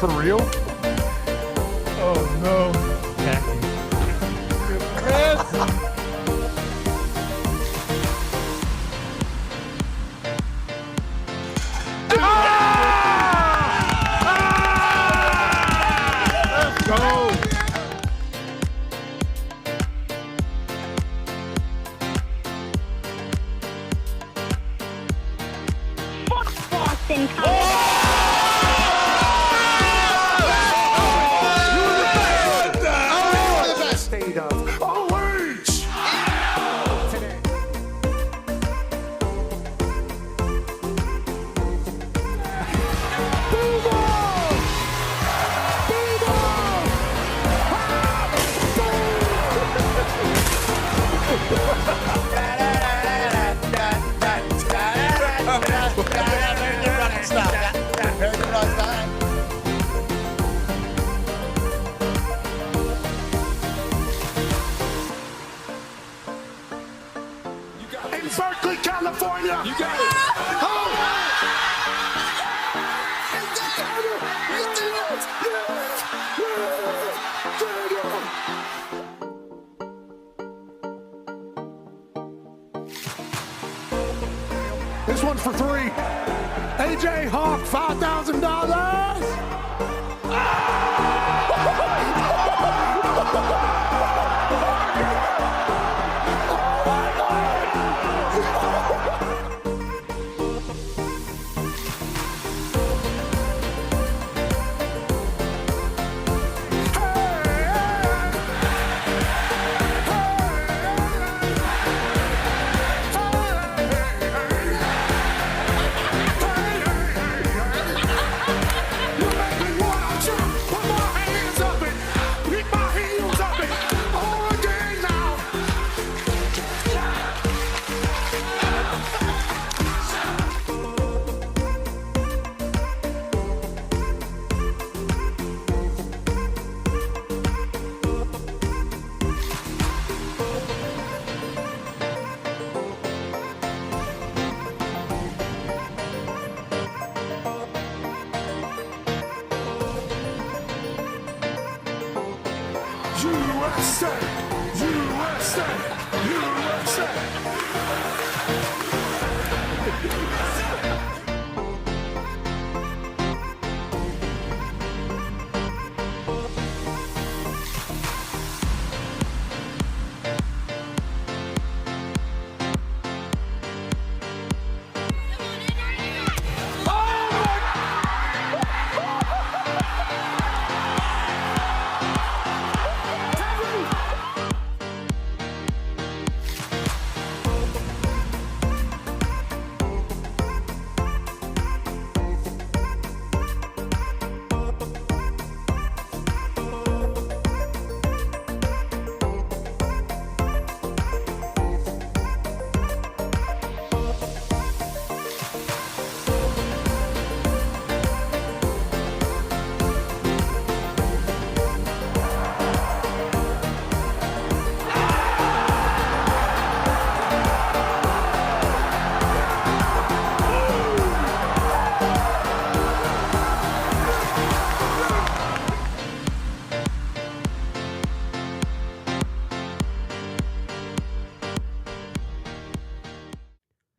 For real? Oh, no. Let's go. Boston. State of OH. In Berkeley, California. You got it. This one's for three. AJ Hawk, $5,000. USA, USA, USA.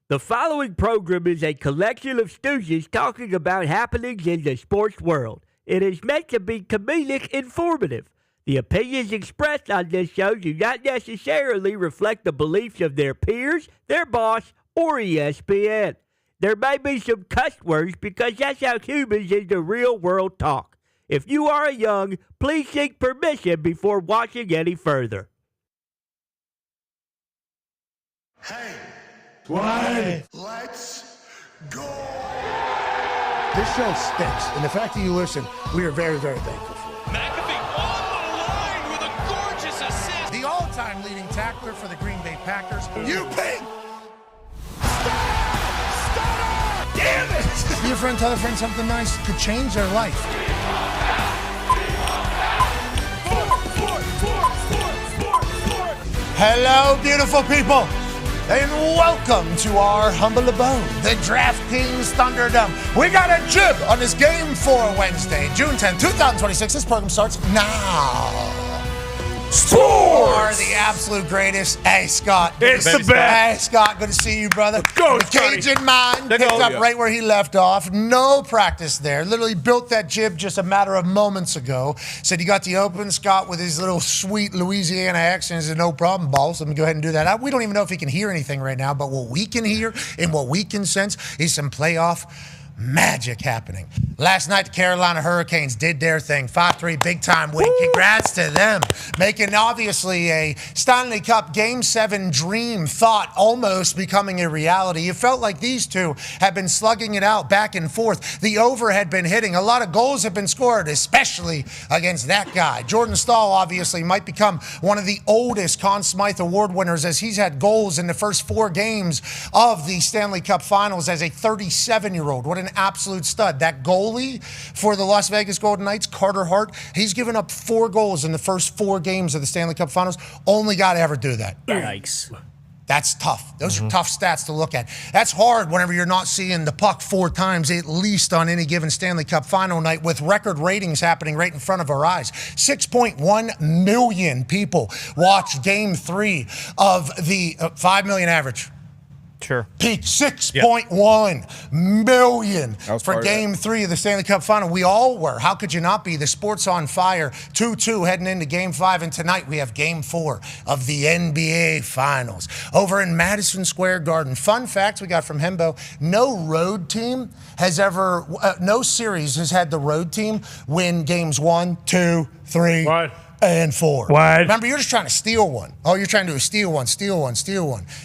The following program is a collection of stooges talking about happenings in the sports world. It is meant to be comedic informative. The opinions expressed on this show do not necessarily reflect the beliefs of their peers, their boss, or ESPN. There may be some cuss words because that's how humans in the real world talk. If you are young, please seek permission before watching any further. Hey, what? Let's go. This show stinks, and the fact that you listen, we are very, very thankful for. McAfee on the line with a gorgeous assist. The all-time leading tackler for the Green Bay Packers. You ping! Damn it! Be your friend, tell a friend something nice could change their life. Hello, beautiful people. and welcome to our humble abode, the DraftKings Thunderdome. We got a jib on this Game 4 Wednesday, June 10, 2026. This program starts now. Sports! The absolute greatest. Hey, Scott. It's the best. Hey, Scott, good to see you, brother. Go, the Cajun mind picked up right where he left off. No practice there. Literally built that jib just a matter of moments ago. Said he got the open. Scott with his little sweet Louisiana accent said, no problem, boss. Let me go ahead and do that. We don't even know if he can hear anything right now, but what we can hear and what we can sense is some playoff magic happening. Last night, the Carolina Hurricanes did their thing. 5-3 big-time win. Congrats to them. Making, obviously, a Stanley Cup Game 7 dream thought almost becoming a reality. It felt like these two had been slugging it out back and forth. The over had been hitting. A lot of goals have been scored, especially against that guy. Jordan Staal, obviously, might become one of the oldest Conn Smythe Award winners as he's had goals in the first 4 games of the Stanley Cup Finals as a 37-year-old. What an absolute stud. That goalie for the Las Vegas Golden Knights, Carter Hart, he's given up 4 goals in the first 4 games of the Stanley Cup Finals. Only guy to ever do that. Yikes. That's tough. Those are tough stats to look at. That's hard whenever you're not seeing the puck 4 times at least on any given Stanley Cup final night with record ratings happening right in front of our eyes. 6.1 million people watched Game 3 of the 5 million average. Sure. Peak 6.1 million for Game 3 of the Stanley Cup Final. We all were. How could you not be? The sport's on fire. 2-2 heading into Game 5. And tonight we have Game 4 of the NBA Finals over in Madison Square Garden. Fun facts we got from Hembo. No road team has ever, no series has had the road team win Games 1, 2, 3, and 4. What? Remember, you're just trying to steal one. Oh, you're trying to do a steal one.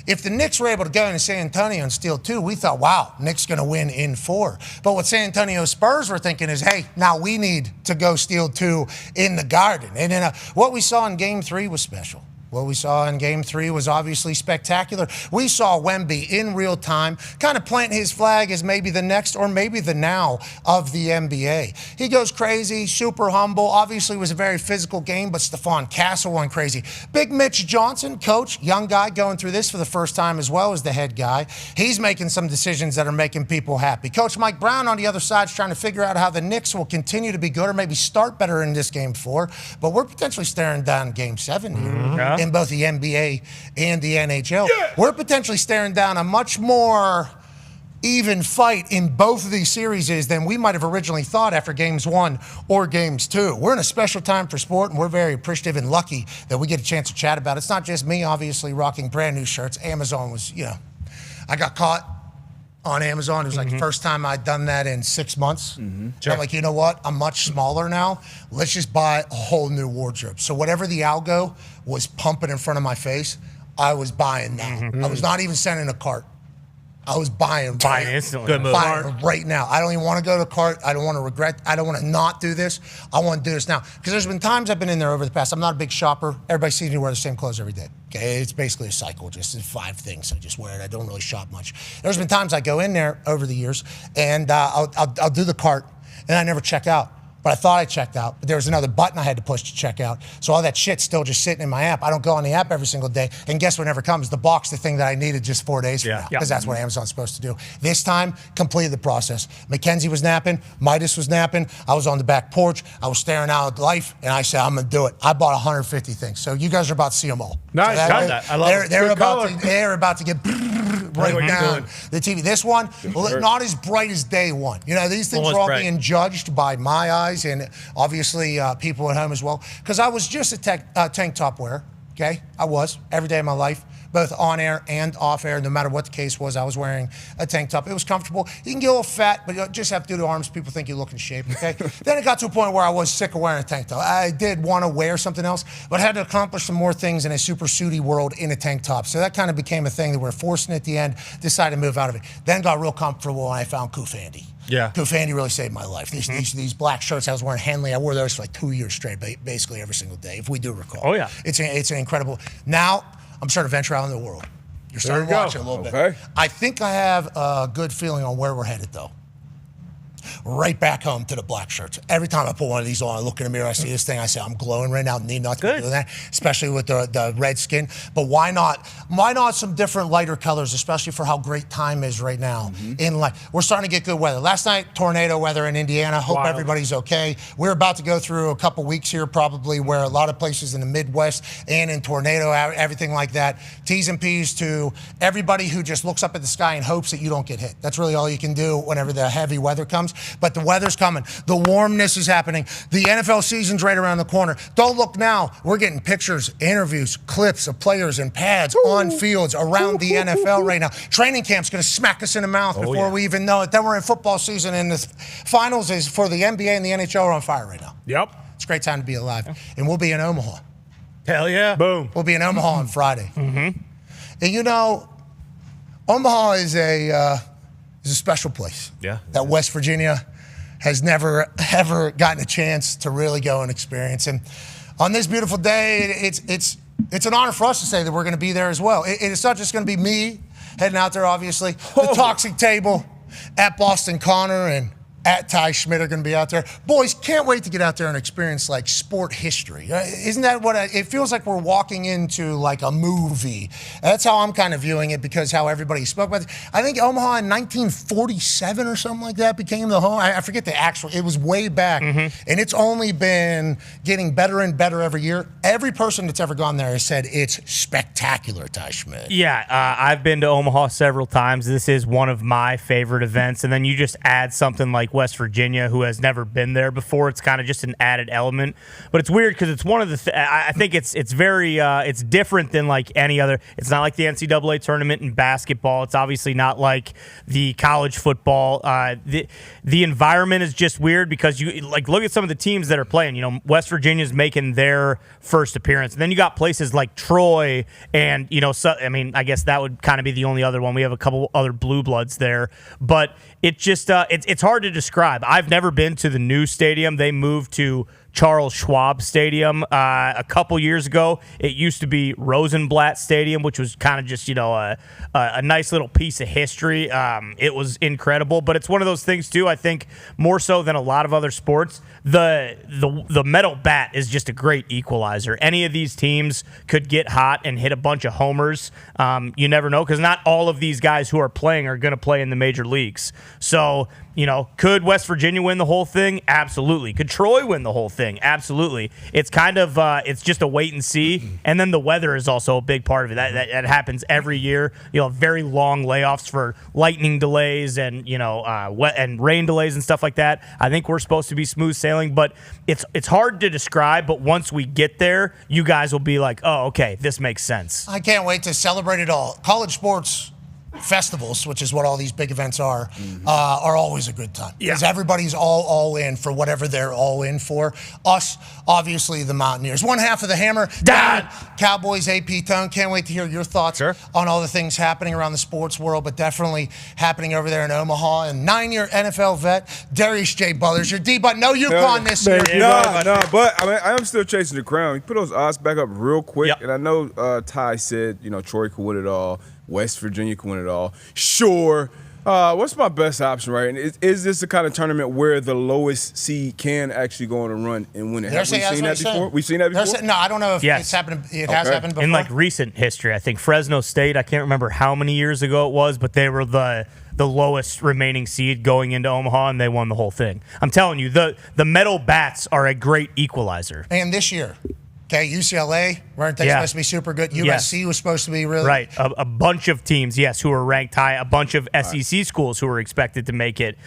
If the Knicks were able to go into San Antonio and steal 2, we thought, wow, Knicks going to win in 4. But what San Antonio Spurs were thinking is, hey, now we need to go steal 2 in the Garden. And then what we saw in Game 3 was special. What we saw in Game 3 was obviously spectacular. We saw Wemby in real time kind of plant his flag as maybe the next or maybe the now of the NBA. He goes crazy, super humble. Obviously, it was a very physical game, but Stephon Castle went crazy. Big Mitch Johnson, coach, young guy going through this for the first time as well as the head guy. He's making some decisions that are making people happy. Coach Mike Brown on the other side is trying to figure out how the Knicks will continue to be good or maybe start better in this Game 4. But we're potentially staring down Game 7 here. In both the NBA and the NHL. Yeah. We're potentially staring down a much more even fight in both of these series than we might have originally thought after Games 1 or Games 2. We're in a special time for sport, and we're very appreciative and lucky that we get a chance to chat about it. It's not just me, obviously, rocking brand new shirts. Amazon was, I got caught on Amazon. It was like the first time I'd done that in 6 months. Sure. I'm like, you know what? I'm much smaller now. Let's just buy a whole new wardrobe. So whatever the algo was pumping in front of my face, I was buying now. I was not even sending a cart. I was buying instantly. Good move. Buying right now. I don't even want to go to the cart. I don't want to regret. I don't want to not do this. I want to do this now. Because there's been times I've been in there over the past. I'm not a big shopper. Everybody sees me wear the same clothes every day. Okay, it's basically a cycle. Just 5 things. I just wear it. I don't really shop much. There's been times I go in there over the years and I'll do the cart and I never check out. But I thought I checked out, but there was another button I had to push to check out. So all that shit's still just sitting in my app. I don't go on the app every single day. And guess what never comes? The box, the thing that I needed just 4 days from now. Because that's what Amazon's supposed to do. This time, completed the process. Mackenzie was napping. Midas was napping. I was on the back porch. I was staring out at life, and I said, I'm going to do it. I bought 150 things. So you guys are about to see them all. Nice. So that. I love it. They're about to get right down the TV. This one, not as bright as day one. These things are all being judged by my eyes and obviously people at home as well. Because I was just a tank top wearer, okay? I was, every day of my life, both on air and off air. No matter what the case was, I was wearing a tank top. It was comfortable. You can get a little fat, but you just have to do the arms. People think you look in shape, okay? Then it got to a point where I was sick of wearing a tank top. I did want to wear something else, but I had to accomplish some more things in a super suity world in a tank top. So that kind of became a thing that we're forcing at the end, decided to move out of it. Then got real comfortable and I found Kufandi. Yeah. Kufandi really saved my life. These black shirts I was wearing, Henley, I wore those for like 2 years straight, basically every single day, if we do recall. Oh, yeah. It's an incredible. Now, I'm starting to venture out into the world. You're starting to watch it a little bit. I think I have a good feeling on where we're headed, though. right back home to the black shirts. Every time I put one of these on, I look in the mirror, I see this thing, I say, I'm glowing right now. Need not to be doing that, especially with the red skin. But why not some different lighter colors, especially for how great time is right now in life. We're starting to get good weather. Last night, tornado weather in Indiana. Hope everybody's okay. We're about to go through a couple weeks here probably where a lot of places in the Midwest and in tornado, everything like that. T's and P's to everybody who just looks up at the sky and hopes that you don't get hit. That's really all you can do whenever the heavy weather comes. But the weather's coming. The warmness is happening. The NFL season's right around the corner. Don't look now. We're getting pictures, interviews, clips of players in pads on fields around the NFL right now. Training camp's going to smack us in the mouth before we even know it. Then we're in football season, and the finals is for the NBA and the NHL are on fire right now. Yep. It's a great time to be alive. And we'll be in Omaha. Hell yeah. Boom. We'll be in Omaha on Friday. And you know, Omaha is a special place. Yeah. That West Virginia has never, ever gotten a chance to really go and experience. And on this beautiful day, it's an honor for us to say that we're going to be there as well. It's not just going to be me heading out there, obviously. The Toxic Table at Boston Connor and at Ty Schmidt are going to be out there. Boys, can't wait to get out there and experience like sport history. Isn't that what it feels like? We're walking into like a movie. That's how I'm kind of viewing it because how everybody spoke about it. I think Omaha in 1947 or something like that became the home. I forget the actual, it was way back. And it's only been getting better and better every year. Every person that's ever gone there has said it's spectacular, Ty Schmidt. Yeah, I've been to Omaha several times. This is one of my favorite events. And then you just add something like West Virginia, who has never been there before. It's kind of just an added element, but it's weird because it's one of the. I think it's very it's different than like any other. It's not like the NCAA tournament in basketball. It's obviously not like the college football. The environment is just weird because you like look at some of the teams that are playing. You know, West Virginia's making their first appearance, and then you got places like Troy, and you know, I mean, I guess that would kind of be the only other one. We have a couple other blue bloods there, but it just it's hard to describe. I've never been to the new stadium. They moved to Charles Schwab Stadium a couple years ago. It used to be Rosenblatt Stadium, which was kind of just, you know, a nice little piece of history. It was incredible, but it's one of those things too. I think more so than a lot of other sports, the metal bat is just a great equalizer. Any of these teams could get hot and hit a bunch of homers. You never know because not all of these guys who are playing are going to play in the major leagues. So, you know, could West Virginia win the whole thing? Absolutely. Could Troy win the whole thing? Absolutely. It's kind of it's just a wait and see. And then the weather is also a big part of it. That happens every year. You know, very long layoffs for lightning delays and, you know, wet and rain delays and stuff like that. I think we're supposed to be smooth sailing, but it's hard to describe. But once we get there, you guys will be like, oh, okay, this makes sense. I can't wait to celebrate it all. College sports festivals, which is what all these big events are always a good time. Because everybody's all in for whatever they're all in for. Us, obviously, the Mountaineers. One half of the Hammer, Dahn. Cowboys, AP Tone. Can't wait to hear your thoughts on all the things happening around the sports world, but definitely happening over there in Omaha. And 9-year NFL vet, Darius J. Butlers, your D-But. No UConn this year. No, but I mean, I am still chasing the crown. You put those odds back up real quick, and I know Ty said, you know, Troy could win it all. West Virginia can win it all. Sure. What's my best option, right? And is this the kind of tournament where the lowest seed can actually go on a run and win it? Have we seen that before? We've seen that before? No, I don't know if it's happened. It has happened before. In like recent history, I think Fresno State, I can't remember how many years ago it was, but they were the lowest remaining seed going into Omaha, and they won the whole thing. I'm telling you, the metal bats are a great equalizer. And this year, okay, UCLA, weren't they supposed to be super good? USC was supposed to be really right. A bunch of teams, who were ranked high. A bunch of SEC schools who were expected to make it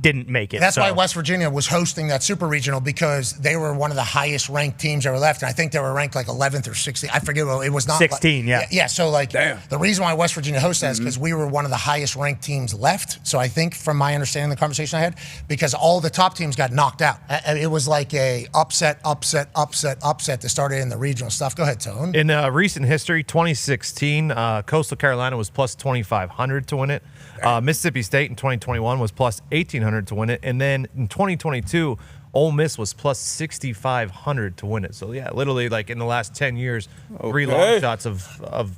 didn't make it. That's why West Virginia was hosting that super regional because they were one of the highest ranked teams ever left, and I think they were ranked like 11th or 16th. I forget. Well, it was not 16. Yeah. So like the reason why West Virginia hosted that is because we were one of the highest ranked teams left. So I think, from my understanding, the conversation I had, because all the top teams got knocked out. It was like a upset that started in the regional stuff. Go ahead, Tone. In recent history, 2016, Coastal Carolina was plus 2,500 to win it. Mississippi State in 2021 was plus 1,800 to win it. And then in 2022, Ole Miss was plus 6,500 to win it. So yeah, literally like in the last 10 years, 3 long shots of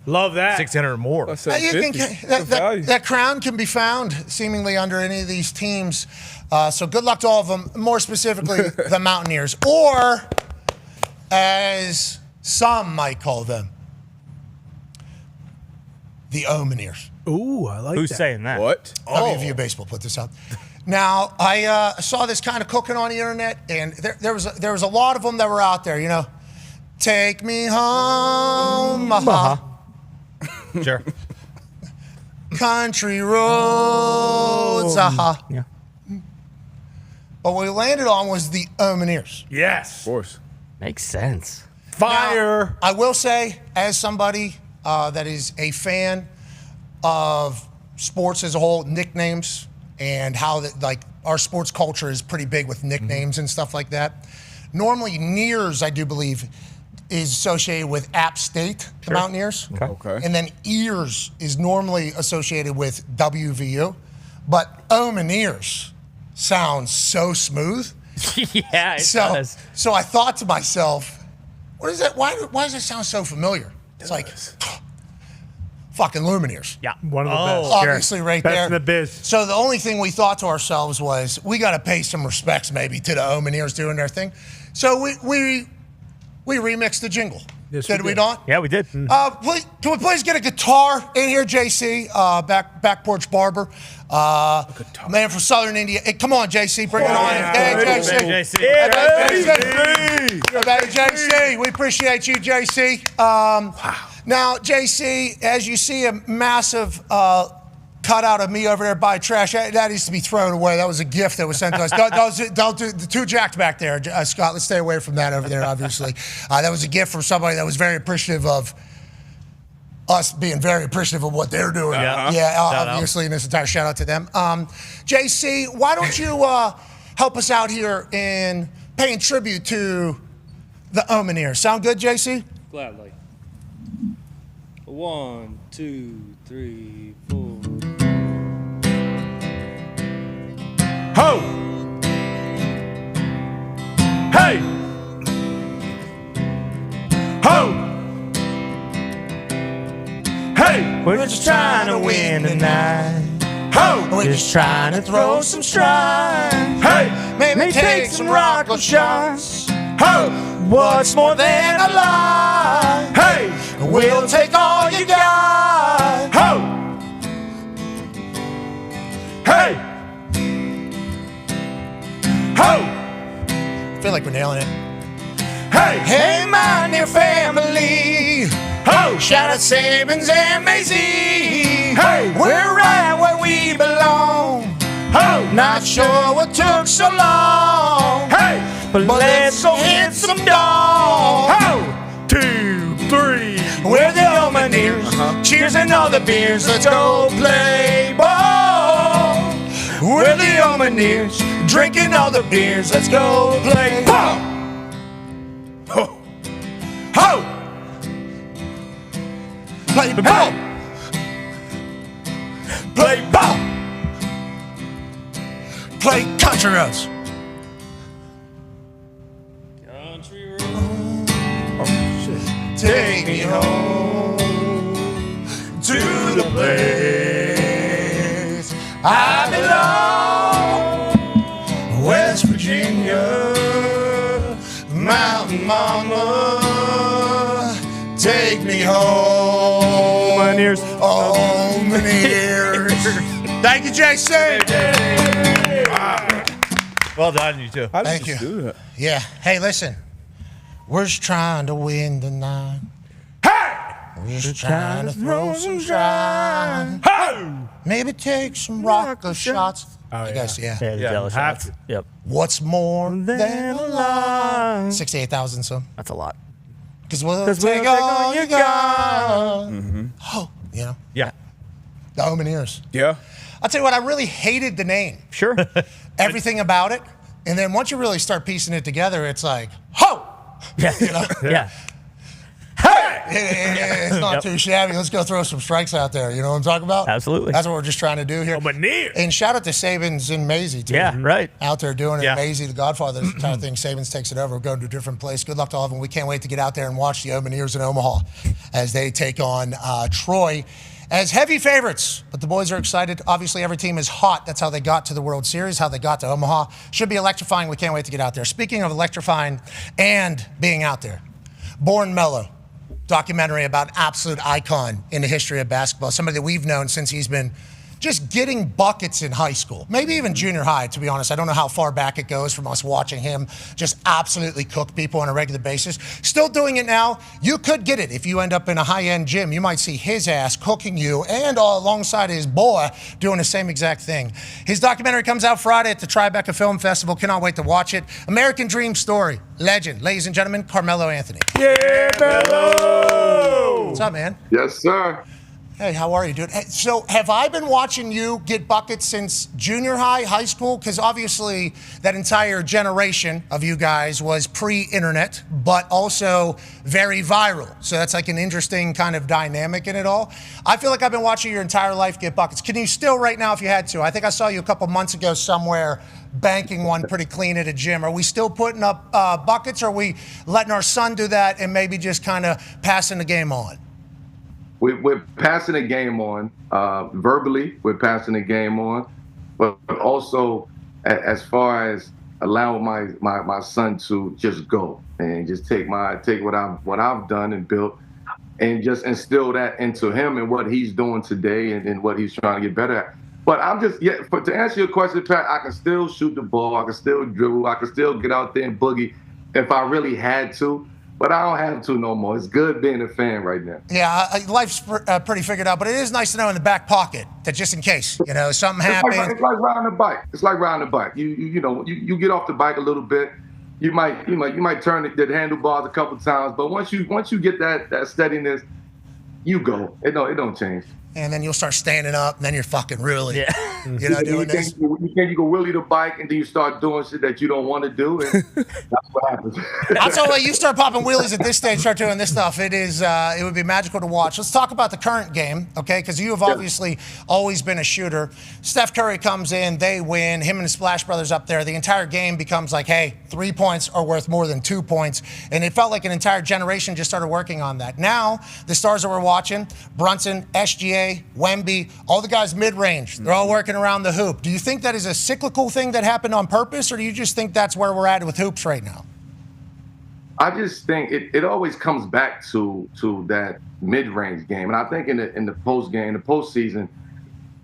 love that 600 or more. That crown can be found seemingly under any of these teams. So good luck to all of them. More specifically, the Mountaineers, or as some might call them, the Omeneers. Ooh, I like Who's that. saying that? What? WVU Baseball put this out. Now, I saw this kind of cooking on the internet, and there was a lot of them that were out there, you know. Take me home, Sure. country roads, Yeah. But what we landed on was the Omeneers. yes Of course. Makes sense. fire. Now, I will say, as somebody that is a fan of sports as a whole, nicknames, and how that, like, our sports culture is pretty big with nicknames and stuff like that. Normally, Nears, I do believe, is associated with App State, the Mountaineers. Okay. And then Ears is normally associated with WVU. But Omeneers sounds so smooth. Yeah, it does. So I thought to myself, what is that? Why does it sound so familiar? It's like fucking Lumineers. Yeah. One of the best. Obviously, right Best there. in the biz. So the only thing we thought to ourselves was, we got to pay some respects maybe to the Omeneers doing their thing. So we remixed the jingle. Yes, did we we did. not? Yeah, we did. Can we please get a guitar in here, JC? Back porch barber. Man from Southern India. Hey, come on, JC, bring it on. Hey, JC. JC. Hey, JC, we appreciate you, JC. Now, JC, as you see a massive cutout of me over there by trash, that needs to be thrown away. That was a gift that was sent to us. Don't do the two jacked back there, Scott. Let's stay away from that over there, obviously. That was a gift from somebody that was very appreciative of us being very appreciative of what they're doing. Yeah, obviously, and this entire shout out to them. JC, why don't you help us out here in paying tribute to the Omeneers? Sound good, JC? Gladly. 1, 2, 3, 4. Ho! Hey! Ho! Hey! We're just trying to win tonight. Ho! We're just trying to throw some strides. Hey! Maybe take some rocket shots. Ho! What's more than a lie? Hey! We'll take all you got. Ho! Hey! Ho! I feel like we're nailing it. Hey! Hey, my near family. Ho! Shout out Sabins and Maisie. Hey! We're right where we belong. Ho! Not sure what took so long. Hey! But let's go hit some dog. Ho! 2, 3. We're the Omeneers. Cheers and all the beers. Let's go play ball. We're the Omeneers. Drinking all the beers. Let's go play ball. Ho! Ho! Play ball. Play ball. Play country roads. Country road. Take me home to the place I belong. West Virginia, Mountain Mama, take me home. Omeneers. Omeneers. Thank you, JC. Well done, you two. How did Thank you you. do that? Yeah. Hey, listen. We're just trying to win tonight. Hey! We're just trying to throw some strides. Ho! Maybe take some rocket shots. I guess, yeah. Yeah, the jealous have shots. Yep. What's more than a lie? 68,000 some. That's a lot. Because we'll take all you got. Oh, you know, Yeah. the Omeneers. Yeah. I'll tell you what, I really hated the name. Sure. Everything about it. And then once you really start piecing it together, it's like, ho! Yeah. You know? Yeah. Hey! It's not too shabby. Let's go throw some strikes out there. You know what I'm talking about? Absolutely. That's what we're just trying to do here. But near. And shout out to Sabins and Maisie, too. Yeah, right. Out there doing it. Yeah. Maisie, the godfather of this entire thing. Sabins takes it over. We're going to a different place. Good luck to all of them. We can't wait to get out there and watch the Omaneers in Omaha as they take on Troy as heavy favorites. But the boys are excited. Obviously, every team is hot. That's how they got to the World Series, how they got to Omaha. Should be electrifying. We can't wait to get out there. Speaking of electrifying and being out there, Born Mellow, documentary about an absolute icon in the history of basketball, somebody that we've known since he's been just getting buckets in high school, maybe even junior high, to be honest. I don't know how far back it goes from us watching him just absolutely cook people on a regular basis. Still doing it now. You could get it if you end up in a high-end gym. You might see his ass cooking you and alongside his boy doing the same exact thing. His documentary comes out Friday at the Tribeca Film Festival. Cannot wait to watch it. American Dream Story. Legend. Ladies and gentlemen, Carmelo Anthony. Yeah, Mello! What's up, man? Yes, sir. Hey, how are you, dude? Hey, so have I been watching you get buckets since junior high, high school? Because obviously that entire generation of you guys was pre-internet, but also very viral. So that's like an interesting kind of dynamic in it all. I feel like I've been watching your entire life get buckets. Can you still right now if you had to? I think I saw you a couple months ago somewhere banking one pretty clean at a gym. Are we still putting up buckets, or are we letting our son do that and maybe just kind of passing the game on? We're passing the game on verbally. We're passing the game on, but also as far as allowing my son to just go and just take what I've done and built, and just instill that into him and what he's doing today and what he's trying to get better at. But to answer your question, Pat, I can still shoot the ball, I can still dribble, I can still get out there and boogie if I really had to. But I don't have to no more. It's good being a fan right now. Yeah, life's pretty figured out, but it is nice to know in the back pocket that just in case, something happens. It's like riding a bike. It's like riding a bike. You get off the bike a little bit. You might turn the handlebars a couple times, but once you get that steadiness, you go. It don't change. And then you'll start standing up, and then you're fucking really, doing this. You go wheelie the bike, and then you start doing shit that you don't want to do, and that's what happens. I'll tell you what, you start popping wheelies at this stage, start doing this stuff. It would be magical to watch. Let's talk about the current game, okay? Because you have obviously always been a shooter. Steph Curry comes in, they win, him and the Splash Brothers up there. The entire game becomes like, hey, 3 points are worth more than 2 points. And it felt like an entire generation just started working on that. Now, the stars that we're watching, Brunson, SGA, Wemby, all the guys mid-range, they're all working around the hoop. Do you think that is a cyclical thing that happened on purpose, or do you just think that's where we're at with hoops right now? I just think it always comes back to that mid-range game. And I think in the post-game, the postseason,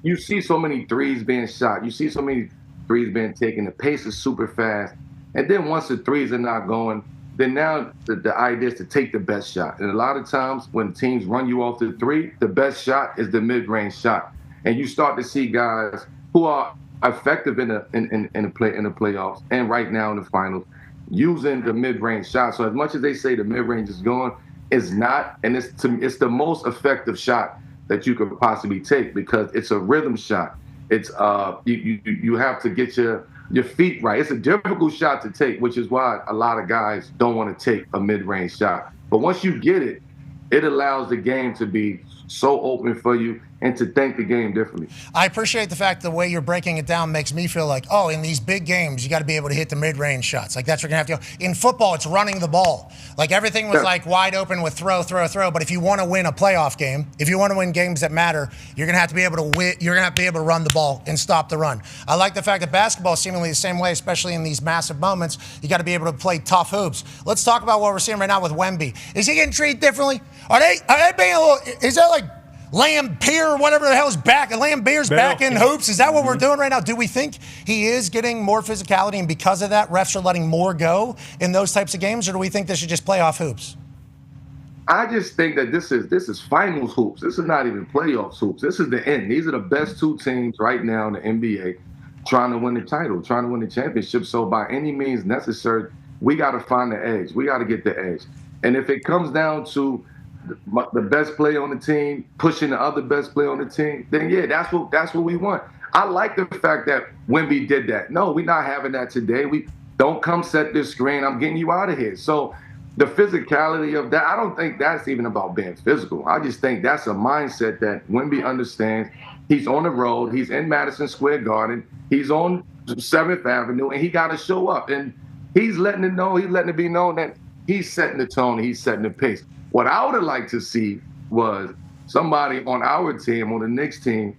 you see so many threes being shot. You see so many threes being taken. The pace is super fast. And then once the threes are not going, then now the idea is to take the best shot. And a lot of times when teams run you off the three, the best shot is the mid-range shot. And you start to see guys who are effective in the playoffs and right now in the finals using the mid-range shot. So as much as they say the mid-range is gone, it's not. And it's the most effective shot that you could possibly take because it's a rhythm shot. It's you have to get your feet right. It's a difficult shot to take, which is why a lot of guys don't want to take a mid-range shot. But once you get it, it allows the game to be so open for you and to think the game differently. I appreciate the fact the way you're breaking it down makes me feel like, in these big games, you got to be able to hit the mid-range shots. Like that's what you're going to have to do. In football, it's running the ball. Like everything was like wide open with throw. But if you want to win a playoff game, if you want to win games that matter, you're going to have to be able to win. You're going to have to be able to run the ball and stop the run. I like the fact that basketball is seemingly the same way, especially in these massive moments. You got to be able to play tough hoops. Let's talk about what we're seeing right now with Wemby. Is he getting treated differently? Are they being a little? Is that like Lambeer or whatever the hell is back? Lambeer's back in hoops. Is that what we're doing right now? Do we think he is getting more physicality, and because of that, refs are letting more go in those types of games, or do we think this should just play off hoops? I just think that this is finals hoops. This is not even playoffs hoops. This is the end. These are the best two teams right now in the NBA trying to win the title, trying to win the championship. So by any means necessary, we got to find the edge. We got to get the edge. And if it comes down to the best player on the team pushing the other best player on the team, then yeah, that's what we want. I like the fact that Wemby did that. No, we're not having that today. We don't come set this screen. I'm getting you out of here. So the physicality of that, I don't think that's even about being physical. I just think that's a mindset that Wemby understands. He's on the road. He's in Madison Square Garden. He's on 7th Avenue, and he got to show up. And he's letting it be known that he's setting the tone. He's setting the pace. What I would have liked to see was somebody on our team, on the Knicks team,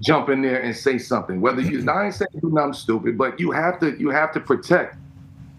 jump in there and say something. Whether I ain't saying do nothing stupid, but you have to protect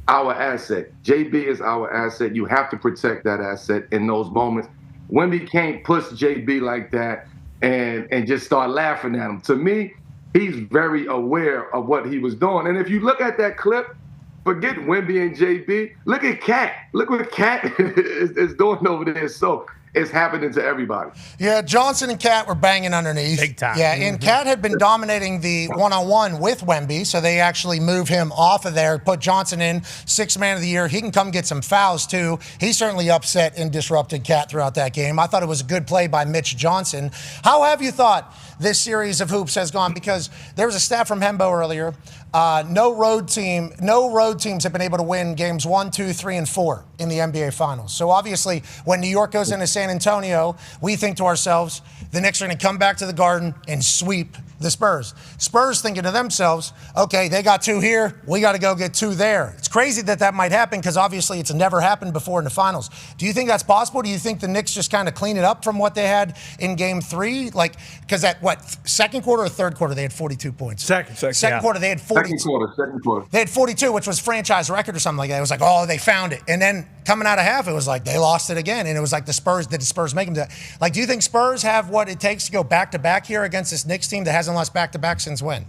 our asset. JB is our asset. You have to protect that asset in those moments. Wemby can't push JB like that and just start laughing at him. To me, he's very aware of what he was doing. And if you look at that clip, forget Wemby and JB. Look at Cat. Look what Cat is doing over there. So it's happening to everybody. Yeah, Johnson and Cat were banging underneath. Big time. Yeah, and Cat had been dominating the one-on-one with Wemby, so they actually move him off of there, put Johnson in, 6th man of the year. He can come get some fouls, too. He certainly upset and disrupted Cat throughout that game. I thought it was a good play by Mitch Johnson. How have you thought this series of hoops has gone? Because there was a stat from Hembo earlier. No road teams have been able to win games 1, 2, 3, and 4 in the NBA Finals. So obviously, when New York goes into San Antonio, we think to ourselves, the Knicks are going to come back to the Garden and sweep the Spurs. Spurs thinking to themselves, okay, they got 2 here, we got to go get 2 there. It's crazy that might happen because obviously it's never happened before in the Finals. Do you think that's possible? Do you think the Knicks just kind of clean it up from what they had in Game 3? Like, because at second quarter or third quarter, they had 42 points. Second quarter, they had 42. Second quarter. They had 42, which was franchise record or something like that. It was like, oh, they found it. And then coming out of half, it was like they lost it again. And it was like did the Spurs make them do that? Like, do you think Spurs have what it takes to go back-to-back here against this Knicks team that hasn't lost back-to-back since when?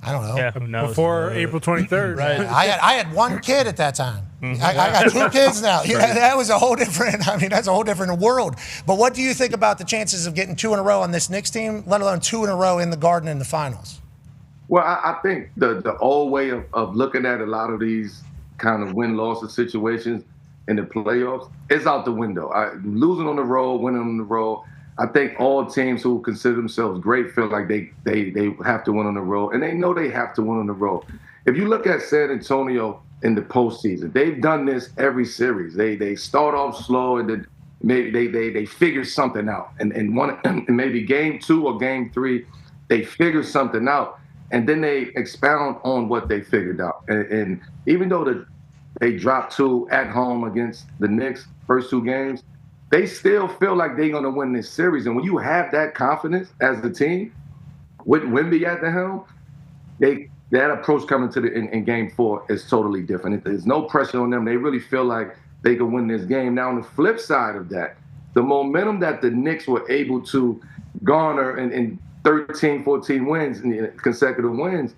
I don't know. Yeah, who knows? Before April 23rd. Right. I had 1 kid at that time. I got 2 kids now. Yeah, that was a whole different, that's a whole different world. But what do you think about the chances of getting 2 in a row on this Knicks team, let alone 2 in a row in the Garden in the Finals? Well, I think the old way of looking at a lot of these kind of win-loss situations in the playoffs is out the window. Losing on the road, winning on the road, I think all teams who consider themselves great feel like they have to win on the road, and they know they have to win on the road. If you look at San Antonio in the postseason, they've done this every series. They start off slow, and then maybe they figure something out. And maybe Game 2 or Game 3, they figure something out. And then they expound on what they figured out. And even though they dropped 2 at home against the Knicks, first 2 games, they still feel like they're going to win this series. And when you have that confidence as a team, with Wemby at the helm, that approach coming to in Game 4 is totally different. There's no pressure on them. They really feel like they can win this game. Now, on the flip side of that, the momentum that the Knicks were able to garner in 13, 14 wins, consecutive wins,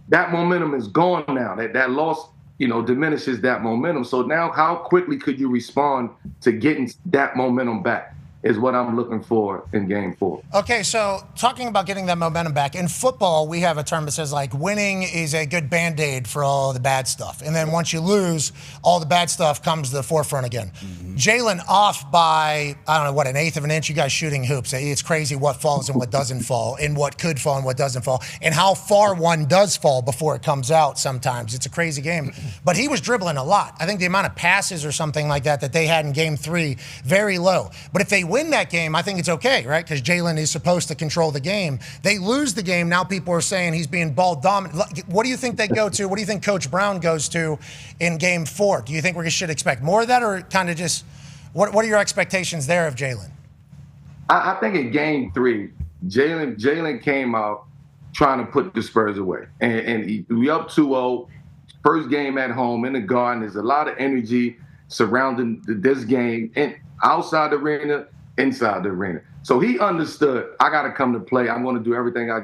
that momentum is gone now. That loss, diminishes that momentum. So now how quickly could you respond to getting that momentum back is what I'm looking for in Game 4. Okay, so talking about getting that momentum back, in football, we have a term that says, like, winning is a good Band-Aid for all the bad stuff. And then once you lose, all the bad stuff comes to the forefront again. Mm-hmm. Jalen off by, I don't know, an eighth of an inch. You guys shooting hoops. It's crazy what falls and what doesn't fall, and what could fall and what doesn't fall, and how far one does fall before it comes out sometimes. It's a crazy game. But he was dribbling a lot. I think the amount of passes or something like that they had in Game 3, very low. But if they win that game, I think it's okay, right? Because Jalen is supposed to control the game. They lose the game. Now people are saying he's being ball dominant. What do you think they go to? What do you think Coach Brown goes to in Game 4? Do you think we should expect more of that, or kind of just what are your expectations there of Jalen? I think in Game 3, Jalen came out trying to put the Spurs away. And we up 2-0, first game at home in the Garden. There's a lot of energy surrounding this game, and outside the arena, inside the arena. So he understood, I got to come to play. I'm going to do everything I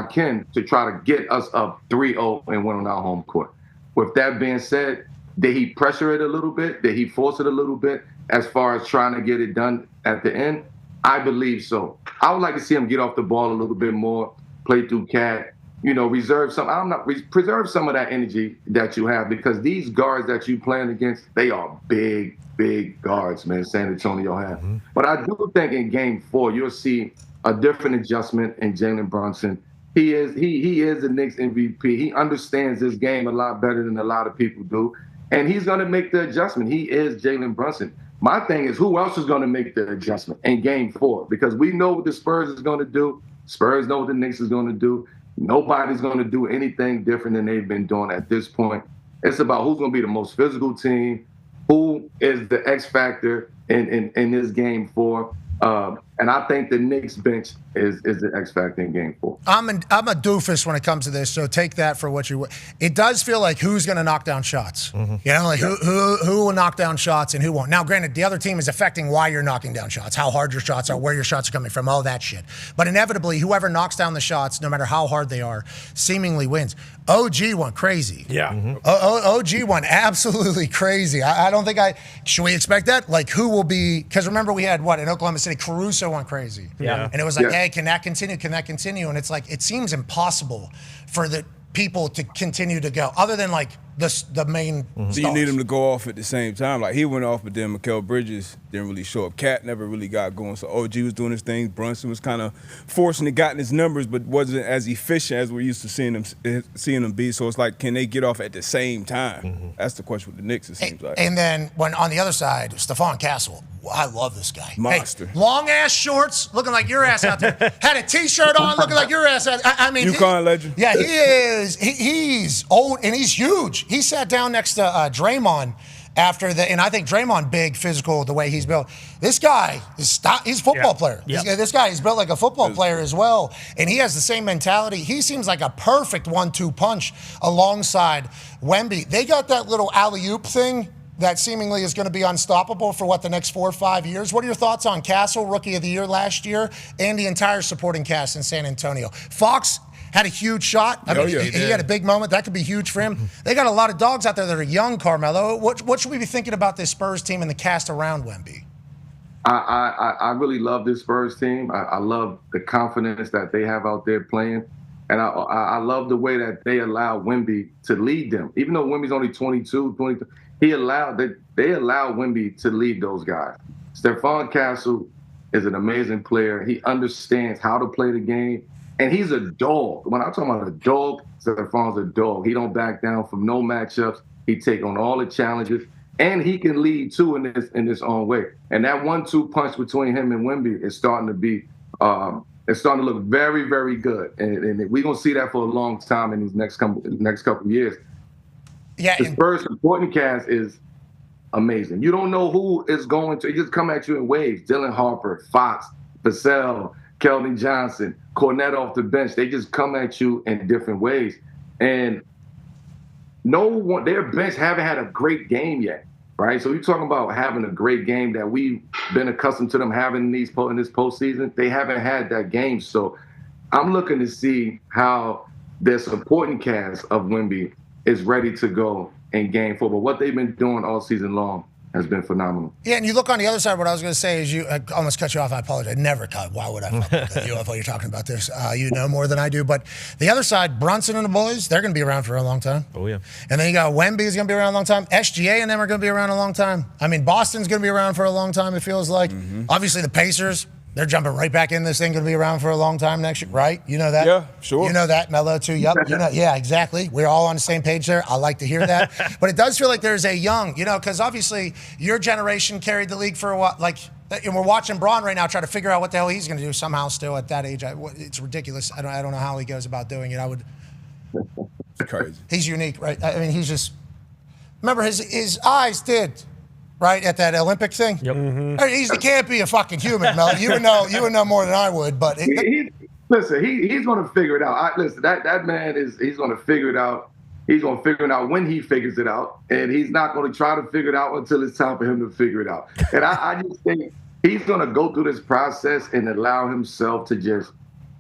can to try to get us up 3-0 and win on our home court. With that being said, did he pressure it a little bit? Did he force it a little bit as far as trying to get it done at the end? I believe so. I would like to see him get off the ball a little bit more, play through Cat, preserve some of that energy that you have, because these guards that you playing against, they are big guards, man, San Antonio have. Mm-hmm. But I do think in Game 4, you'll see a different adjustment in Jalen Brunson. He is the Knicks MVP. He understands this game a lot better than a lot of people do. And he's going to make the adjustment. He is Jalen Brunson. My thing is, who else is going to make the adjustment in Game 4? Because we know what the Spurs is going to do. Spurs know what the Knicks is going to do. Nobody's going to do anything different than they've been doing at this point. It's about who's going to be the most physical team, who is the X factor in this Game 4. And I think the Knicks bench is the X factor in Game 4. I'm a doofus when it comes to this, so take that for what you. It does feel like who's going to knock down shots. You know, like who will knock down shots and who won't. Now, granted, the other team is affecting why you're knocking down shots, how hard your shots are, where your shots are coming from, all that shit. But inevitably, whoever knocks down the shots, no matter how hard they are, seemingly wins. OG went crazy. Yeah. OG went absolutely crazy. I don't think should we expect that? Like, who will be? Because remember, we had in Oklahoma City, Caruso went crazy. Yeah. And it was like, hey, can that continue? Can that continue? And it's like, it seems impossible for the people to continue to go, other than like the main So you need him to go off at the same time. Like, he went off, but then Mikal Bridges didn't really show up. Cat never really got going. So OG was doing his thing. Brunson was kind of forcing it, gotten his numbers, but wasn't as efficient as we're used to seeing them be. So it's like, can they get off at the same time? That's the question with the Knicks, it seems like. And then when on the other side, Stephon Castle. I love this guy. Monster. Hey, long ass shorts, looking like your ass out there. Had a t-shirt on, looking like your ass out there. I mean, UConn legend. Yeah, he is. He's old and he's huge. He sat down next to Draymond after and I think Draymond big, physical, the way he's built. This guy he's a football player. Yep. This guy is built like a football player as well, and he has the same mentality. He seems like a perfect 1-2 punch alongside Wemby. They got that little alley-oop thing that seemingly is going to be unstoppable for the next 4 or 5 years. What are your thoughts on Castle, Rookie of the Year last year, and the entire supporting cast in San Antonio? Fox had a huge shot. I mean, he had a big moment. That could be huge for him. They got a lot of dogs out there that are young, Carmelo. What should we be thinking about this Spurs team and the cast around Wemby? I really love this Spurs team. I love the confidence that they have out there playing. And I love the way that they allow Wemby to lead them. Even though Wemby's only 22, 23, they allow Wemby to lead those guys. Stephon Castle is an amazing player. He understands how to play the game. And he's a dog. When I'm talking about a dog, Stephon's a dog. He don't back down from no matchups. He take on all the challenges. And he can lead, too, in his own way. And that 1-2 punch between him and Wemby is starting to be it's starting to look very, very good. And we're going to see that for a long time in these next couple of years. Yeah, the Spurs supporting cast is amazing. You don't know who is going to just come at you in waves. Dylan Harper, Fox, Vassell, Keldon Johnson, Cornette off the bench. They just come at you in different ways. And their bench haven't had a great game yet, right? So you're talking about having a great game that we've been accustomed to them having in this postseason. They haven't had that game. So I'm looking to see how their supporting cast of Wemby is ready to go in Game 4. But what they've been doing all season long has been phenomenal. Yeah, and you look on the other side, what I was going to say is I almost cut you off. I apologize. Never cut. Why would I cut you off while you're talking about this? You know more than I do. But the other side, Brunson and the boys, they're going to be around for a long time. Oh, yeah. And then you got Wemby is going to be around a long time. SGA and them are going to be around a long time. I mean, Boston's going to be around for a long time, it feels like. Obviously, the Pacers, they're jumping right back in this thing, going to be around for a long time next year, right? You know that? Yeah, sure. You know that, Melo, too. Yep. Yeah, exactly. We're all on the same page there. I like to hear that. But it does feel like there's a young, because obviously your generation carried the league for a while. And we're watching Braun right now try to figure out what the hell he's going to do somehow still at that age. It's ridiculous. I don't know how he goes about doing it. It's crazy. He's unique, right? I mean, he's just, remember his eyes did. Right at that Olympic thing. Yep. He can't be a fucking human, Mel. You would know more than I would. But he's going to figure it out. That man he's going to figure it out. He's going to figure it out when he figures it out, and he's not going to try to figure it out until it's time for him to figure it out. And I just think he's going to go through this process and allow himself to just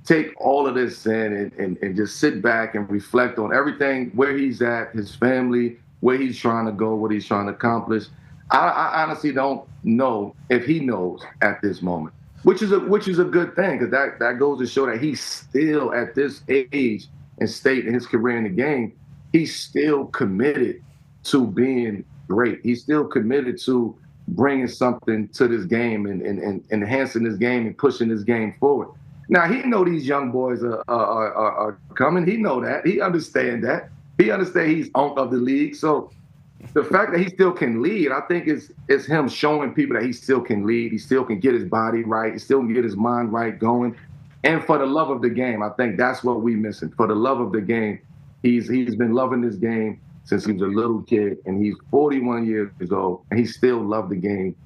take all of this in and just sit back and reflect on everything, where he's at, his family, where he's trying to go, what he's trying to accomplish. I honestly don't know if he knows at this moment, which is a good thing, because that goes to show that he's still at this age and state in his career in the game, he's still committed to being great. He's still committed to bringing something to this game and enhancing this game and pushing this game forward. Now, he know these young boys are coming. He know that. He understand that. He understand he's on of the league. So the fact that he still can lead, I think is him showing people that he still can lead. He still can get his body right. He still can get his mind right going. And for the love of the game, I think that's what we missing. For the love of the game, he's been loving this game since he was a little kid, and he's 41 years old, and he still loved the game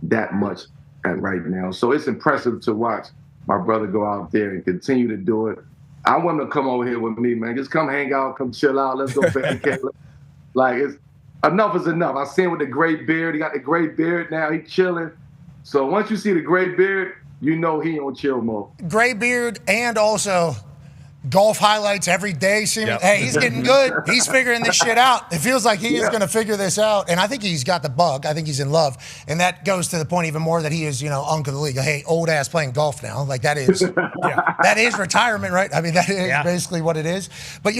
that much right now. So it's impressive to watch my brother go out there and continue to do it. I want him to come over here with me, man. Just come hang out, come chill out. Let's go play. Like, enough is enough. I see him with the gray beard. He got the gray beard now. He chilling. So once you see the gray beard, you know he on chill mode. Gray beard and also golf highlights every day. Hey, he's getting good. He's figuring this shit out. It feels like he is going to figure this out. And I think he's got the bug. I think he's in love. And that goes to the point even more that he is, uncle of the league. Hey, old ass playing golf now. Like that is, that is retirement, right? I mean, that is basically what it is. But,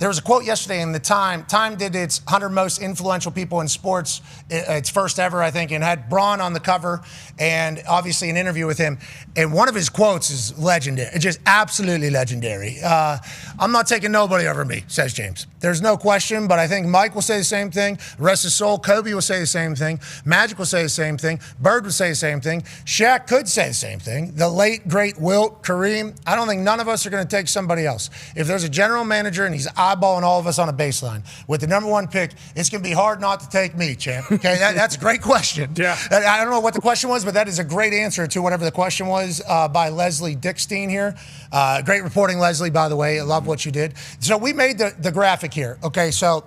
there was a quote yesterday in the Time. Time did its 100 most influential people in sports, its first ever, I think, and had Braun on the cover and obviously an interview with him. And one of his quotes is legendary, just absolutely legendary. I'm not taking nobody over me, says James. There's no question, but I think Mike will say the same thing. The rest of the soul, Kobe will say the same thing. Magic will say the same thing. Bird would say the same thing. Shaq could say the same thing. The late, great Wilt, Kareem. I don't think none of us are going to take somebody else. If there's a general manager and he's eyeballing all of us on a baseline with the number one pick, it's going to be hard not to take me, champ. Okay, that's a great question. Yeah. I don't know what the question was, but that is a great answer to whatever the question was by Leslie Dickstein here. Great reporting, Leslie, by the way. I love what you did. So we made the graphic here. Okay, so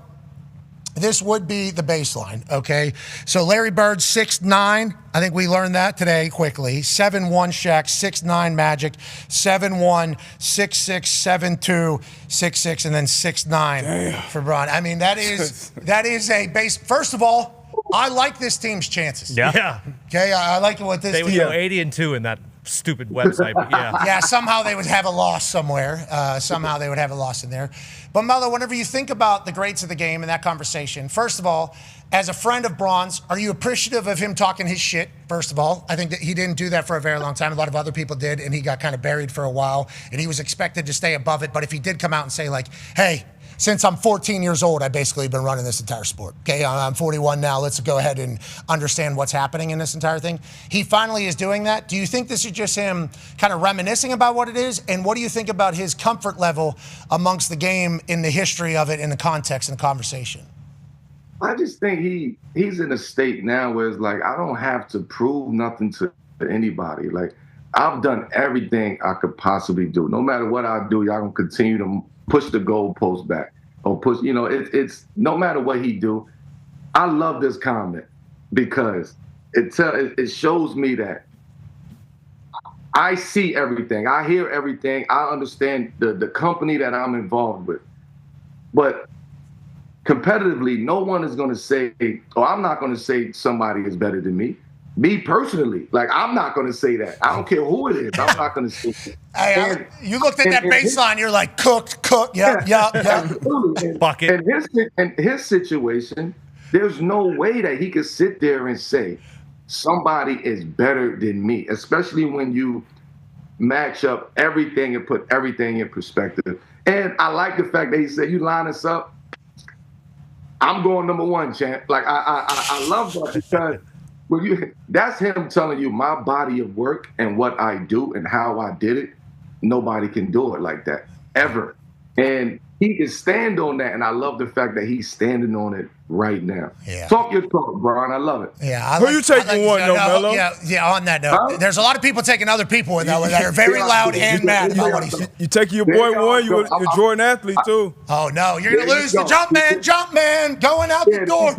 this would be the baseline, okay? So Larry Bird, 6'9". I think we learned that today quickly. 7'1" Shaq, 6'9" Magic, 7'1", 6'6", 7'2", 6'6", and then 6'9" for Braun. I mean, that is a base. First of all, I like this team's chances. Yeah. Okay, I like what this team. They would go 80-2 in that stupid website, but yeah. Yeah, somehow they would have a loss somewhere. Somehow they would have a loss in there. But Melo, whenever you think about the greats of the game in that conversation, first of all, as a friend of Braun's, are you appreciative of him talking his shit, first of all? I think that he didn't do that for a very long time. A lot of other people did, and he got kind of buried for a while, and he was expected to stay above it. But if he did come out and say, like, hey, since I'm 14 years old, I've basically been running this entire sport. Okay, I'm 41 now. Let's go ahead and understand what's happening in this entire thing. He finally is doing that. Do you think this is just him kind of reminiscing about what it is? And what do you think about his comfort level amongst the game in the history of it, in the context and the conversation? I just think he's in a state now where it's like, I don't have to prove nothing to anybody. Like, I've done everything I could possibly do. No matter what I do, y'all gonna continue to push the goalpost back or push, it's no matter what he do. I love this comment because it shows me that I see everything. I hear everything. I understand the company that I'm involved with. But competitively, no one is going to say, or I'm not going to say somebody is better than me. Me personally, like, I'm not going to say that. I don't care who it is. I'm not going to say that. Hey, you looked at that baseline, you're like, cooked, yeah. Bucket. In his situation, there's no way that he could sit there and say somebody is better than me, especially when you match up everything and put everything in perspective. And I like the fact that he said, you line us up, I'm going number one, champ. Like, I love that because that's him telling you my body of work and what I do and how I did it. Nobody can do it like that, ever. And he can stand on that, and I love the fact that he's standing on it right now. Yeah. Talk your talk, Brian. I love it. Yeah. Who you taking one, though, Melo? Yeah, on that note. There's a lot of people taking other people in that are very loud and mad about what he said. You taking your boy one, you're a Jordan athlete, too. Oh, no. You're going to lose the jump man, going out the door.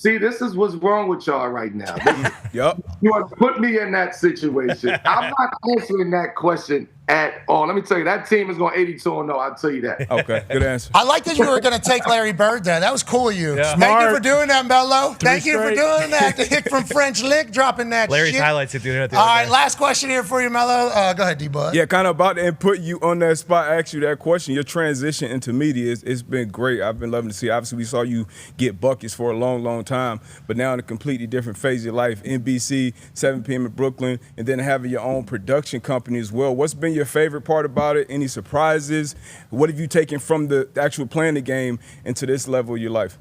This is what's wrong with y'all right now. Yep. You want to put me in that situation. I'm not answering that question at all. Let me tell you, that team is going 82-0. I'll tell you that. Okay, good answer. I like that you were going to take Larry Bird there. That was cool of you. Yeah. Thank you for doing that, Melo. Thank you for straight. doing that. The hick from French Lick, dropping that Larry's shit. highlights at the internet. All right, last question here for you, Melo. Go ahead, D-Bud. Yeah, kind of about to put you on that spot, ask you that question. Your transition into media, it's been great. I've been loving to see. Obviously, we saw you get buckets for a long, long time, but now in a completely different phase of your life, NBC, 7 p.m. in Brooklyn, and then having your own production company as well. What's been your favorite part about it? Any surprises? What have you taken from the actual playing the game into this level of your life?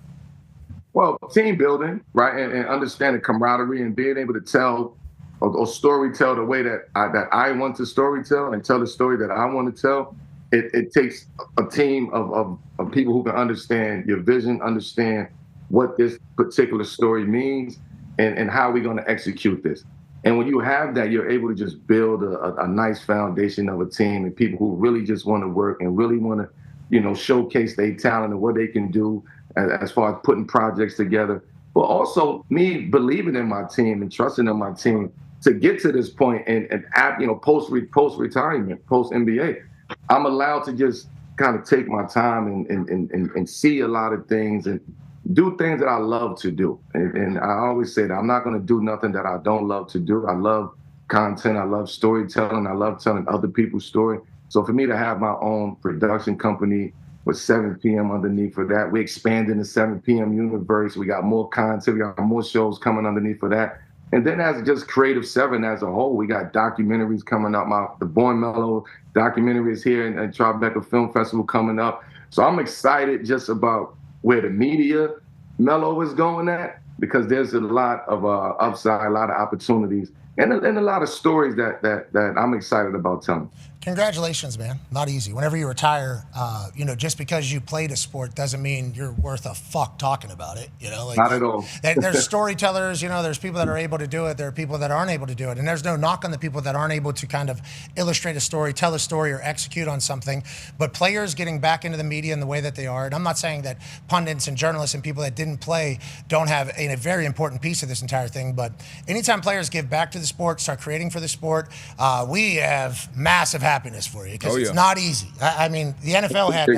Well, team building, right, and understanding camaraderie and being able to tell or story tell the way that I want to story tell and tell the story that I want to tell. It takes a team of people who can understand your vision, understand what this particular story means, and how we're going to execute this. And when you have that, you're able to just build a nice foundation of a team and people who really just want to work and really want to, showcase their talent and what they can do as far as putting projects together. But also me believing in my team and trusting in my team to get to this point and post retirement, post NBA, I'm allowed to just kind of take my time and see a lot of things and do things that I love to do. And I always say that I'm not going to do nothing that I don't love to do. I love content. I love storytelling. I love telling other people's story. So for me to have my own production company with 7 p.m. underneath for that, we expanding the 7 p.m. universe. We got more content. We got more shows coming underneath for that. And then as just Creative 7 as a whole, we got documentaries coming up. The Born Mellow documentary is here and Tribeca Film Festival coming up. So I'm excited just about where the media Mellow is going at, because there's a lot of upside, a lot of opportunities, and a lot of stories that I'm excited about telling. Congratulations, man. Not easy. Whenever you retire, just because you played a sport doesn't mean you're worth a fuck talking about it. Not at all. There's storytellers, there's people that are able to do it. There are people that aren't able to do it. And there's no knock on the people that aren't able to kind of illustrate a story, tell a story, or execute on something. But players getting back into the media in the way that they are, and I'm not saying that pundits and journalists and people that didn't play don't have a very important piece of this entire thing, but anytime players give back to the sport, start creating for the sport, we have massive happiness for you, because it's not easy. I mean, the NFL had,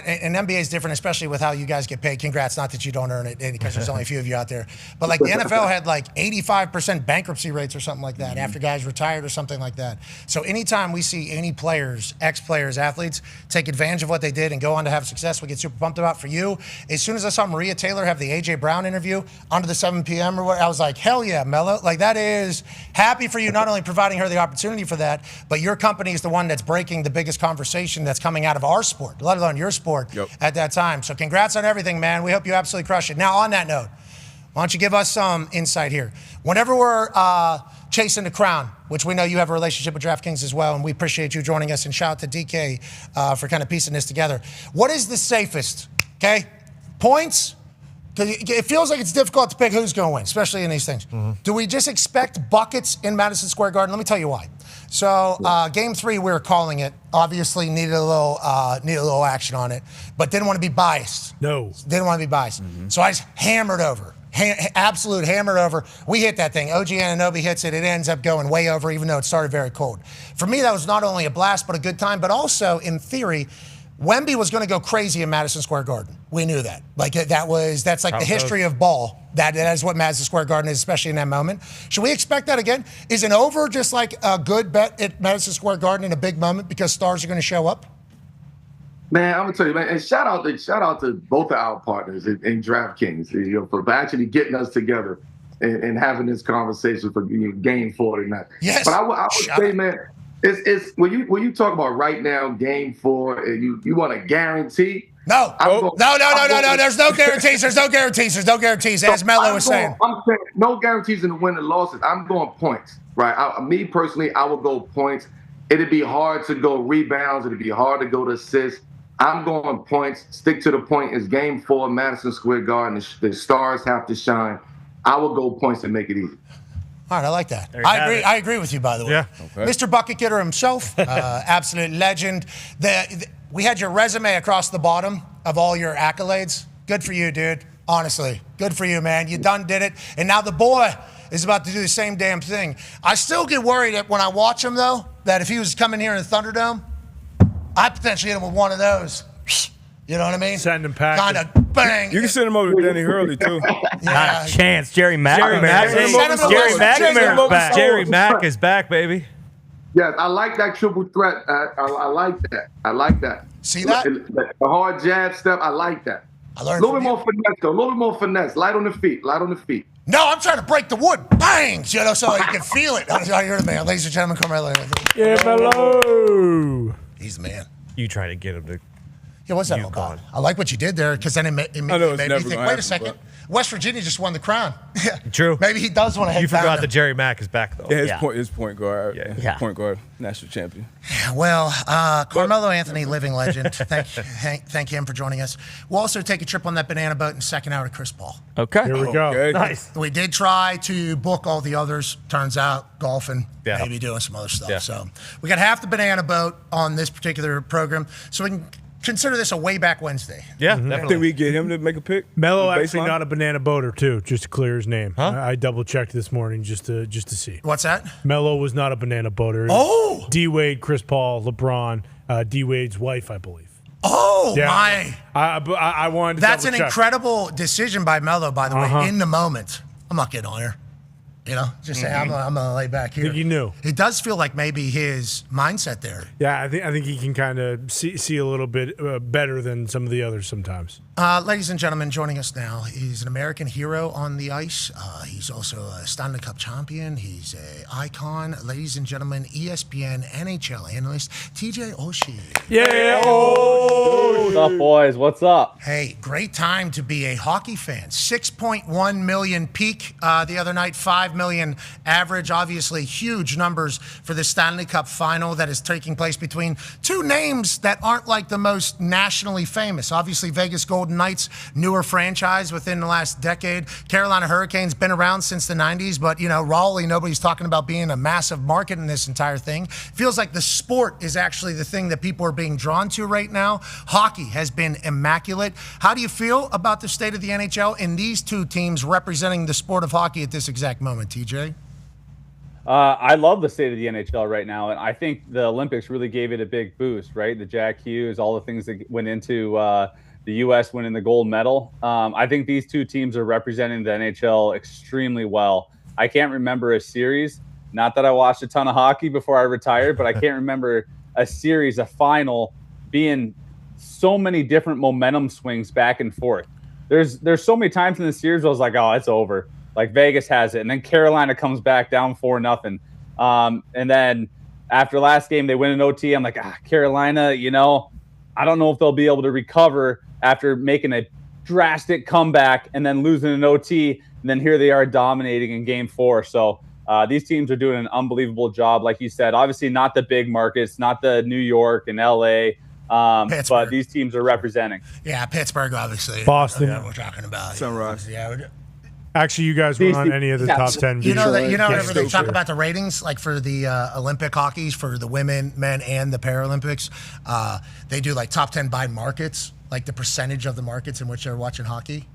and NBA is different, especially with how you guys get paid. Congrats, not that you don't earn it, because there's only a few of you out there. But like the NFL had like 85% bankruptcy rates or something like that after guys retired or something like that. So anytime we see any players, ex-players, athletes take advantage of what they did and go on to have success, we get super pumped about. For you, as soon as I saw Maria Taylor have the A.J. Brown interview under the 7 p.m. or what, I was like, hell yeah, Mello. Like, that is happy for you, not only providing her the opportunity for that, but your company is the one that's breaking the biggest conversation that's coming out of our sport, let alone your sport at that time. So congrats on everything, man. We hope you absolutely crush it. Now, on that note, why don't you give us some insight here? Whenever we're chasing the crown, which we know you have a relationship with DraftKings as well, and we appreciate you joining us, and shout out to DK for kind of piecing this together. What is the safest, okay? Points? Because it feels like it's difficult to pick who's going to win, especially in these things. Mm-hmm. Do we just expect buckets in Madison Square Garden? Let me tell you why. So Game 3, we were calling it. Obviously needed a little action on it, but didn't want to be biased. No. Didn't want to be biased. Mm-hmm. So I just hammered over. Absolute hammered over. We hit that thing. OG Anunoby hits it. It ends up going way over, even though it started very cold. For me, that was not only a blast, but a good time, but also, in theory, Wemby was going to go crazy in Madison Square Garden. We knew that. Like, that's like the history of ball. That is what Madison Square Garden is, especially in that moment. Should we expect that again? Is an over just like a good bet at Madison Square Garden in a big moment because stars are going to show up? Man, I'm gonna tell you, man, and shout out to both of our partners in DraftKings, for actually getting us together and having this conversation for Game 4 tonight. Yes. But I would say, man, it's when you talk about right now, Game 4, and you want to guarantee. No. No. There's no guarantees. There's no guarantees. As Mello was saying. I'm saying no guarantees in the win and losses. I'm going points, right? Me personally, I would go points. It'd be hard to go rebounds. It'd be hard to go to assists. I'm going points. Stick to the point. It's Game 4, Madison Square Garden. The stars have to shine. I will go points and make it easy. All right, I like that. I agree with you, by the way. Yeah. Okay. Mr. Bucket Getter himself, absolute legend. We had your resume across the bottom of all your accolades. Good for you, dude. Honestly, good for you, man. You done did it. And now the boy is about to do the same damn thing. I still get worried that when I watch him, though, that if he was coming here in the Thunderdome, I'd potentially hit him with one of those. You know what I mean? Send him packing. Kind of bang. You can send him over to Danny Hurley, too. Not a chance. Jerry McAfee. back. Jerry Mack is back, baby. Yes, I like that triple threat. I like that. I like that. See that? The hard jab step, I like that. I learned a little bit more finesse, though. A little bit more finesse. Light on the feet. No, I'm trying to break the wood. Bang! So you can feel it. You're the man. Ladies and gentlemen, come right later. Yeah, Mello. He's the man. You try to get him to. Yeah, what's that all about? I like what you did there because then it made me think, wait a second. West Virginia just won the crown. True. Maybe he does want to head You down forgot there. that Jerry Mack is back, though. Yeah, his point guard. Point guard, national champion. Well, Carmelo Anthony, living legend. Thank him for joining us. We'll also take a trip on that banana boat in second hour to Chris Paul. Okay. Here we go. Okay. Nice. We did try to book all the others. Turns out golfing, maybe doing some other stuff. Yeah. So we got half the banana boat on this particular program. So we can consider this a way back Wednesday. Yeah, I think definitely. we get him to make a pick. Melo The actually baseline? not a banana boater too, just to clear his name. Huh? I double checked this morning just to see. What's that? Melo was not a banana boater. Oh! D Wade, Chris Paul, LeBron, D Wade's wife, I believe. Oh, Yeah. my. I wanted to That's an double check. incredible decision by Melo, by the way, in the moment. I'm not getting on here. You know, just say I'm going to lay back here. I think he knew. It does feel like maybe his mindset there. Yeah, I think he can kind of see a little bit better than some of the others sometimes. Ladies and gentlemen, joining us now, he's an American hero on the ice. He's also a Stanley Cup champion. He's an icon. Ladies and gentlemen, ESPN NHL analyst, TJ Oshie. Yeah. What's up, boys? What's up? Hey, great time to be a hockey fan. 6.1 million peak the other night, 5 million average. Obviously, huge numbers for the Stanley Cup final that is taking place between two names that aren't like the most nationally famous. Obviously, Vegas Golden Knights, newer franchise within the last decade. Carolina Hurricanes, been around since the 90s, but, you know, Raleigh, nobody's talking about being a massive market in this entire thing. Feels like the sport is actually the thing that people are being drawn to right now. Hockey has been immaculate. How do you feel about the state of the NHL and these two teams representing the sport of hockey at this exact moment, TJ? I love the state of the NHL right now, and I think the Olympics really gave it a big boost, right? The Jack Hughes, all the things that went into the U.S. winning the gold medal. I think these two teams are representing the NHL extremely well. I can't remember a series, not that I watched a ton of hockey before I retired, but I can't remember a series, a final, being so many different momentum swings back and forth. There's so many times in the series where I was like, oh, it's over. Like Vegas has it. And then Carolina comes back down 4-0. And then after last game, they win an OT. I'm like, Carolina, you know, I don't know if they'll be able to recover after making a drastic comeback and then losing an OT. And then here they are dominating in game 4. So these teams are doing an unbelievable job. Like you said, obviously not the big markets, not the New York and LA. But these teams are representing. Yeah, Pittsburgh, obviously. Boston. We're talking about. Sunrise. Yeah. Actually, you guys weren't on any of the top 10. You know, videos. whenever they talk about the ratings, like for the Olympic hockeys, for the women, men, and the Paralympics, they do like top 10 by markets, like the percentage of the markets in which they're watching hockey.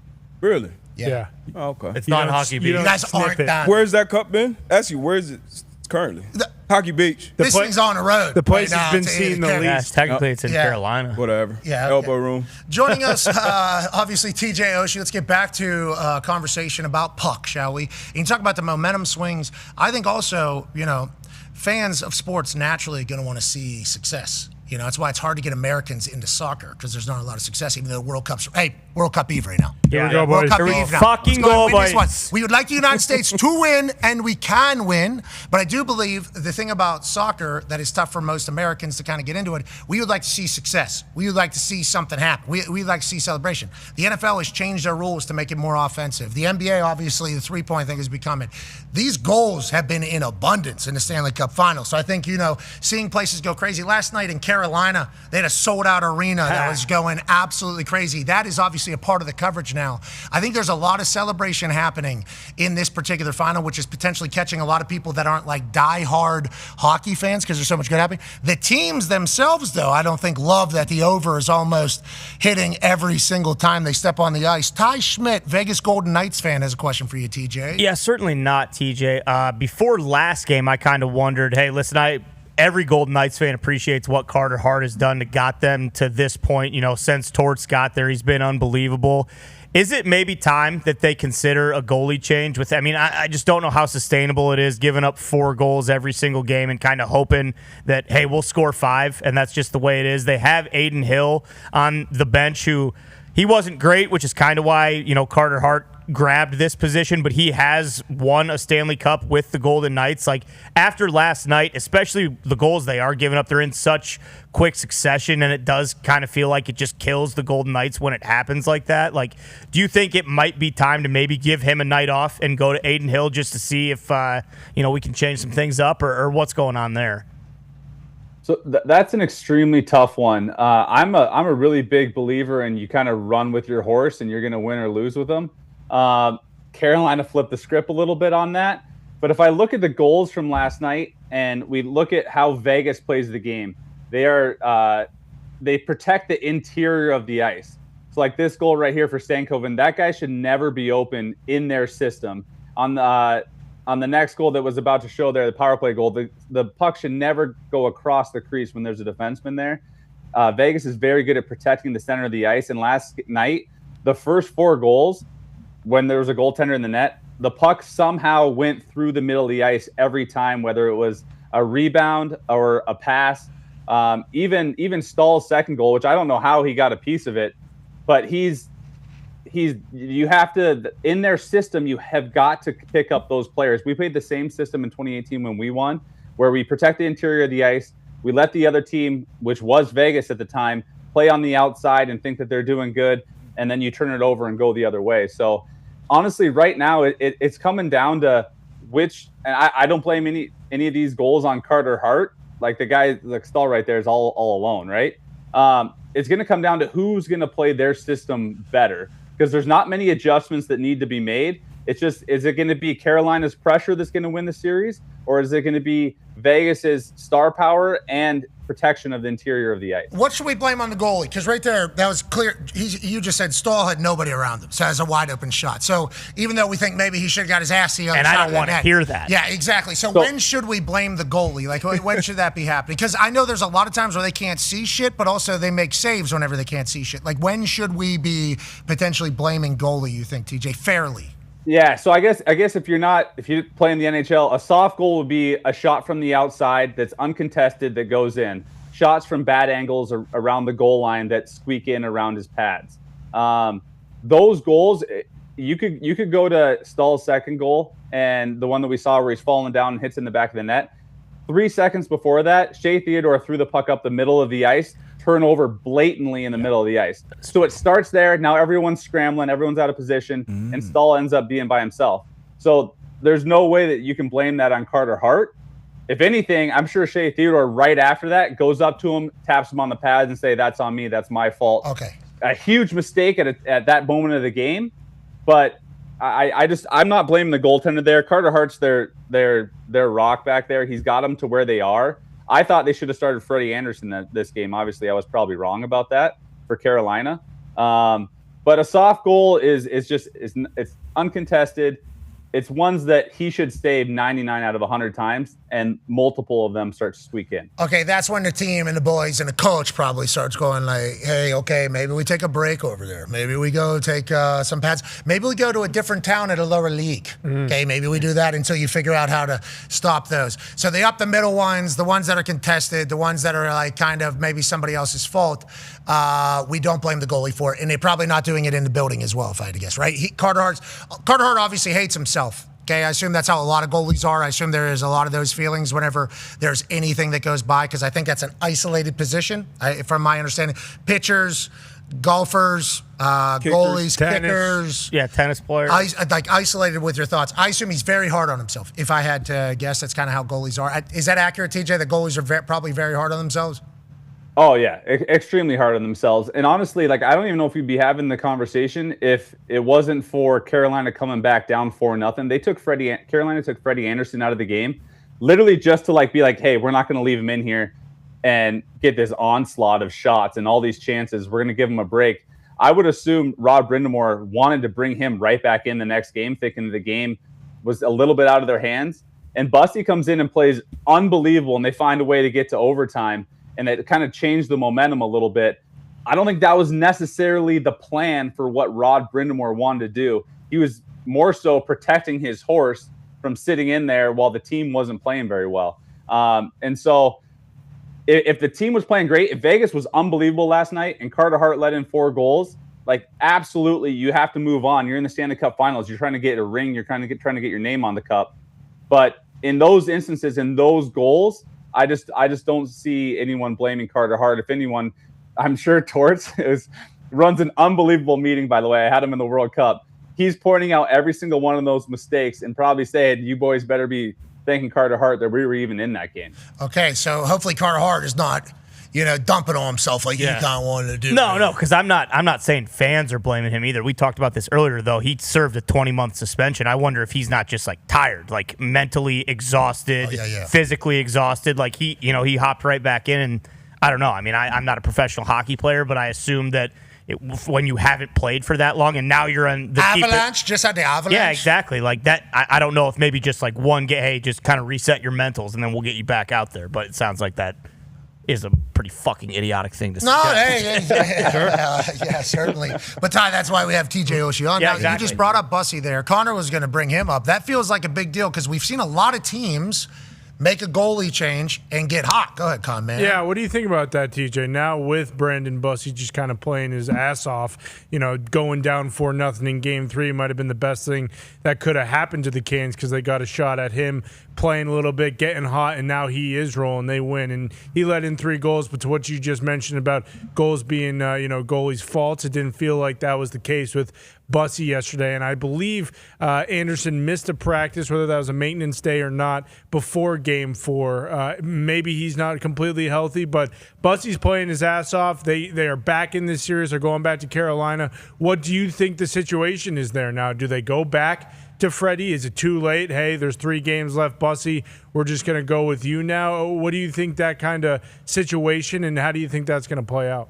Really? Yeah. Oh, okay. It's not Hockey Beach. You guys aren't that. Where's that cup been? Ask you, where is it currently? Hockey Beach. This thing's on the road. The place right has now. been seen the least. Yes, technically it's in Carolina. Whatever. Yeah, okay. Elbow room. Joining us, obviously, TJ Oshie. Let's get back to a conversation about puck, shall we? You can talk about the momentum swings. I think also, you know, fans of sports naturally are going to want to see success. You know, that's why it's hard to get Americans into soccer because there's not a lot of success, even though World Cup's World Cup Eve right now. Here we go, World boys. Cup Here we Eve now. fucking go, win this one. boys. We would like the United States to win, and we can win. But I do believe the thing about soccer that is tough for most Americans to kind of get into it, we would like to see success. We would like to see something happen. We'd like to see celebration. The NFL has changed their rules to make it more offensive. The NBA, obviously, the three-point thing has become it. These goals have been in abundance in the Stanley Cup Final. So I think, you know, seeing places go crazy. Last night in Carolina, they had a sold-out arena that was going absolutely crazy. That is obviously a part of the coverage now. I think there's a lot of celebration happening in this particular final, which is potentially catching a lot of people that aren't like die-hard hockey fans because there's so much good happening. The teams themselves, though, I don't think love that the over is almost hitting every single time they step on the ice. Ty Schmidt, Vegas Golden Knights fan, has a question for you, TJ. Yeah, certainly not, TJ. Before last game, I kind of wondered, hey, listen, every Golden Knights fan appreciates what Carter Hart has done to got them to this point. You know, since Torts got there, he's been unbelievable. Is it maybe time that they consider a goalie change? I just don't know how sustainable it is giving up 4 goals every single game and kind of hoping that, hey, we'll score 5, and that's just the way it is. They have Aiden Hill on the bench who he wasn't great, which is kind of why, you know, Carter Hart grabbed this position, but he has won a Stanley Cup with the Golden Knights. Like, after last night, especially the goals they are giving up, they're in such quick succession, and it does kind of feel like it just kills the Golden Knights when it happens like that. Like, do you think it might be time to maybe give him a night off and go to Adin Hill just to see if we can change some things up, or what's going on there? So that's an extremely tough one. I'm a really big believer in you kind of run with your horse and you're going to win or lose with them. Carolina flipped the script a little bit on that. But if I look at the goals from last night and we look at how Vegas plays the game, they protect the interior of the ice. So like this goal right here for Stankoven, that guy should never be open in their system. On the next goal that was about to show there, the power play goal, the puck should never go across the crease when there's a defenseman there. Vegas is very good at protecting the center of the ice. And last night, the first 4 goals, when there was a goaltender in the net, the puck somehow went through the middle of the ice every time, whether it was a rebound or a pass. Even Stahl's second goal, which I don't know how he got a piece of it, but you have to, in their system, you have got to pick up those players. We played the same system in 2018 when we won, where we protect the interior of the ice. We let the other team, which was Vegas at the time, play on the outside and think that they're doing good, and then you turn it over and go the other way. So honestly, right now, it's coming down to which, and I don't blame any of these goals on Carter Hart. Like the guy, like Stahl right there is all alone, right? It's going to come down to who's going to play their system better, because there's not many adjustments that need to be made. It's just, is it going to be Carolina's pressure that's going to win the series, or is it going to be Vegas's star power and protection of the interior of the ice? What should we blame on the goalie? Because right there, that was clear. You just said Stahl had nobody around him, so has a wide open shot. So even though we think maybe he should have got his ass the other and side I don't want to hear that. Yeah, exactly. So when should we blame the goalie? Like, when should that be happening? Because I know there's a lot of times where they can't see shit, but also they make saves whenever they can't see shit. Like, when should we be potentially blaming goalie, you think, TJ, fairly? Yeah, so I guess if you play in the NHL, a soft goal would be a shot from the outside that's uncontested that goes in. Shots from bad angles around the goal line that squeak in around his pads. Those goals, you could go to Stahl's second goal and the one that we saw where he's falling down and hits in the back of the net. 3 seconds before that, Shea Theodore threw the puck up the middle of the ice, turnover blatantly in the middle of the ice. So it starts there. Now everyone's scrambling, everyone's out of position, and Stahl ends up being by himself. So there's no way that you can blame that on Carter Hart. If anything, I'm sure Shea Theodore right after that goes up to him, taps him on the pads, and say, "That's on me. That's my fault." Okay. A huge mistake at that moment of the game, but I'm not blaming the goaltender there. Carter Hart's their rock back there. He's got them to where they are. I thought they should have started Freddie Anderson this game. Obviously, I was probably wrong about that for Carolina. But a soft goal is uncontested. It's ones that he should save 99 out of 100 times, and multiple of them start to squeak in. Okay, that's when the team and the boys and the coach probably starts going like, hey, okay, maybe we take a break over there. Maybe we go take some pads. Maybe we go to a different town at a lower league. Okay, maybe we do that until you figure out how to stop those. So they up the middle ones, the ones that are contested, the ones that are like kind of maybe somebody else's fault. We don't blame the goalie for it, and they're probably not doing it in the building as well, if I had to guess, right? Carter Hart obviously hates himself. Okay, I assume that's how a lot of goalies are. I assume there is a lot of those feelings whenever there's anything that goes by, because I think that's an isolated position, from my understanding. Pitchers, golfers, goalies, kickers. Yeah, tennis players. Like isolated with your thoughts. I assume he's very hard on himself. If I had to guess, that's kind of how goalies are. Is that accurate, TJ? The goalies are probably very hard on themselves? Oh, yeah, extremely hard on themselves. And honestly, like, I don't even know if we'd be having the conversation if it wasn't for Carolina coming back down 4-0. Carolina took Freddie Anderson out of the game, literally just to be like, hey, we're not going to leave him in here and get this onslaught of shots and all these chances. We're going to give him a break. I would assume Rod Brind'Amour wanted to bring him right back in the next game, thinking the game was a little bit out of their hands. And Busty comes in and plays unbelievable, and they find a way to get to overtime. And it kind of changed the momentum a little bit. I don't think that was necessarily the plan for what Rod Brind'Amour wanted to do. He was more so protecting his horse from sitting in there while the team wasn't playing very well. And so if the team was playing great, if Vegas was unbelievable last night and Carter Hart let in 4 goals, like absolutely you have to move on. You're in the Stanley Cup Finals. You're trying to get a ring. You're trying to get your name on the cup. But in those instances, in those goals, I just don't see anyone blaming Carter Hart. If anyone, I'm sure Torts runs an unbelievable meeting, by the way. I had him in the World Cup. He's pointing out every single one of those mistakes and probably saying, you boys better be thanking Carter Hart that we were even in that game. Okay, so hopefully Carter Hart is not, dumping on himself like you kind of wanted to do. No, because I'm not saying fans are blaming him either. We talked about this earlier, though. He served a 20-month suspension. I wonder if he's not just like tired, like mentally exhausted, physically exhausted. Like he hopped right back in, and I don't know. I mean, I'm not a professional hockey player, but I assume that when you haven't played for that long and now you're on the Avalanche, just had the Avalanche. Yeah, exactly. Like that. I don't know if maybe just like one game, hey, just kind of reset your mentals, and then we'll get you back out there. But it sounds like that is a pretty fucking idiotic thing to say. No, yeah, certainly. But Ty, that's why we have TJ Oshie on. Now, exactly. You just brought up Bussy there. Connor was going to bring him up. That feels like a big deal because we've seen a lot of teams make a goalie change and get hot. Go ahead, Con, man. Yeah, what do you think about that, TJ? Now with Brandon Bussy just kind of playing his ass off, going down 4-0 in Game 3 might have been the best thing that could have happened to the Canes because they got a shot at him playing a little bit, getting hot, and now he is rolling. They win, and he let in 3 goals. But to what you just mentioned about goals being, goalies' faults, it didn't feel like that was the case with Bussy yesterday. And I believe Anderson missed a practice, whether that was a maintenance day or not, before Game 4. Maybe he's not completely healthy, but Bussy's playing his ass off. They are back in this series. They're going back to Carolina. What do you think the situation is there now? Do they go back to Freddie? Is it too late? Hey, there's 3 games left, Bussy. We're just going to go with you now. What do you think that kind of situation, and how do you think that's going to play out?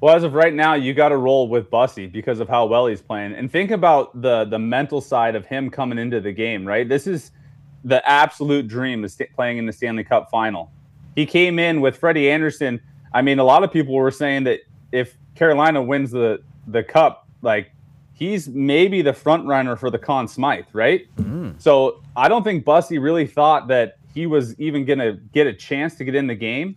Well, as of right now, you got to roll with Bussy because of how well he's playing. And think about the mental side of him coming into the game, right? This is the absolute dream of playing in the Stanley Cup final. He came in with Freddie Anderson. I mean, a lot of people were saying that if Carolina wins the cup, like, he's maybe the front runner for the Conn Smythe, right? So I don't think Bussy really thought that he was even going to get a chance to get in the game.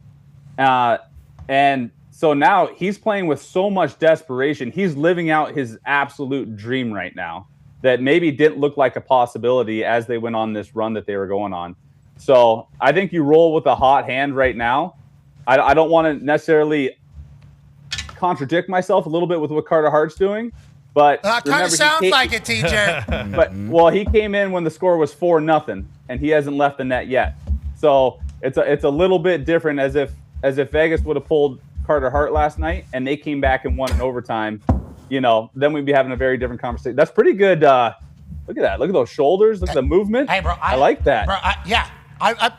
And so now he's playing with so much desperation. He's living out his absolute dream right now that maybe didn't look like a possibility as they went on this run that they were going on. So I think you roll with a hot hand right now. I don't want to necessarily contradict myself a little bit with what Carter Hart's doing. But kind of sounds like it, TJ. But he came in when the score was 4-0, and he hasn't left the net yet. So it's a little bit different, as if Vegas would have pulled Carter Hart last night, and they came back and won in overtime. Then we'd be having a very different conversation. That's pretty good. Look at that. Look at those shoulders. Look at the movement. Hey, bro, I like that. Bro, I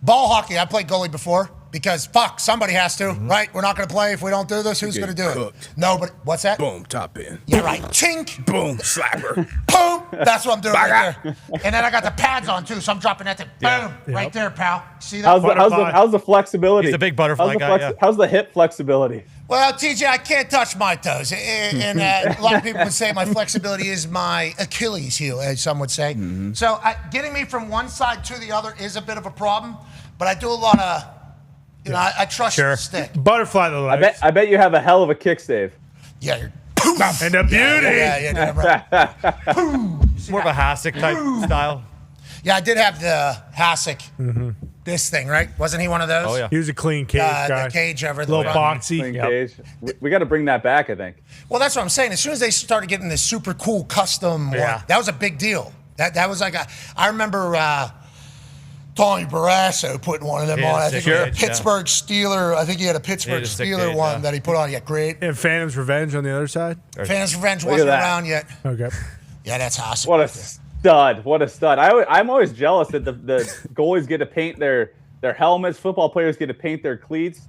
ball hockey. I played goalie before. Because, somebody has to, right? We're not going to play if we don't do this. Who's going to do it? Nobody. What's that? Boom, top in. Yeah, right. Chink. Boom, slapper. Boom. That's what I'm doing right there. And then I got the pads on, too, so I'm dropping that thing. Boom. Right there, pal. See that? How's the flexibility? He's a big butterfly guy, How's the hip flexibility? Well, TJ, I can't touch my toes. And a lot of people would say my flexibility is my Achilles heel, as some would say. Mm-hmm. So getting me from one side to the other is a bit of a problem, but I do a lot of... I trust the stick. Butterfly the legs. I bet you have a hell of a kick save. Yeah, you're and a beauty. Yeah, right. More of a Hasek type style. Yeah, I did have the Hasek. Mm-hmm. This thing, right? Wasn't he one of those? Oh yeah. He was a clean cage guy. The cage over the little boxy. Clean cage. We got to bring that back, I think. Well, that's what I'm saying. As soon as they started getting this super cool custom one, that was a big deal. That was like I remember. Tony Barrasso putting one of them on. I think it was a Pittsburgh Steeler. I think he had a Pittsburgh Steeler one that he put on. Yeah, great. And Phantom's Revenge on the other side? Phantom's Revenge wasn't around yet. Okay. Yeah, that's awesome. What a stud. What a stud. I'm always jealous that the goalies get to paint their helmets. Football players get to paint their cleats.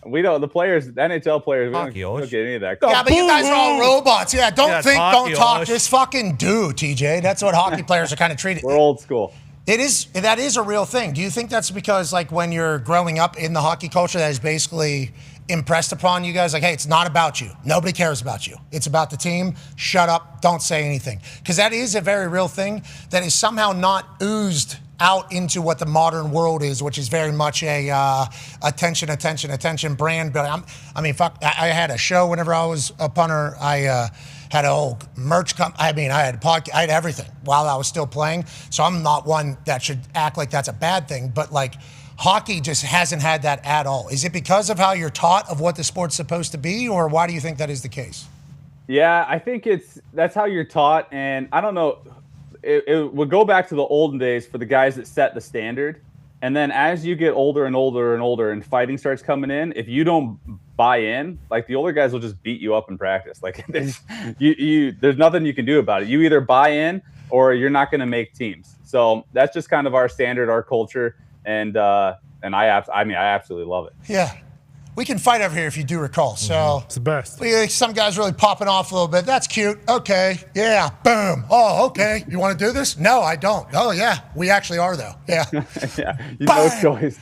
We don't, the players, the NHL players, we don't get any of that. Yeah, but you guys are all robots. Yeah, don't think, don't talk. Just fucking do, TJ. That's what hockey players are kind of treated. We're old school. That is a real thing. Do you think that's because, like, when you're growing up in the hockey culture, that is basically impressed upon you guys? Like, hey, it's not about you. Nobody cares about you. It's about the team. Shut up. Don't say anything. Because that is a very real thing that is somehow not oozed out into what the modern world is, which is very much a attention brand building. I had a show whenever I was a punter. I had a whole merch I had podcast, I had everything while I was still playing. So I'm not one that should act like that's a bad thing, but like hockey just hasn't had that at all. Is it because of how you're taught of what the sport's supposed to be, or why do you think that is the case? Yeah, I think that's how you're taught, and I don't know. It would go back to the olden days for the guys that set the standard, and then as you get older and older and older, and fighting starts coming in, if you don't buy in, like the older guys will just beat you up in practice. Like there's nothing you can do about it. You either buy in or you're not going to make teams. So that's just kind of our standard, our culture, and I absolutely love it. Yeah. We can fight over here if you do recall. So it's the best. Some guys really popping off a little bit. That's cute. Okay. Yeah. Boom. Oh, okay. You want to do this? No, I don't. Oh, yeah. We actually are, though. Yeah. Yeah. No choice.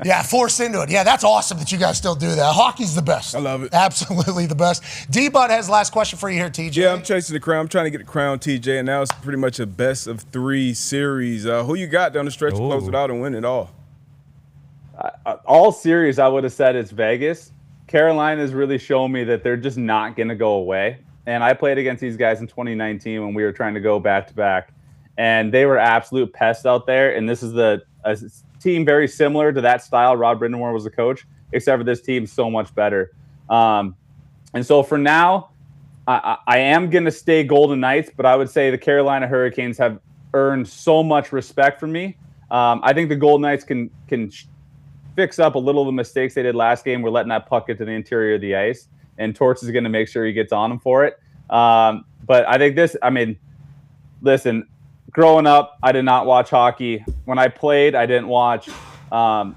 Yeah, forced into it. Yeah, that's awesome that you guys still do that. Hockey's the best. I love it. Absolutely the best. D-Bud has the last question for you here, TJ. Yeah, I'm chasing the crown. I'm trying to get the crown, TJ, and now it's pretty much a best of 3 series. Who you got down the stretch to close it out and win it all? All series, I would have said it's Vegas. Carolina's really shown me that they're just not going to go away. And I played against these guys in 2019 when we were trying to go back-to-back. And they were absolute pests out there. And this is a team very similar to that style. Rod Brindamore was the coach, except for this team so much better. And so for now, I am going to stay Golden Knights, but I would say the Carolina Hurricanes have earned so much respect from me. I think the Golden Knights can fix up a little of the mistakes they did last game. We're letting that puck get to the interior of the ice, and Torts is going to make sure he gets on him for it. But I think listen, growing up, I did not watch hockey. When I played, I didn't watch.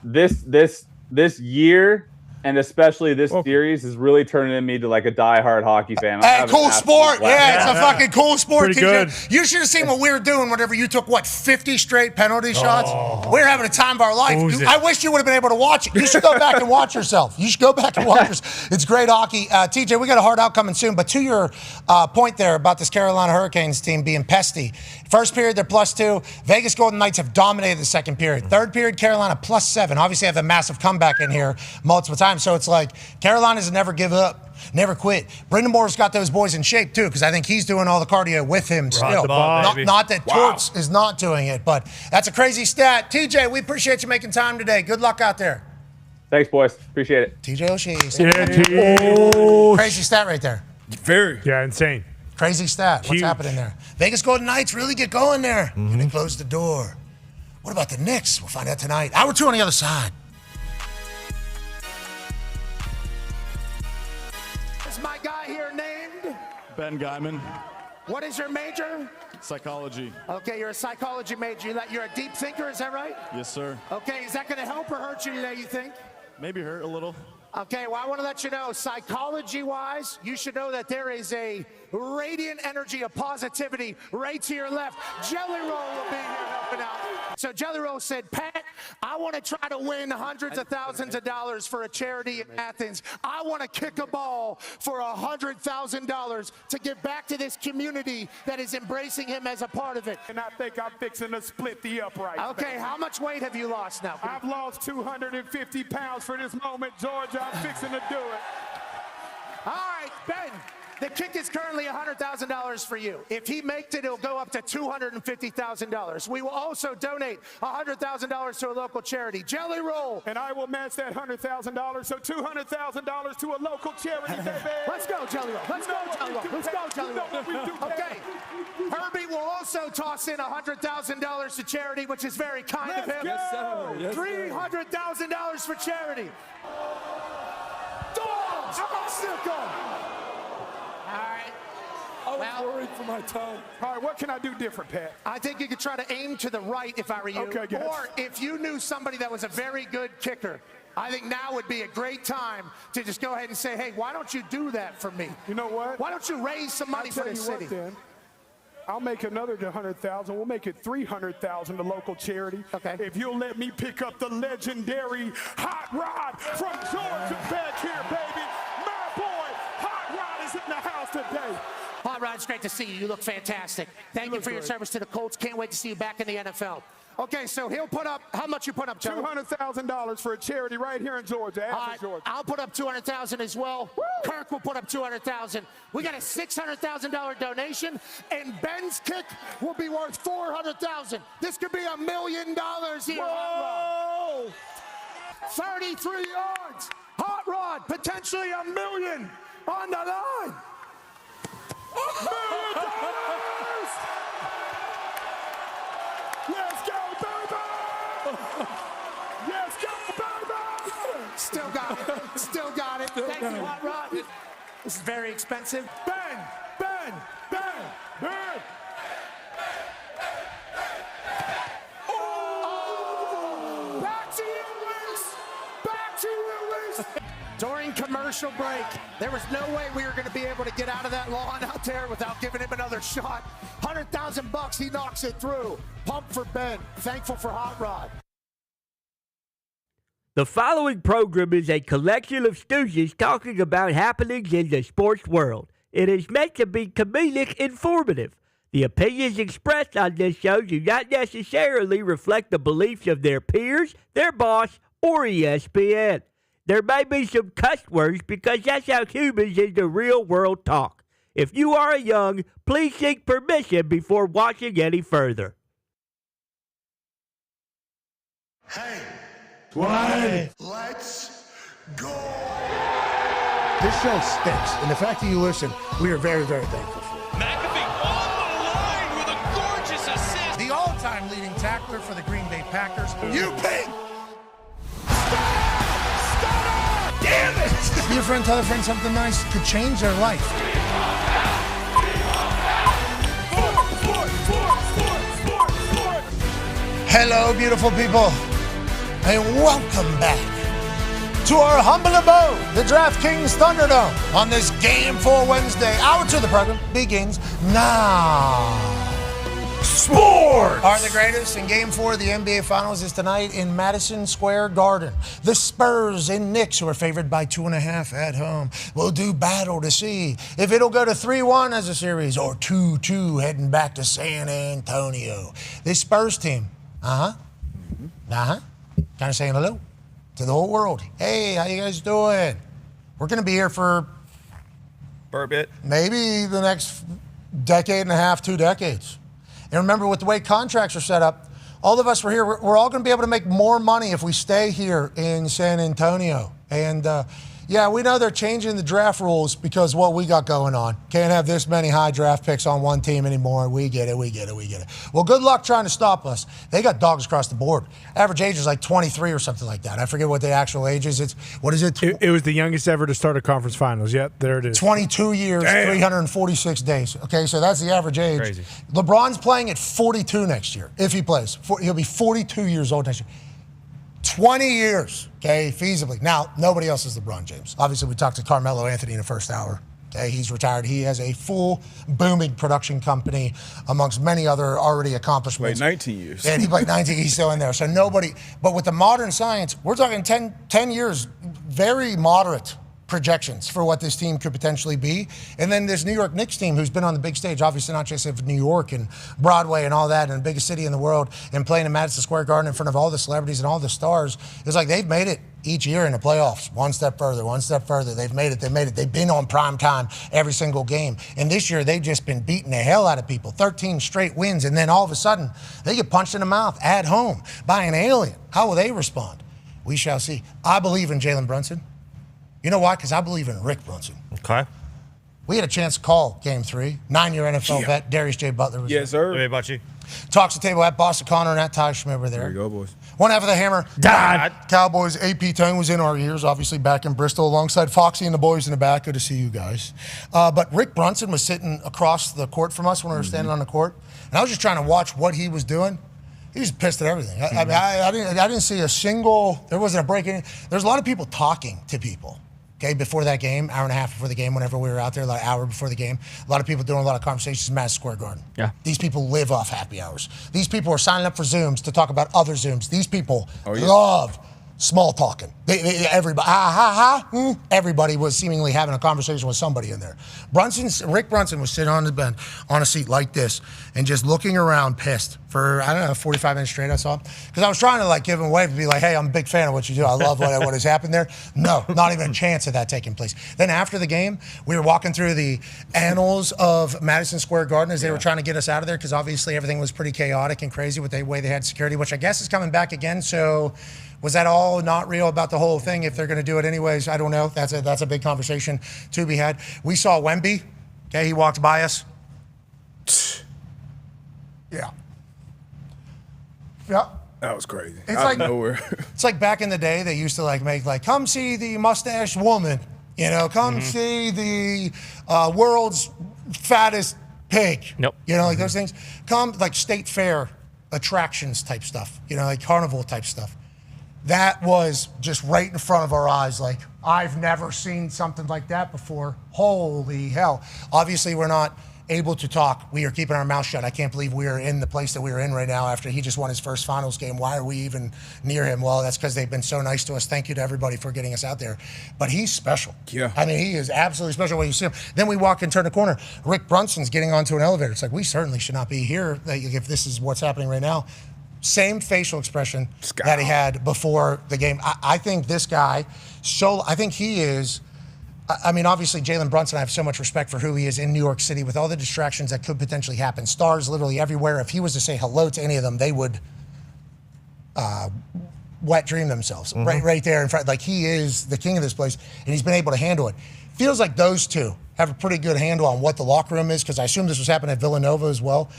This year, and especially this series, is really turning me to like a diehard hockey fan. Hey, cool sport. Yeah, it's a fucking cool sport. Pretty good. You should have seen what we were doing whenever you took, 50 straight penalty shots? We were having a time of our life. I wish you would have been able to watch it. You should go back and watch yourself. You should go back and watch yourself. It's great hockey. TJ, we got a hard out coming soon, but to your point there about this Carolina Hurricanes team being pesty, first period, they're +2. Vegas Golden Knights have dominated the second period. Third period, Carolina +7. Obviously, have a massive comeback in here multiple times. So it's like Carolina's never give up, never quit. Brindamore's got those boys in shape, too, because I think he's doing all the cardio with him still. Not that Torts is not doing it, but that's a crazy stat. TJ, we appreciate you making time today. Good luck out there. Thanks, boys. Appreciate it. TJ O'Shea. Yeah, crazy stat right there. Very. Yeah, insane. Crazy stat. What's happening there? Vegas Golden Knights really get going there. And they close the door. What about the Knicks? We'll find out tonight. Hour 2 on the other side. Is my guy here named? Ben Guyman. What is your major? Psychology. Okay, you're a psychology major. You're a deep thinker, is that right? Yes, sir. Okay, is that going to help or hurt you today, you think? Maybe hurt a little. Okay, well, I want to let you know, psychology-wise, you should know that there is a radiant energy of positivity right to your left. Jelly Roll will be here helping out. So Jelly Roll said, Pat, I want to try to win hundreds of thousands of dollars for a charity in Athens. I want to kick a ball for $100,000 to give back to this community that is embracing him as a part of it. And I think I'm fixing to split the upright. Okay, how much weight have you lost now? I've lost 250 pounds for this moment, Georgia. I'm fixing to do it. All right, Ben. The kick is currently $100,000 for you. If he makes it, it'll go up to $250,000. We will also donate $100,000 to a local charity. Jelly Roll. And I will match that $100,000, so $200,000 to a local charity, baby. Let's go, Jelly Roll. Let's go, Jelly Roll. Let's go, Jelly Roll. Okay. Herbie will also toss in $100,000 to charity, which is very kind of him. Yes, sir. Yes, $300,000 for charity. Dogs! I'm still going. All right. I was worried for my tongue. All right, what can I do different, Pat? I think you could try to aim to the right if I were you. Okay, good. Or if you knew somebody that was a very good kicker, I think now would be a great time to just go ahead and say, hey, why don't you do that for me? You know what? Why don't you raise some money for this city? Then. I'll make another $100,000. We'll make it $300,000 to local charity. Okay. If you'll let me pick up the legendary Hot Rod from Georgia back here, baby. My boy, Hot Rod is in the house today. Hot Rod, it's great to see you. You look fantastic. Thank you for your service to the Colts. Can't wait to see you back in the NFL. Okay, so he'll put up, how much you put up, Joe? $200,000 for a charity right here in Georgia. Georgia. I'll put up $200,000 as well. Woo! Kirk will put up $200,000. We got a $600,000 donation, and Ben's kick will be worth $400,000. This could be $1 million here. Whoa! 33 yards. Hot Rod, potentially $1 million on the line. $1 million! Let's go, baby! Let's go, baby! Still got it. Still got it. Thank you, Hot Rod. This is very expensive. Ben! Oh! Back to you, Luis! Back to you, Luis! During commercial break, there was no way we were going to be able to get out of that lawn out there without giving him another shot. $100,000, he knocks it through. Pump for Ben. Thankful for Hot Rod. The following program is a collection of stooges talking about happenings in the sports world. It is meant to be comedic informative. The opinions expressed on this show do not necessarily reflect the beliefs of their peers, their boss, or ESPN. There may be some cuss words because that's how humans in the real world talk. If you are young, please seek permission before watching any further. Hey, 20. let's go. This show stinks, and the fact that you listen, we are very, very thankful for. McAfee on the line with a gorgeous assist. The all-time leading tackler for the Green Bay Packers, you pig! Damn it! Be a friend, tell a friend something nice could change their life. Hello, beautiful people, and welcome back to our humble abode, the DraftKings Thunderdome, on this Game 4 Wednesday. Hour 2 of the program begins now. Sports are the greatest, and Game 4 of the NBA Finals is tonight in Madison Square Garden. The Spurs and Knicks, who are favored by 2.5 at home, will do battle to see if it'll go to 3-1 as a series or 2-2 heading back to San Antonio. This Spurs team, kind of saying hello to the whole world. Hey, how you guys doing? We're going to be here for a bit, maybe the next decade and a half, 2 decades. And remember, with the way contracts are set up, all of us were here. We're all going to be able to make more money if we stay here in San Antonio. And yeah, we know they're changing the draft rules because what we got going on. Can't have this many high draft picks on one team anymore. We get it. Well, good luck trying to stop us. They got dogs across the board. Average age is like 23 or something like that. I forget what the actual age is. What is it? It was the youngest ever to start a conference finals. Yep, there it is. 22 years, Damn. 346 days. Okay, so that's the average age. Crazy. LeBron's playing at 42 next year, if he plays. He'll be 42 years old next year. 20 years, okay, feasibly. Now, nobody else is LeBron James. Obviously, we talked to Carmelo Anthony in the first hour. Okay, he's retired. He has a full, booming production company amongst many other already accomplishments. Played 19 years. And he played 19. He's still in there. So nobody, but with the modern science, we're talking 10 years, very moderate projections for what this team could potentially be. And then this New York Knicks team, who's been on the big stage, obviously not just of New York and Broadway and all that, and the biggest city in the world, and playing in Madison Square Garden in front of all the celebrities and all the stars. It's like they've made it each year in the playoffs. One step further. They've made it. They've been on prime time every single game. And this year, they've just been beating the hell out of people. 13 straight wins. And then all of a sudden, they get punched in the mouth at home by an alien. How will they respond? We shall see. I believe in Jalen Brunson. You know why? Because I believe in Rick Brunson. Okay. We had a chance to call Game 3. 9-year NFL vet, Darius J. Butler was Yes, sir. Hey, Butchie. Talks the table at Boston Connor and at Ty Schmidt were there. There you go, boys. One half of the hammer, Dahn. Cowboys, AP Tone was in our ears, obviously back in Bristol, alongside Foxy and the boys in the back. Good to see you guys. But Rick Brunson was sitting across the court from us when we were standing on the court, and I was just trying to watch what he was doing. He was pissed at everything. I didn't see a single, there wasn't a break in. There's a lot of people talking to people. Okay, before that game, hour and a half before the game, whenever we were out there, like an hour before the game, a lot of people doing a lot of conversations in Madison Square Garden. Yeah. These people live off happy hours. These people are signing up for Zooms to talk about other Zooms. These people love small talking. Everybody, everybody was seemingly having a conversation with somebody in there. Rick Brunson was sitting on the bench, on a seat like this, and just looking around pissed for, 45 minutes straight I saw him. Because I was trying to give him a wave and be like, hey, I'm a big fan of what you do. I love what has happened there. No, not even a chance of that taking place. Then after the game, we were walking through the annals of Madison Square Garden as they were trying to get us out of there because obviously everything was pretty chaotic and crazy with the way they had security, which I guess is coming back again. So was that all not real about the whole thing? If they're going to do it anyways, I don't know. That's a big conversation to be had. We saw Wemby. Okay, he walked by us. Yeah. Yeah. That was crazy. It's Out like of nowhere. It's like back in the day they used to make come see the mustache woman. Come see the world's fattest pig. Nope. Those things. Come state fair attractions type stuff. Carnival type stuff. That was just right in front of our eyes. I've never seen something like that before. Holy hell. Obviously, we're not able to talk. We are keeping our mouth shut. I can't believe we are in the place that we are in right now after he just won his first finals game. Why are we even near him? Well, that's because they've been so nice to us. Thank you to everybody for getting us out there. But he's special. Yeah. He is absolutely special when you see him. Then we walk and turn the corner. Rick Brunson's getting onto an elevator. It's we certainly should not be here if this is what's happening right now. Same facial expression that he had before the game. I think this guy, I think he is, obviously Jalen Brunson, I have so much respect for who he is in New York City with all the distractions that could potentially happen. Stars literally everywhere. If he was to say hello to any of them, they would wet dream themselves right there in front. He is the king of this place, and he's been able to handle it. Feels like those two have a pretty good handle on what the locker room is, because I assume this was happening at Villanova as well.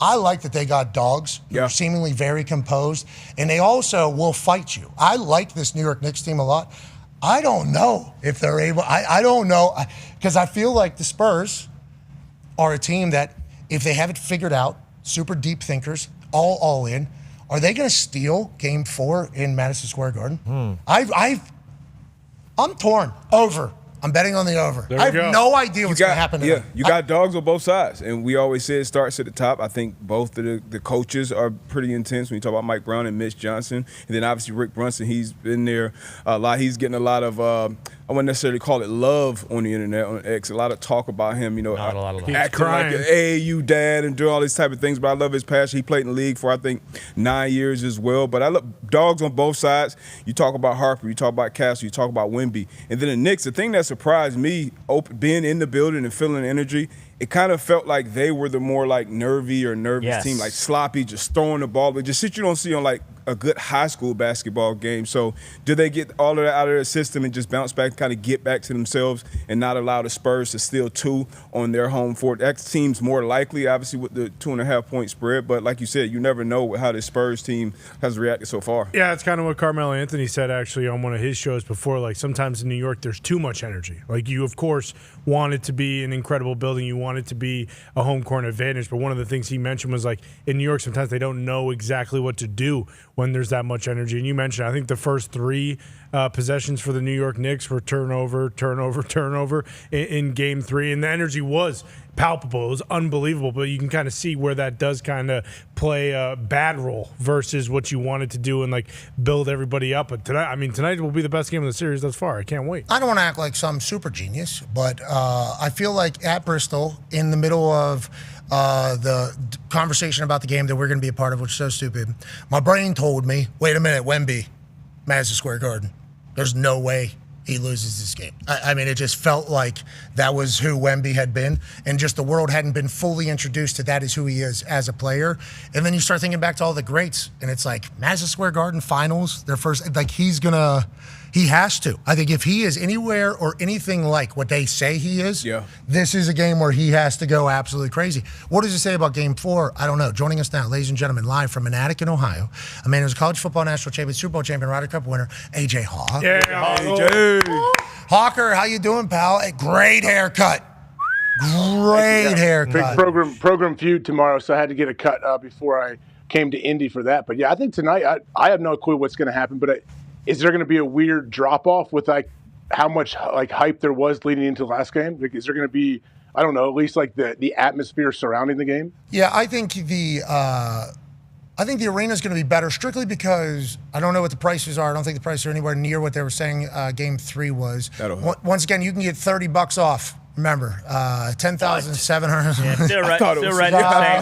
I like that they got dogs who are seemingly very composed, and they also will fight you. I like this New York Knicks team a lot. I don't know if they're able. I don't know, because I feel like the Spurs are a team that, if they have it figured out, super deep thinkers, all in, are they going to steal Game 4 in Madison Square Garden? I'm torn. Over. I'm betting on the over. I have no idea what's going to happen. You got dogs on both sides. And we always say it starts at the top. I think both of the coaches are pretty intense when you talk about Mike Brown and Mitch Johnson. And then obviously Rick Brunson, he's been there a lot. He's getting a lot of, I wouldn't necessarily call it love on the internet, on X. A lot of talk about him, Not a lot of love. acting like an AAU dad and doing all these type of things. But I love his passion. He played in the league for, I think, 9 years as well. But I love dogs on both sides. You talk about Harper, you talk about Castle, you talk about Wemby. And then the Knicks, the thing that surprised me, being in the building and feeling the energy, it kind of felt like they were the more nervy or nervous team, sloppy, just throwing the ball, but just shit you don't see on a good high school basketball game. So do they get all of that out of their system and just bounce back and kind of get back to themselves and not allow the Spurs to steal 2 on their home court? That seems more likely, obviously, with the 2.5-point spread. But like you said, you never know how the Spurs team has reacted so far. Yeah, it's kind of what Carmelo Anthony said actually on one of his shows before. Sometimes in New York, there's too much energy. You, of course, want it to be an incredible building. You want it to be a home court advantage. But one of the things he mentioned was in New York, sometimes they don't know exactly what to do when there's that much energy. And you mentioned, I think the first 3 possessions for the New York Knicks were turnover in Game 3. And the energy was palpable. It was unbelievable. But you can kind of see where that does kind of play a bad role versus what you wanted to do and build everybody up. But tonight will be the best game of the series thus far. I can't wait. I don't want to act like some super genius, but I feel like at Bristol, in the middle of the conversation about the game that we're going to be a part of, which is so stupid, my brain told me, wait a minute, Wemby, Madison Square Garden, there's no way he loses this game. It just felt like that was who Wemby had been, and just the world hadn't been fully introduced to that is who he is as a player. And then you start thinking back to all the greats, and it's Madison Square Garden finals, their first, he has to. I think if he is anywhere or anything like what they say he is, this is a game where he has to go absolutely crazy. What does it say about Game 4? I don't know. Joining us now, ladies and gentlemen, live from Manatee, Ohio, a man who's a college football national champion, Super Bowl champion, Ryder Cup winner, AJ Hawk. Yeah, AJ. Hawker, how you doing, pal? Great haircut. Great haircut. Big program feud tomorrow, so I had to get a cut before I came to Indy for that. But yeah, I think tonight, I have no clue what's going to happen, but is there going to be a weird drop-off with how much hype there was leading into the last game? Is there going to be, I don't know, at least the atmosphere surrounding the game? Yeah, I think I think the arena is going to be better strictly because I don't know what the prices are. I don't think the prices are anywhere near what they were saying Game 3 was. Once again, you can get $30 off. Remember, 10,700. Yeah, still right in the same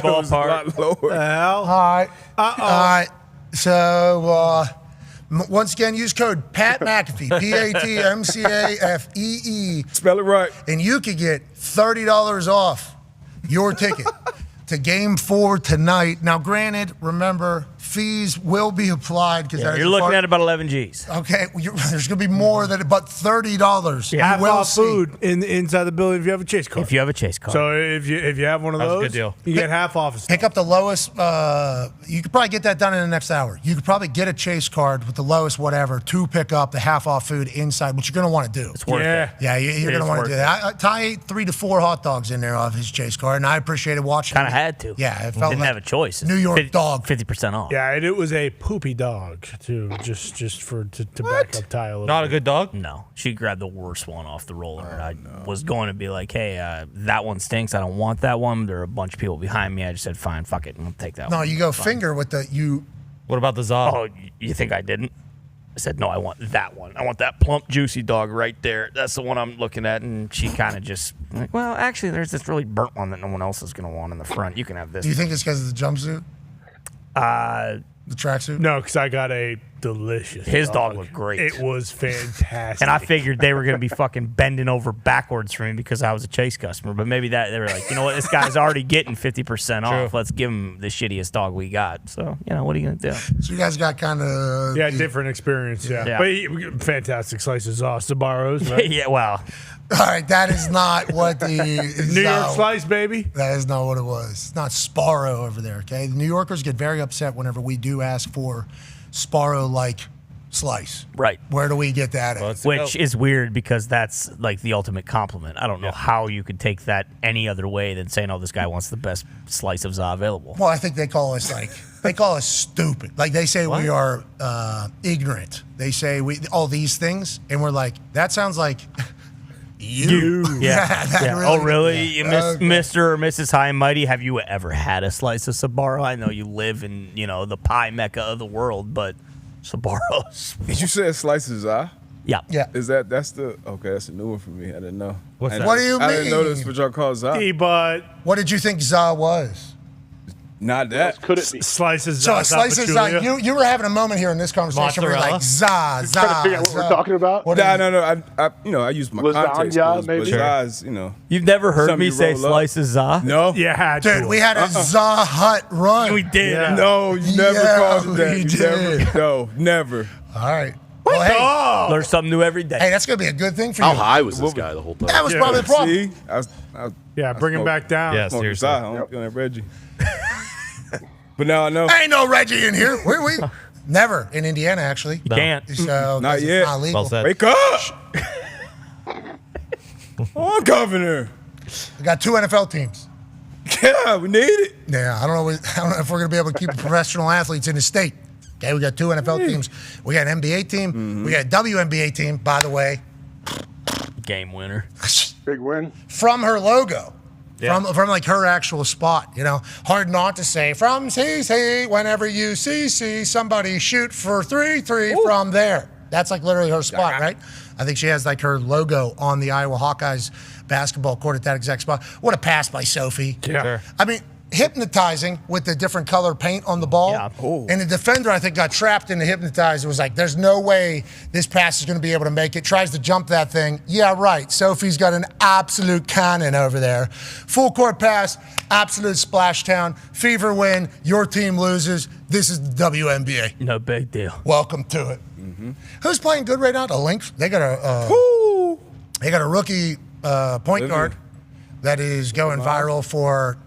ballpark. All right. All right. So, once again, use code Pat McAfee, PATMCAFEE. Spell it right. And you could get $30 off your ticket to Game 4 tonight. Now, granted, remember, fees will be applied. You're looking at about 11 G's. Okay, there's going to be more than but $30. Half You will off see. food inside the building if you have a Chase card. If you have a Chase card. So if you have one of That's a those, good deal. you get half off. Pick up the lowest. You could probably get that done in the next hour. You could probably get a Chase card with the lowest whatever to pick up the half off food inside, which you're going to want to do. It's worth it. Yeah, you're going to want to do that. Ty ate 3 to 4 hot dogs in there off his Chase card, and I appreciated watching. Kind of had to. Yeah, it felt Didn't like have a choice. New York dog. 50% off. Yeah, and it was a poopy dog too. Just to back up Ty a little. Not a good dog? No. She grabbed the worst one off the roller. And I was going to be like, hey, that one stinks. I don't want that one. There are a bunch of people behind me. I just said, fine, fuck it. I'll take that one. No, you go Fine. finger with the you. What about the Za? Oh, you think I didn't? I said, no, I want that one. I want that plump, juicy dog right there. That's the one I'm looking at. And she kind of just, like, well, actually, there's this really burnt one that no one else is going to want in the front. You can have this. Do you think it's because of the jumpsuit? The tracksuit? No, because I got a delicious. His dog looked great. It was fantastic. And I figured they were going to be fucking bending over backwards for me because I was a Chase customer. But maybe they were like, you know what, this guy's already getting 50% off. Let's give him the shittiest dog we got. So, what are you going to do? So you guys got kind of different experience. Yeah. But fantastic slices off Sbarro's, right? Yeah, well. All right, that is not what the New York slice, baby. That is not what it was. It's not Sparrow over there. Okay, the New Yorkers get very upset whenever we do ask for Sparrow-like slice. Right. Where do we get that at? Which is weird because that's like the ultimate compliment. I don't know how you could take that any other way than saying, oh, this guy wants the best slice of za available. Well, I think they call us stupid. Like they say we are ignorant. They say all these things, and we're like, that sounds like. You. Yeah. Really, oh, really? Yeah. Mr. or Mrs. High and Mighty, have you ever had a slice of Sbarro? I know you live in, the pie mecca of the world, but Sbarro's. Did you say slices, Yeah. Yeah. That's a new one for me. I didn't know. What's that? What do you I didn't know mean? that's what y'all call za. But what did you think za was? Not that. Could it be? Slices So za. slices za. You were having a moment here in this conversation where you're like za. Trying to figure out what we're talking about. No. I use my context clues, but za's, You've never heard something me you say roll up. slices za? No. Yeah, had Dude, to. we had a za hut run. We did. Yeah. No, you never called it that. we You did. never. No, never. All right. Well, hey, Learn something new every day. hey, that's going to be a good thing for you. How high was this guy the whole time? That was probably the problem. See, Bring him back down. Yeah, smoking seriously. za. I don't feel like Reggie. But now I know. Ain't no Reggie in here. We never in Indiana actually. You can't. So Not 'cause yet. It's not legal. Well said. Wake up! Oh, Governor. We got 2 NFL teams. Yeah, we need it. Yeah, I don't know if we're going to be able to keep professional athletes in the state. Okay, we got 2 NFL teams. We got an NBA team. Mm-hmm. We got a WNBA team, by the way, Game winner. Big win. from her logo. From like her actual spot, Hard not to say from CC whenever you see somebody shoot for 3-3 from there. That's like literally her spot, right? I think she has like her logo on the Iowa Hawkeyes basketball court at that exact spot. What a pass by Sophie. Yeah. Sure. I mean, hypnotizing with the different color paint on the ball. Yeah. And the defender, I think, got trapped in the hypnotizer. It was like, there's no way this pass is going to be able to make it. Tries to jump that thing. Yeah, right. Sophie's got an absolute cannon over there. Full court pass, absolute splashdown. Fever win. Your team loses. This is the WNBA. No big deal. Welcome to it. Mm-hmm. Who's playing good right now? The Lynx. They got a rookie point guard that is going viral for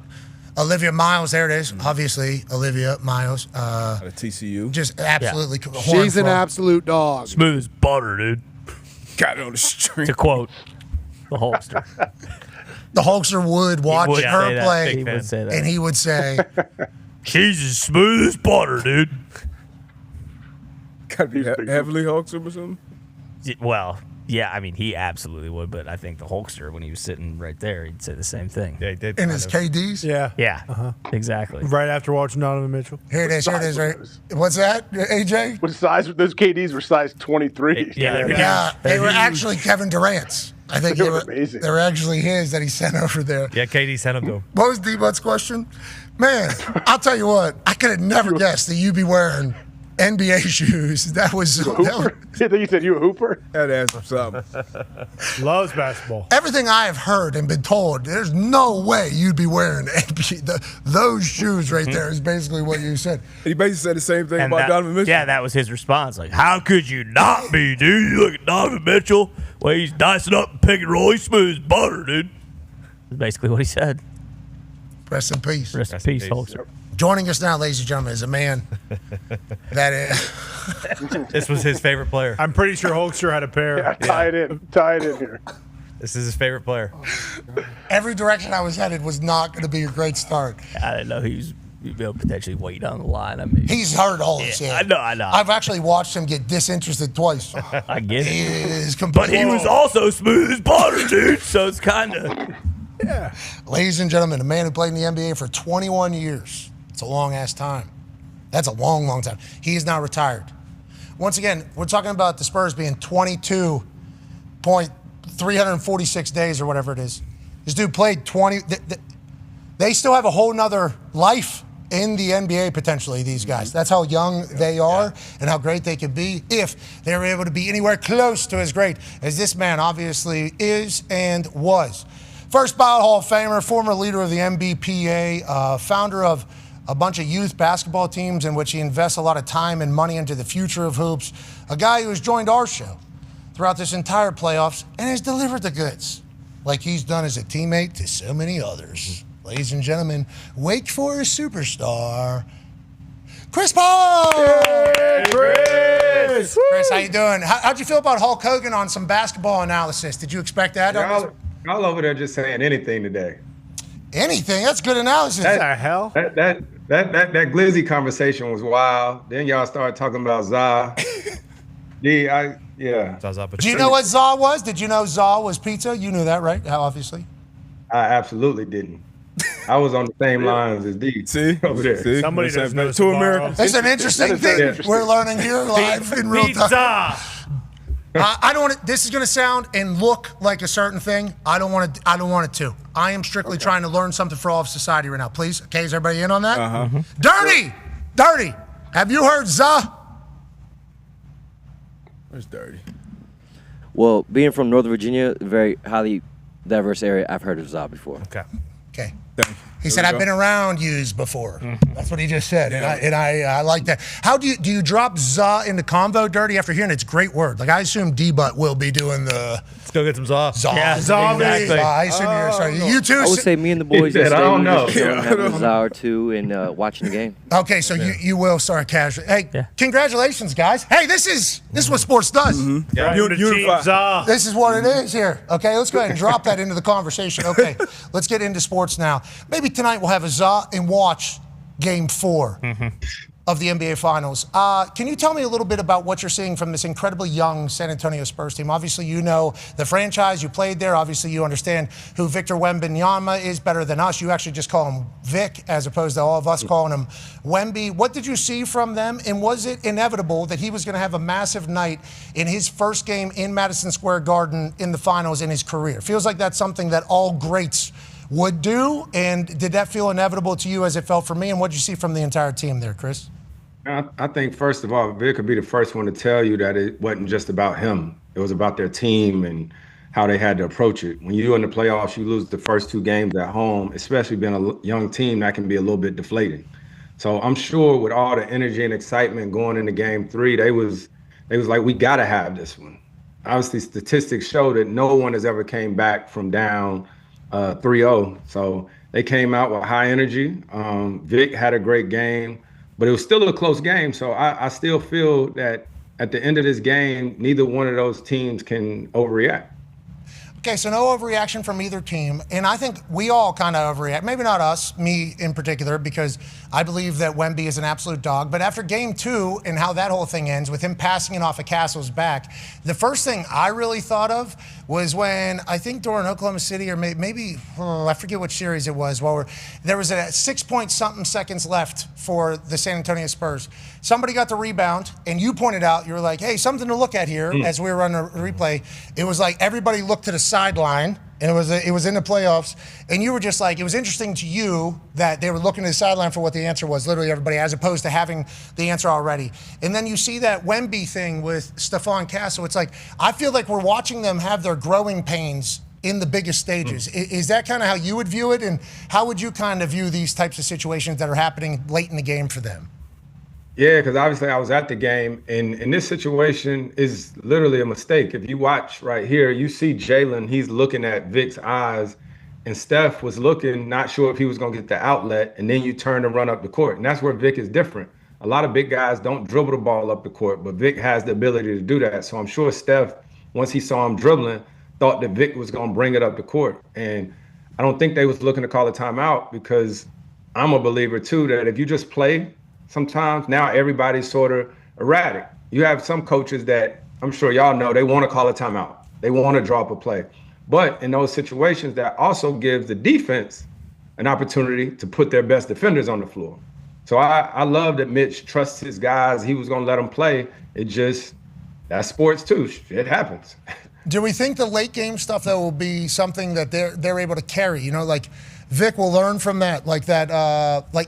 Olivia Miles. There it is. Obviously, Olivia Miles. Out of TCU. Just absolutely. She's an absolute dog. Smooth as butter, dude. Got it on the string. To quote the Hulkster. The Hulkster would watch would her say that. play, He would say that. and he would say, She's as smooth as butter, dude. Gotta be heavily Hulkster or something. Well, Yeah, I mean, he absolutely would, but I think the Hulkster, when he was sitting right there, he'd say the same thing. Yeah, he did. In his KDs? Yeah. Yeah, exactly. Right after watching Donovan Mitchell. Here it is, right? What's that, AJ? What size? Those KDs were size 23. Yeah, they were actually Kevin Durant's. I think They were amazing. they were actually his that he sent over there. Yeah, KD sent him to him. What was D-But's question? Man, I'll tell you what, I could have never guessed that you'd be wearing NBA shoes. That was Hooper? I think you said you a hooper? Had to ask him something. Loves basketball. everything I have heard and been told. There's no way you'd be wearing NBA. Those shoes right there is basically what you said. He basically said the same thing And about that- Donovan Mitchell. Yeah, that was his response. Like, how could you not be, dude? You look at Donovan Mitchell, well, he's dicing up and picking roll. He's smooth as butter, dude. That's basically what he said. Rest in peace. Rest in peace, Hulkster. Joining us now, ladies and gentlemen, is a man that is. This was his favorite player. I'm pretty sure Hulkster had a pair. Yeah, tie it in here. This is his favorite player. Every direction I was headed was not going to be a great start. I didn't know he'd be able to potentially way down the line. I mean, He's hurt all this shit. I know. I've actually watched him get disinterested twice. I get He it. is But he was also smooth as butter, dude. So it's kind of. Yeah. Ladies and gentlemen, a man who played in the NBA for 21 years. It's a long-ass time. That's a long, long time. He is now retired. Once again, we're talking about the Spurs being 22.346 days or whatever it is. This dude played 20. They still have a whole nother life in the NBA potentially, these guys. That's how young they are and how great they could be if they were able to be anywhere close to as great as this man obviously is and was. First ballot Hall of Famer, former leader of the NBPA, founder of a bunch of youth basketball teams in which he invests a lot of time and money into the future of hoops. A guy who has joined our show throughout this entire playoffs and has delivered the goods like he's done as a teammate to so many others. Ladies and gentlemen, Wake Forest superstar, Chris Paul! Hey, Chris! Chris, how you doing? How'd you feel about Hulk Hogan on some basketball analysis? Did you expect that? Y'all over there just saying anything today. Anything? That's good analysis. What the hell? That Glizzy conversation was wild. Then y'all started talking about Za. Yeah. Do you know what Za was? Did you know Za was pizza? You knew that, right? Obviously. I absolutely didn't. I was on the same lines as D. See? Over there. See? Somebody doesn't know Two Americans. That's an interesting thing we're learning here live in real time. I don't want to, this is going to sound and look like a certain thing. I don't want it to. I am strictly trying to learn something for all of society right now. Please. Okay, is everybody in on that? Uh-huh. Dirty. Have you heard Za? Where's Dirty? Well, being from Northern Virginia, a very highly diverse area, I've heard of Za before. Okay. Thank you. He said, I've been around yous before. That's what he just said. And I like that. How do you drop Za into convo, Dirty, after hearing it's a great word? Like, I assume D-Butt will be doing the... Let's go get some Za. Yeah, exactly. I assume you're sorry. You two... I would say me and the boys said, I don't know. have a Za or two and watching the game. Okay, so you will start casually. Hey, congratulations, guys. Hey, this is what sports does. Yeah. Unify. This is what it is here. Okay, let's go ahead and drop that into the conversation. Okay, let's get into sports now. Maybe tonight we'll have a Za and watch Game 4 of the NBA Finals. Can you tell me a little bit about what you're seeing from this incredibly young San Antonio Spurs team? Obviously, you know the franchise. You played there. Obviously, you understand who Victor Wembanyama is better than us. You actually just call him Vic as opposed to all of us calling him Wemby. What did you see from them? And was it inevitable that he was going to have a massive night in his first game in Madison Square Garden in the finals in his career? Feels like that's something that all greats would do. And did that feel inevitable to you as it felt for me? And what did you see from the entire team there, Chris? I think, first of all, Vic could be the first one to tell you that it wasn't just about him. It was about their team and how they had to approach it. When you're in the playoffs, you lose the first 2 games at home, especially being a young team, that can be a little bit deflating. So I'm sure with all the energy and excitement going into Game 3, they was like, we got to have this one. Obviously, statistics show that no one has ever came back from down 3-0. So they came out with high energy. Vic had a great game. But it was still a close game, so I still feel that at the end of this game, neither one of those teams can overreact. Okay, so no overreaction from either team. And I think we all kind of overreact. Maybe not us, me in particular, because I believe that Wemby is an absolute dog. But after game 2 and how that whole thing ends with him passing it off of Castle's back, the first thing I really thought of was when I think during Oklahoma City or maybe I forget which series it was, there was a 6-point-something seconds left for the San Antonio Spurs. Somebody got the rebound, and you pointed out, you were like, hey, something to look at here as we were running a replay. It was like everybody looked to the sideline, and it was in the playoffs, and you were just like, it was interesting to you that they were looking to the sideline for what the answer was, literally everybody, as opposed to having the answer already. And then you see that Wemby thing with Stephon Castle. It's like, I feel like we're watching them have their growing pains in the biggest stages. Is that kind of how you would view it? And how would you kind of view these types of situations that are happening late in the game for them? Yeah, because obviously I was at the game, and this situation is literally a mistake. If you watch right here, you see Jalen, he's looking at Vic's eyes, and Steph was looking, not sure if he was going to get the outlet, and then you turn and run up the court. And that's where Vic is different. A lot of big guys don't dribble the ball up the court, but Vic has the ability to do that. So I'm sure Steph, once he saw him dribbling, thought that Vic was going to bring it up the court. And I don't think they was looking to call a timeout, because I'm a believer, too, that if you just play, sometimes now everybody's sort of erratic. You have some coaches that I'm sure y'all know, they want to call a timeout. They want to draw up a play. But in those situations, that also gives the defense an opportunity to put their best defenders on the floor. So I love that Mitch trusts his guys. He was going to let them play. That's sports too. It happens. Do we think the late game stuff, though, will be something that they're able to carry? You know, like Vic will learn from that, like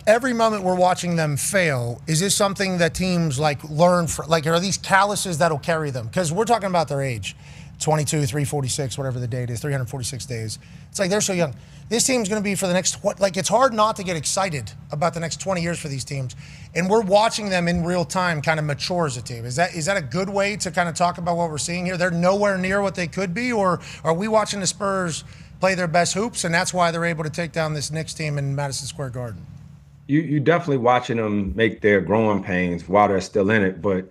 every moment we're watching them fail, is this something that teams learn from? Like, are these calluses that'll carry them? Because we're talking about their age, 22, 346, whatever the date is, 346 days. It's like they're so young. This team's going to be for the next, it's hard not to get excited about the next 20 years for these teams. And we're watching them in real time kind of mature as a team. Is that a good way to kind of talk about what we're seeing here? They're nowhere near what they could be, or are we watching the Spurs play their best hoops, and that's why they're able to take down this Knicks team in Madison Square Garden? You definitely watching them make their growing pains while they're still in it, but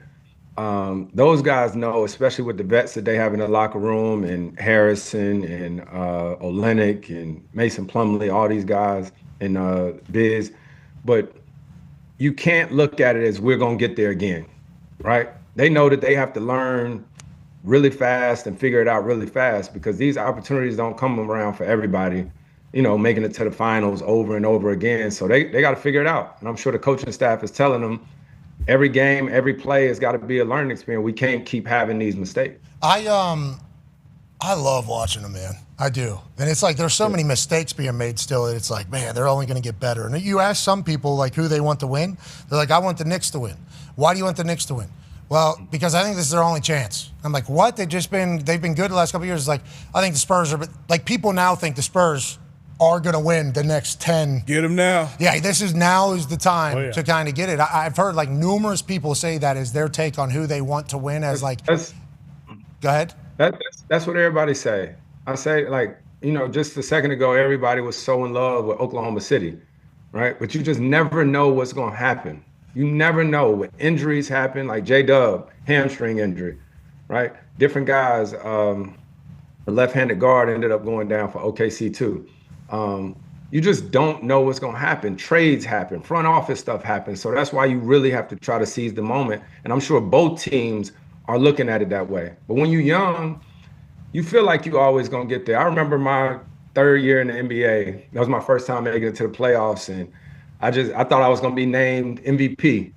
those guys know, especially with the vets that they have in the locker room, and Harrison and Olynyk and Mason Plumlee, all these guys, and Biz, but you can't look at it as we're going to get there again, right? They know that they have to learn really fast and figure it out really fast, because these opportunities don't come around for everybody, making it to the finals over and over again. So they got to figure it out. And I'm sure the coaching staff is telling them every game, every play has got to be a learning experience. We can't keep having these mistakes. I love watching them, man. I do. And it's like there's so many mistakes being made still that it's like, man, they're only going to get better. And you ask some people who they want to win. They're like, I want the Knicks to win. Why do you want the Knicks to win? Well, because I think this is their only chance. I'm like, what? They've been good the last couple of years. It's like, I think the Spurs are, but people now think the Spurs are going to win the next 10. Get them now. Yeah, now is the time to kind of get it. I've heard numerous people say that as their take on who they want to win as go ahead. That's what everybody say. I say, just a second ago, everybody was so in love with Oklahoma City, right? But you just never know what's going to happen. You never know when injuries happen, like J-Dub, hamstring injury, right? Different guys, the left-handed guard ended up going down for OKC too. You just don't know what's going to happen. Trades happen, front office stuff happens. So that's why you really have to try to seize the moment. And I'm sure both teams are looking at it that way. But when you're young, you feel like you're always going to get there. I remember my third year in the NBA. That was my first time making it to the playoffs, and I thought I was going to be named MVP.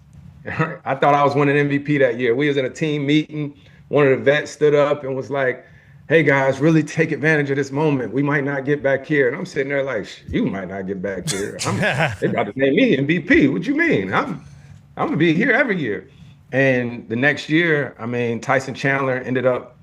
I thought I was winning MVP that year. We was in a team meeting. One of the vets stood up and was like, hey, guys, really take advantage of this moment. We might not get back here. And I'm sitting there like, you might not get back here. They about to name me MVP. What you mean? I'm going to be here every year. And the next year, Tyson Chandler ended up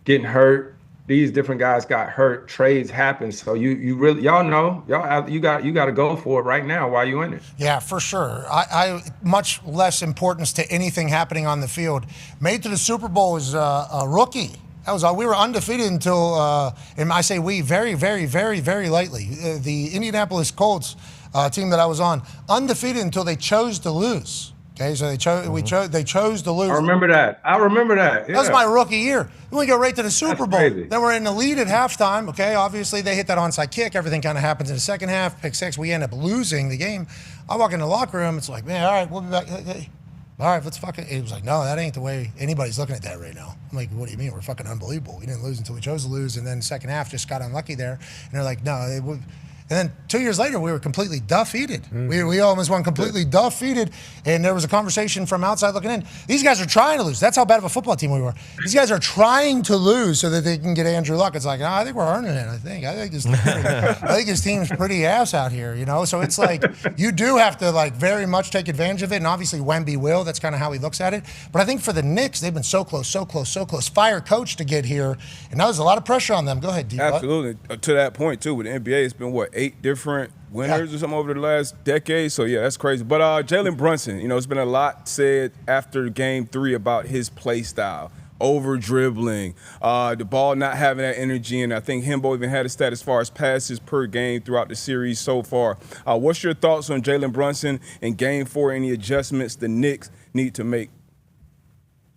getting hurt. These different guys got hurt. Trades happen. So you really, y'all know, you got to go for it right now while you're in it. Yeah, for sure. I much less importance to anything happening on the field. Made to the Super Bowl is a rookie. We were undefeated until, and I say we very, very, very, very lightly. The Indianapolis Colts team that I was on, undefeated until they chose to lose. Okay, so they chose to lose. I remember that. Yeah. That was my rookie year. Then we go right to the Super Bowl. Crazy. Then we're in the lead at halftime. Okay, obviously they hit that onside kick. Everything kind of happens in the second half. Pick six. We end up losing the game. I walk in the locker room. It's like, man, all right, we'll be back. Hey, all right, let's fucking. It was like, no, that ain't the way anybody's looking at that right now. I'm like, what do you mean? We're fucking unbelievable. We didn't lose until we chose to lose, and then the second half just got unlucky there. And they're like, no, they would. And then 2 years later, we were completely defeated. We almost won completely defeated. And there was a conversation from outside looking in. These guys are trying to lose. That's how bad of a football team we were. These guys are trying to lose so that they can get Andrew Luck. It's like, no, I think we're earning it. I think his team's pretty ass out here, you know? So it's like, you do have to like very much take advantage of it. And obviously Wemby will. That's kind of how he looks at it. But I think for the Knicks, they've been so close. Fire coach to get here. And now there's a lot of pressure on them. Go ahead, D. Absolutely. To that point, too, with the NBA, it's been, 8 different winners or something over the last decade. So, yeah, that's crazy. But Jalen Brunson, it's been a lot said after Game 3 about his play style. Over-dribbling, the ball not having that energy, and I think Himbo even had a stat as far as passes per game throughout the series so far. What's your thoughts on Jalen Brunson in Game 4, any adjustments the Knicks need to make?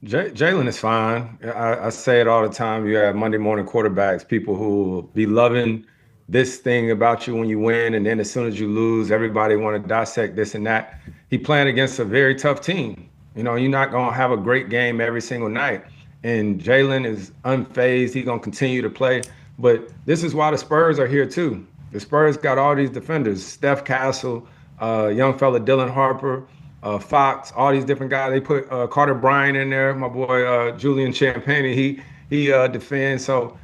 Jalen is fine. I say it all the time. You have Monday morning quarterbacks, people who will be loving this thing about you when you win, and then as soon as you lose, everybody want to dissect this and that. He playing against a very tough team. You're not going to have a great game every single night. And Jalen is unfazed. He's going to continue to play. But this is why the Spurs are here too. The Spurs got all these defenders, Steph Castle, young fella Dylan Harper, Fox, all these different guys. They put Carter Bryant in there, my boy Julian Champagnie. He defends. So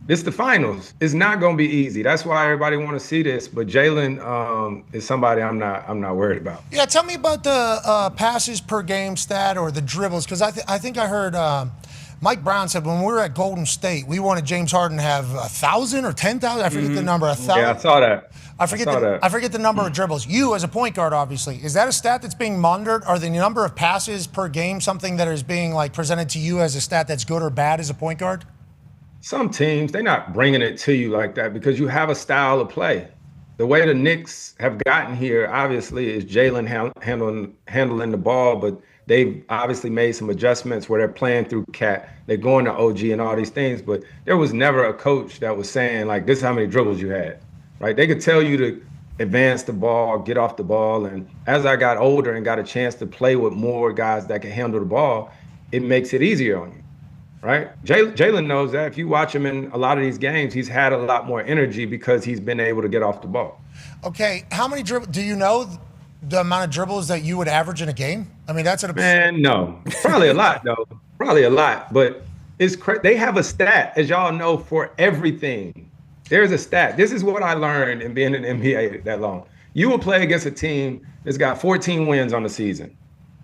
this is the finals. It's not going to be easy. That's why everybody want to see this. But Jalen is somebody I'm not worried about. Yeah, tell me about the passes per game stat or the dribbles, because I think I heard Mike Brown said when we were at Golden State, we wanted James Harden to have 1,000 or 10,000. I forget the number. 1,000. Yeah, I saw that. I forget the number of dribbles. You, as a point guard, obviously, is that a stat that's being monitored? Are the number of passes per game something that is being like presented to you as a stat that's good or bad as a point guard? Some teams, they're not bringing it to you like that because you have a style of play. The way the Knicks have gotten here, obviously, is Jalen handling the ball, but they've obviously made some adjustments where they're playing through Cat. They're going to OG and all these things, but there was never a coach that was saying, like, this is how many dribbles you had, right? They could tell you to advance the ball, get off the ball, and as I got older and got a chance to play with more guys that can handle the ball, it makes it easier on you, right? Jalen knows that. If you watch him in a lot of these games, he's had a lot more energy because he's been able to get off the ball. Okay, how many dribbles, do you know the amount of dribbles that you would average in a game? I mean, that's Man, no. Probably a lot, though. Probably a lot. But it's they have a stat, as y'all know, for everything. There's a stat. This is what I learned in being in the NBA that long. You will play against a team that's got 14 wins on the season,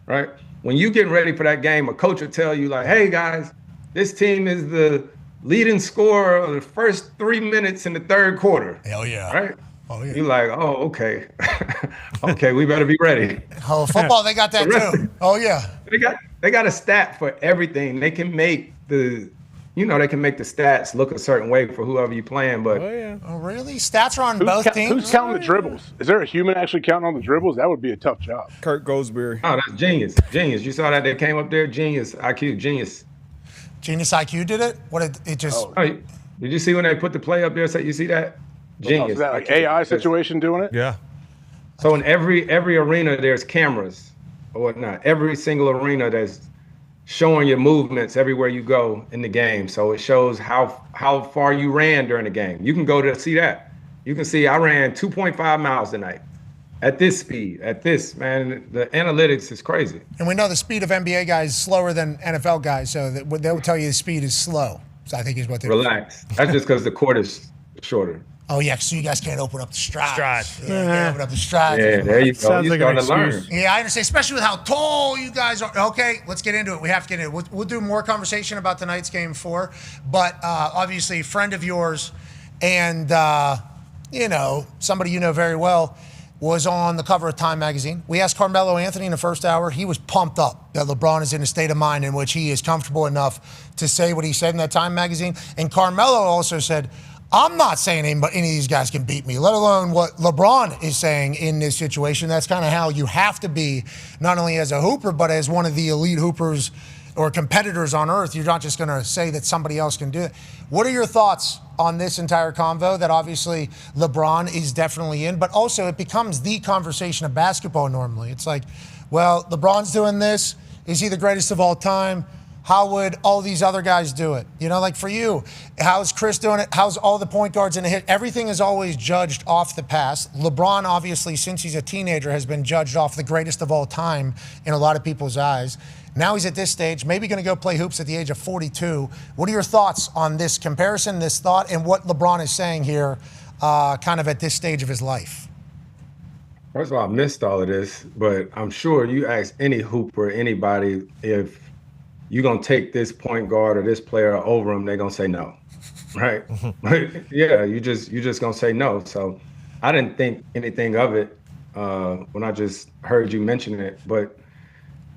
right? When you get ready for that game, a coach will tell you, like, hey, guys, this team is the leading scorer of the first 3 minutes in the third quarter. Hell yeah. Right? Oh, yeah. You're like, oh, okay. Okay, we better be ready. Oh, football, they got that too. Oh, yeah. They got a stat for everything. They can make the stats look a certain way for whoever you're playing. But Oh, really? Stats are on both teams? Who's counting the dribbles? Is there a human actually counting on the dribbles? That would be a tough job. Kurt Goldsberry. Oh, that's genius. Genius. You saw that they came up there? Genius. IQ. Genius. Genius IQ did it? What it just... Oh, did you see when they put the play up there? So you see that? Genius. Is that like AI situation doing it? Yeah. So in every arena, there's cameras or whatnot. Every single arena that's showing your movements everywhere you go in the game. So it shows how far you ran during the game. You can go to see that. You can see I ran 2.5 miles tonight at this speed, man. The analytics is crazy. And we know the speed of NBA guys is slower than NFL guys, so they'll tell you the speed is slow. So I think is what they're Relax. That's just because the court is shorter. Oh, yeah, so you guys can't open up the strides. Yeah, can't open up the strides. Yeah, there you go. Sounds You're like an starting to learn. excuse. Yeah, I understand, especially with how tall you guys are. Okay, let's get into it. We have to get into it. We'll do more conversation about tonight's Game 4, but obviously, a friend of yours and, somebody you know very well was on the cover of Time magazine. We asked Carmelo Anthony in the first hour. He was pumped up that LeBron is in a state of mind in which he is comfortable enough to say what he said in that Time magazine. And Carmelo also said, I'm not saying any of these guys can beat me, let alone what LeBron is saying in this situation. That's kind of how you have to be, not only as a hooper, but as one of the elite hoopers or competitors on earth. You're not just going to say that somebody else can do it. What are your thoughts on this entire convo that obviously LeBron is definitely in, but also it becomes the conversation of basketball normally. It's like, well, LeBron's doing this. Is he the greatest of all time? How would all these other guys do it? You know, like for you, how's Chris doing it? How's all the point guards in the hit? Everything is always judged off the past. LeBron, obviously, since he's a teenager, has been judged off the greatest of all time in a lot of people's eyes. Now he's at this stage, maybe going to go play hoops at the age of 42. What are your thoughts on this comparison, this thought, and what LeBron is saying here kind of at this stage of his life? First of all, I missed all of this, but I'm sure you ask any hooper, anybody, if you're going to take this point guard or this player over him, they're going to say no, right? Yeah, you just going to say no. So I didn't think anything of it when I just heard you mention it. But,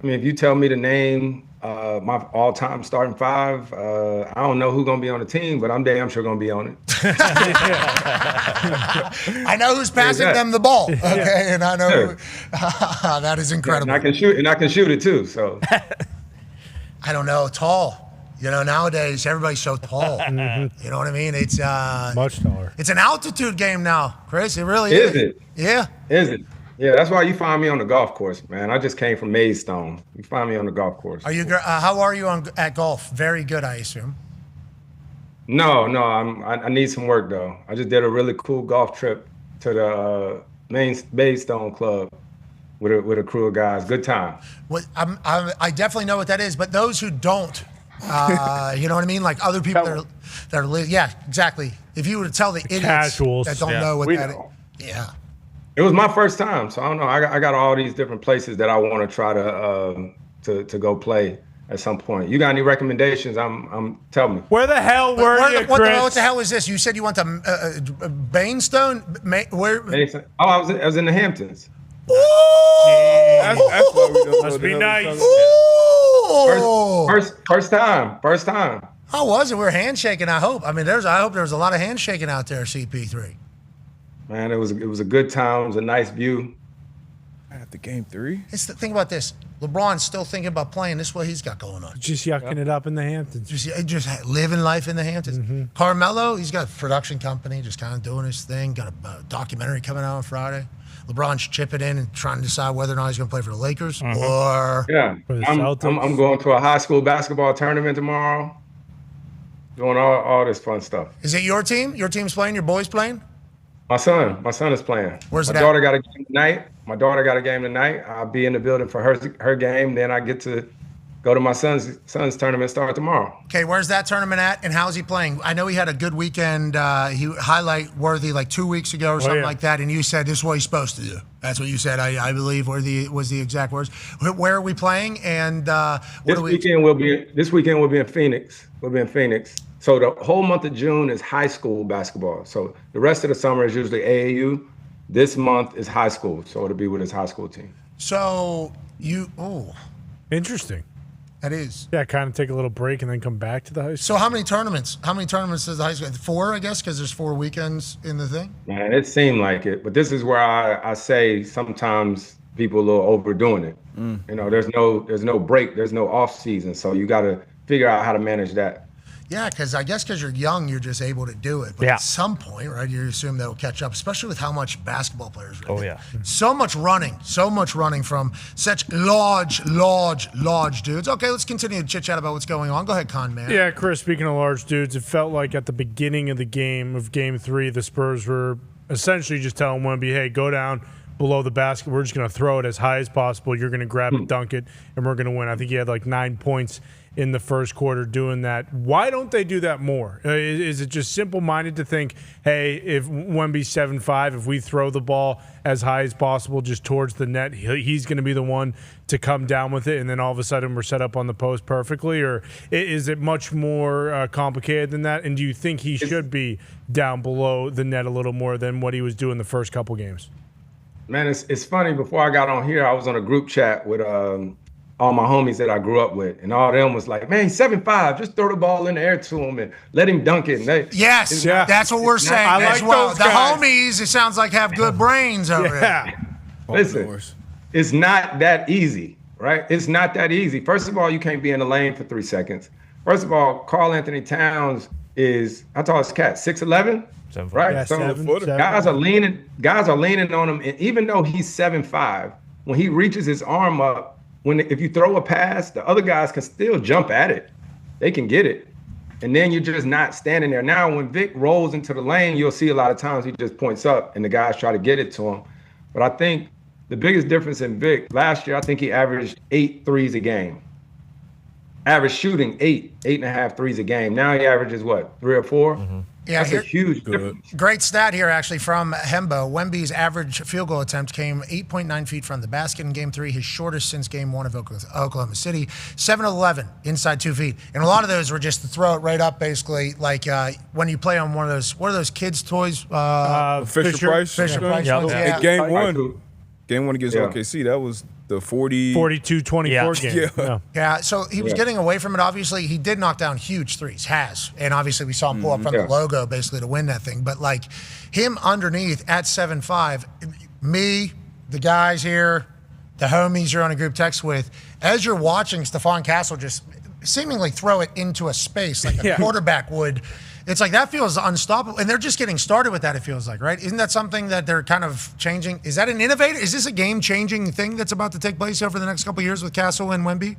I mean, if you tell me to name my all-time starting five, I don't know who's going to be on the team, but I'm damn sure going to be on it. I know who's passing them the ball, okay? And I know that is incredible. Yeah, and I can shoot it too, so. I don't know, tall. You know, nowadays everybody's so tall. You know what I mean? It's much taller. It's an altitude game now, Chris. It really is. Is it? Yeah. Is it? Yeah, that's why you find me on the golf course, man. I just came from Maidstone. You find me on the golf course. Are you? How are you at golf? Very good, I assume. No, I need some work though. I just did a really cool golf trip to the Maidstone Club. With a crew of guys, good time. What I definitely know what that is, but those who don't, you know what I mean? Like other people that are yeah, exactly. If you were to tell the idiots casuals that don't know what that is, yeah. It was my first time, so I don't know. I got all these different places that I want to try to go play at some point. You got any recommendations? Tell me. Where the hell were you, Chris? What the hell is this? You said you went to Bainstone? Where? Oh, I was in the Hamptons. That's what we do. Must be nice. First time. How was it? We were handshaking, I hope. I mean, I hope there was a lot of handshaking out there, CP3. Man, it was a good time. It was a nice view. At the game 3? Think about this. LeBron's still thinking about playing. This is what he's got going on. Just yucking it up in the Hamptons. Just living life in the Hamptons. Carmelo, he's got a production company, just kind of doing his thing. Got a documentary coming out on Friday. LeBron's chipping in and trying to decide whether or not he's going to play for the Lakers or I'm going to a high school basketball tournament tomorrow. Doing all this fun stuff. Is it your team? Your team's playing? Your boys playing? My son is playing. Where's my daughter got a game tonight. I'll be in the building for her game. Then I get to go to my son's tournament start tomorrow. Okay, where's that tournament at, and how's he playing? I know he had a good weekend. He highlight worthy like 2 weeks ago or something like that, and you said this is what he's supposed to do. That's what you said. I believe was the exact words. Where are we playing? And this weekend we'll be in Phoenix. We'll be in Phoenix. So the whole month of June is high school basketball. So the rest of the summer is usually AAU. This month is high school, so it'll be with his high school team. So interesting. That is. Yeah, kind of take a little break and then come back to the high school. So how many tournaments? How many tournaments does the high school? 4, I guess, because there's 4 weekends in the thing. Man, it seemed like it, but this is where I say sometimes people are a little overdoing it. You know, there's no break, there's no off season, so you got to figure out how to manage that. Yeah, because I guess because you're young, you're just able to do it. But at some point, right, you assume they'll catch up, especially with how much basketball players are. Oh, yeah. So much running from such large dudes. Okay, let's continue to chit-chat about what's going on. Go ahead, Con Man. Yeah, Chris, speaking of large dudes, it felt like at the beginning of the game of Game 3, the Spurs were essentially just telling Wemby, hey, go down below the basket. We're just going to throw it as high as possible. You're going to grab it, dunk it, and we're going to win. I think he had like 9 points in the first quarter doing that. Why don't they do that more? Is it just simple-minded to think, hey, if Wemby's 7'5", if we throw the ball as high as possible just towards the net, he's going to be the one to come down with it, and then all of a sudden we're set up on the post perfectly? Or is it much more complicated than that? And do you think he should be down below the net a little more than what he was doing the first couple games? Man, it's funny. Before I got on here, I was on a group chat with all my homies that I grew up with, and all of them was like, man, he's 7'5", just throw the ball in the air to him and let him dunk it. And Yes, that's what we're saying as well. The homies, it sounds like, have good brains over there. Listen, it's not that easy, right? It's not that easy. First of all, you can't be in the lane for 3 seconds. First of all, Karl Anthony Towns is, how tall is the cat? 6'11", right? Yeah, so 7'7". guys are leaning on him, and even though he's 7'5", when he reaches his arm up, if you throw a pass, the other guys can still jump at it. They can get it. And then you're just not standing there. Now, when Vic rolls into the lane, you'll see a lot of times he just points up and the guys try to get it to him. But I think the biggest difference in Vic, last year, I think he averaged 8 threes a game. Average shooting 8.5 threes a game. Now he averages what, 3 or 4? Yeah, that's a huge difference. Great stat here, actually, from Hembo. Wemby's average field goal attempt came 8.9 feet from the basket in Game 3, his shortest since Game 1 of Oklahoma City. 7 of 11 inside 2 feet, and a lot of those were just to throw it right up, basically, like when you play on one of those. What are those kids' toys? Fisher Price. Fisher Price. Yeah. Ones, Hey, game one against OKC, that was the 42-24 game. Yeah, so he was getting away from it. Obviously, he did knock down huge threes, and obviously we saw him pull up from the logo basically to win that thing. But like him underneath at 7'5", me, the guys here, the homies you're on a group text with, as you're watching Stephon Castle just seemingly throw it into a space like a quarterback would. It's like that feels unstoppable, and they're just getting started with that. It feels like, right? Isn't that something that they're kind of changing? Is that an innovator? Is this a game-changing thing that's about to take place over the next couple of years with Castle and Wemby?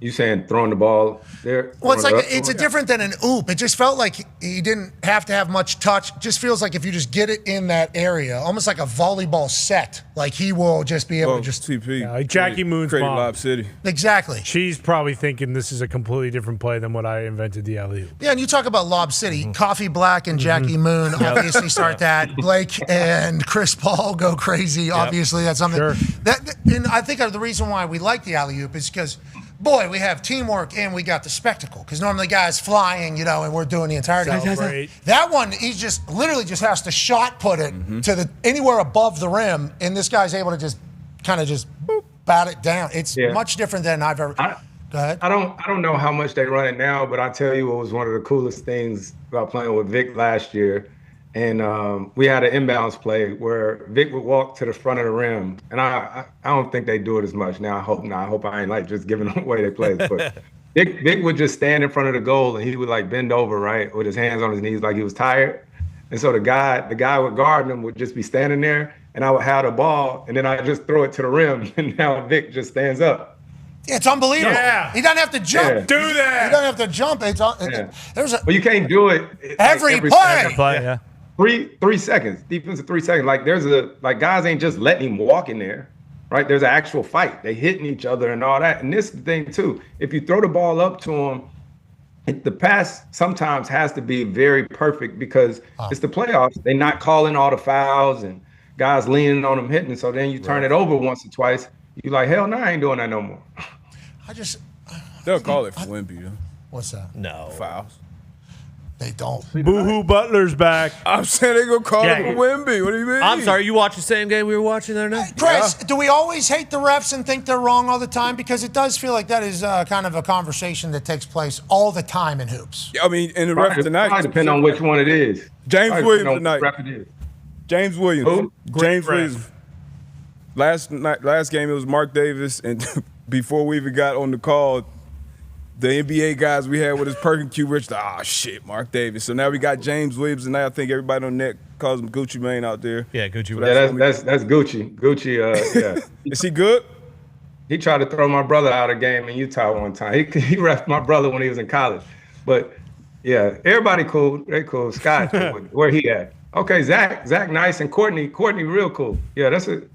You saying throwing the ball there? Well, it's like it's a different than an oop. It just felt like he didn't have to have much touch. It just feels like if you just get it in that area, almost like a volleyball set, like he will just be able to just TP. Yeah, like Jackie Moon's created mom. Lob City. Exactly. She's probably thinking this is a completely different play than what I invented the alley-oop. Yeah, and you talk about Lob City. Coffee Black and Jackie Moon obviously start that. Blake and Chris Paul go crazy. Obviously, that's something. And I think the reason why we like the alley-oop is because, boy, we have teamwork and we got the spectacle. Because normally guys flying, and we're doing the entirety of it. That one, he just literally just has to shot put it to anywhere above the rim, and this guy's able to just kind of just bat it down. It's much different than I've ever. Go ahead. I don't know how much they run it now, but I tell you, it was one of the coolest things about playing with Vic last year. And we had an inbounds play where Vic would walk to the front of the rim, and I don't think they do it as much now. I hope not. I hope I ain't like just giving away their plays. But Vic would just stand in front of the goal, and he would like bend over, right, with his hands on his knees like he was tired. And so the guy would guard him would just be standing there, and I would have the ball, and then I just throw it to the rim, and now Vic just stands up. Yeah, it's unbelievable. Yeah. He doesn't have to jump. Yeah. Do that. He doesn't have to jump. Well, you can't do it every play. 3 seconds, defensive 3 seconds. Like guys ain't just letting him walk in there, right? There's an actual fight. They hitting each other and all that. And this is the thing too. If you throw the ball up to him, the pass sometimes has to be very perfect because it's the playoffs. They're not calling all the fouls and guys leaning on them hitting. So then you turn it over once or twice. You're like, hell no, I ain't doing that no more. They'll call it for Wemby, though. What's that? No. Fouls. They don't. Boo-hoo Butler's back. I'm saying they're going to call it for Wemby. What do you mean? I'm sorry, you watch the same game we were watching there now? Chris, do we always hate the refs and think they're wrong all the time? Because it does feel like that is kind of a conversation that takes place all the time in hoops. I mean, in the ref tonight. Depending on which one it is. James Williams tonight. James Williams. Who? James Williams. Last game, it was Mark Davis. And before we even got on the call, the NBA guys we had with us, Perkin Q Rich, shit, Mark Davis. So now we got James Williams, and now I think everybody on net calls him Gucci Mane out there. Yeah, Gucci. So that's Gucci. Gucci, yeah. Is he good? He tried to throw my brother out of a game in Utah one time. He reffed my brother when he was in college. But, yeah, everybody cool. They cool. Scott, where he at? Okay, Zach nice, and Courtney real cool. Yeah, that's it.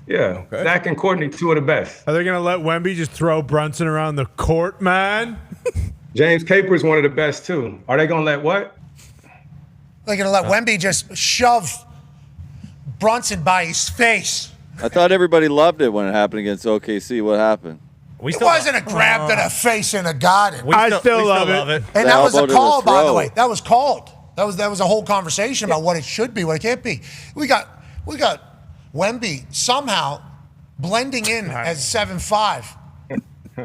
Yeah, okay. Zach and Courtney, two of the best. Are they going to let Wemby just throw Brunson around the court, man? James Capers one of the best, too. Are they going to let what? They're going to let Wemby just shove Brunson by his face. I thought everybody loved it when it happened against OKC. What happened? It wasn't a grab to the face in a garden. I still love it. And that was a call, by the way. That was called. That was a whole conversation about what it should be, what it can't be. We got Wemby somehow blending in as 7'5",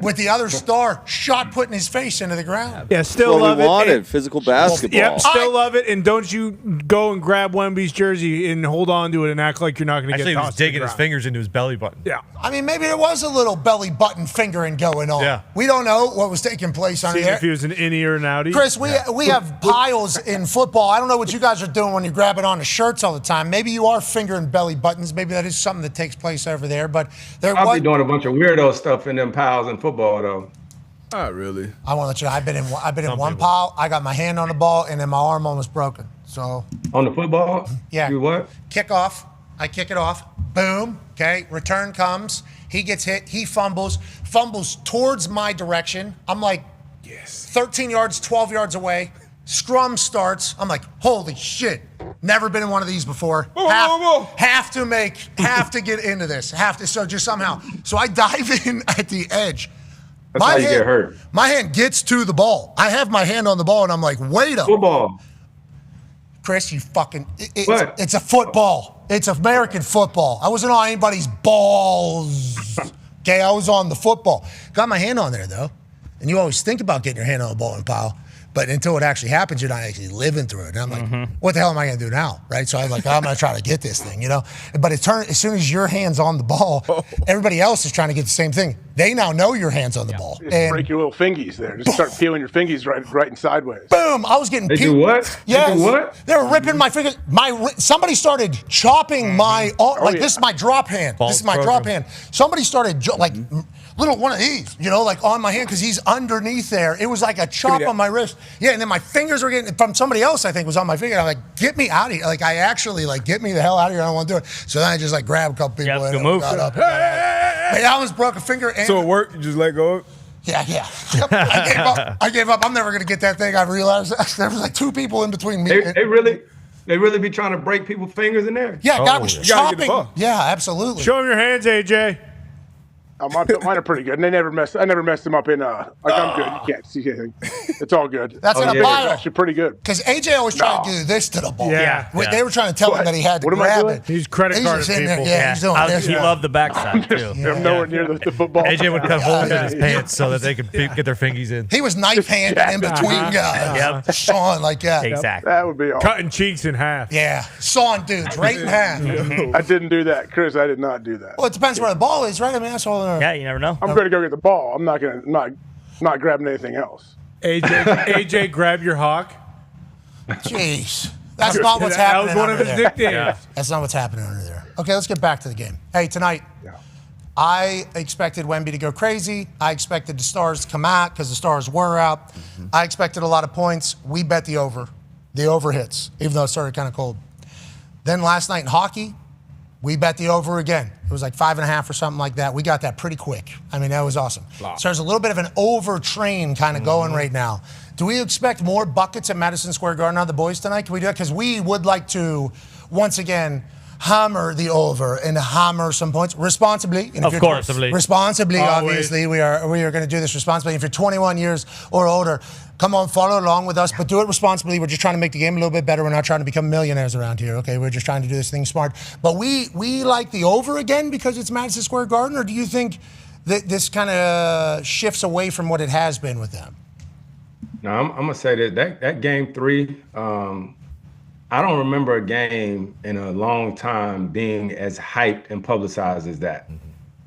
with the other star shot put in his face into the ground. Yeah, still That's what love we it. wanted, physical basketball. Yep, still love it. And don't you go and grab Wemby's jersey and hold on to it and act like you're not going to get Actually, he was tossed to the digging his ground. fingers into his belly button. Yeah. I mean, maybe there was a little belly button fingering going on. Yeah. We don't know what was taking place under See there. if he was an innie or an outie. Chris, we have piles in football. I don't know what you guys are doing when you're grabbing on the shirts all the time. Maybe you are fingering belly buttons. Maybe that is something that takes place over there. But there I'll was. be doing a bunch of weirdo stuff in them piles in football, though. Not really. I want to let you know. I've been in one pile. I got my hand on the ball, and then my arm almost broken. So On the football? yeah, You what? kick off. I kick it off. Boom. Okay. Return comes. He gets hit. He fumbles towards my direction. I'm like, 13 yards, 12 yards away. Scrum starts. I'm like, holy shit. Never been in one of these before. Have to get into this. So just somehow. So I dive in at the edge. That's how you get hurt. My hand gets to the ball. I have my hand on the ball, and I'm like, wait up. Football. Chris, you fucking. What? It's a football. It's American football. I wasn't on anybody's balls. Okay, I was on the football. Got my hand on there, though. And you always think about getting your hand on a bowling pile. But until it actually happens, you're not actually living through it. And I'm like, what the hell am I going to do now? Right? So I'm like, I'm going to try to get this thing, But as soon as your hand's on the ball, everybody else is trying to get the same thing. They now know your hand's on the ball. Just break your little fingies there. Just start peeling your fingies right and sideways. Boom! I was getting. They do what? Yes. They do what? They were ripping my fingers. Somebody started chopping my this is my drop hand. This is my drop hand. Somebody started little one of these, like on my hand because he's underneath there. It was like a chop on my wrist. Yeah, and then my fingers were getting from somebody else. I think was on my finger. I'm like, get me out of here! Like I actually get me the hell out of here. I don't want to do it. So then I just grabbed a couple people. Good move. I almost broke a finger. And So it worked? You just let go of it? Yeah. Yep. I gave up. I'm never going to get that thing. I realized there was 2 people in between me. They really be trying to break people's fingers in there? Yeah, God was chopping. Yeah, absolutely. Show him your hands, AJ. Mine are pretty good. And I never messed them up in I'm good. You can't see anything. It's all good. That's in a It's pile. actually pretty good. Because AJ always tried to do this to the ball. Yeah. They were trying to tell him that he had to What am I grab doing? it. He's credit carding just in there. people. Yeah, he's doing this. He loved the backside, too. I'm nowhere near the football. AJ would cut holes in his pants so that they could get their fingies in. He was knife handed in between guys. Yep. Sawing like that. Exactly. That would be all. Cutting cheeks in half. Yeah, sawing dudes right in half. I didn't do that, Chris. I did not do that. Well, it depends where the ball is, right? I mean, that's all. Yeah, you never know. I'm going to go get the ball. I'm not grabbing anything else. AJ, grab your hawk. Jeez. That's not what's happening. That was one of his nicknames. Yeah. That's not what's happening under there. Okay, let's get back to the game. Hey, tonight, I expected Wemby to go crazy. I expected the Stars to come out because the Stars were out. I expected a lot of points. We bet the over. The over hits, even though it started kind of cold. Then last night in hockey, we bet the over again. It was 5.5 or something like that. We got that pretty quick. I mean, that was awesome. So there's a little bit of an over train kind of going right now. Do we expect more buckets at Madison Square Garden on the boys tonight? Can we do that? Because we would like to, once again, hammer the over and hammer some points responsibly. And Of course. Responsibly, Always. obviously. We are going to do this responsibly. If you're 21 years or older, come on, follow along with us, but do it responsibly. We're just trying to make the game a little bit better. We're not trying to become millionaires around here, okay? We're just trying to do this thing smart. But we like the over again because it's Madison Square Garden, or do you think that this kind of shifts away from what it has been with them? No, I'm going to say that game 3, I don't remember a game in a long time being as hyped and publicized as that,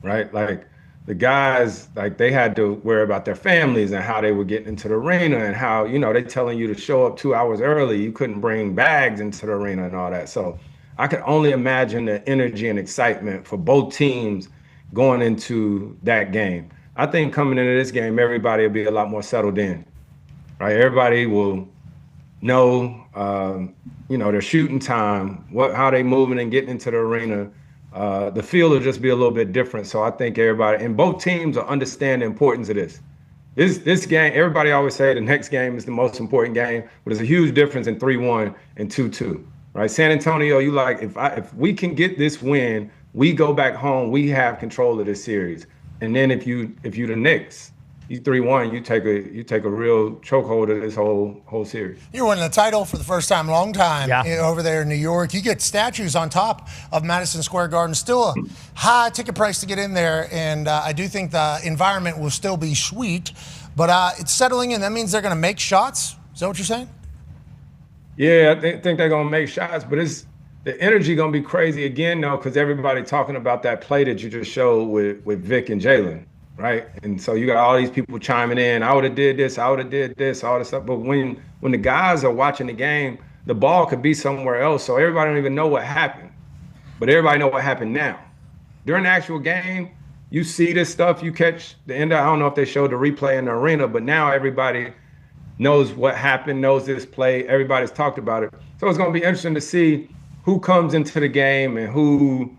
right? Like the guys, they had to worry about their families and how they were getting into the arena and how, they telling you to show up 2 hours early. You couldn't bring bags into the arena and all that. So I could only imagine the energy and excitement for both teams going into that game. I think coming into this game, everybody will be a lot more settled in, right? Everybody will know, their shooting time, how they moving and getting into the arena. The field will just be a little bit different. So I think everybody, and both teams will understand the importance of this. This game, everybody always say the next game is the most important game, but there's a huge difference in 3-1 and 2-2, right? San Antonio, if we can get this win, we go back home, we have control of this series. And then if you the Knicks, you 3-1, you take a real chokehold of this whole series. You're winning the title for the first time in a long time over there in New York. You get statues on top of Madison Square Garden. Still a high ticket price to get in there, and I do think the environment will still be sweet, but it's settling in. That means they're going to make shots. Is that what you're saying? Yeah, I think they're going to make shots, but the energy going to be crazy again, though, because everybody talking about that play that you just showed with Vic and Jalen. Right. And so you got all these people chiming in. I would have did this. I would have did this, all this stuff. But when the guys are watching the game, the ball could be somewhere else. So everybody don't even know what happened. But everybody know what happened now. During the actual game, you see this stuff. You catch the end. I don't know if they showed the replay in the arena, but now everybody knows what happened, knows this play. Everybody's talked about it. So it's going to be interesting to see who comes into the game and who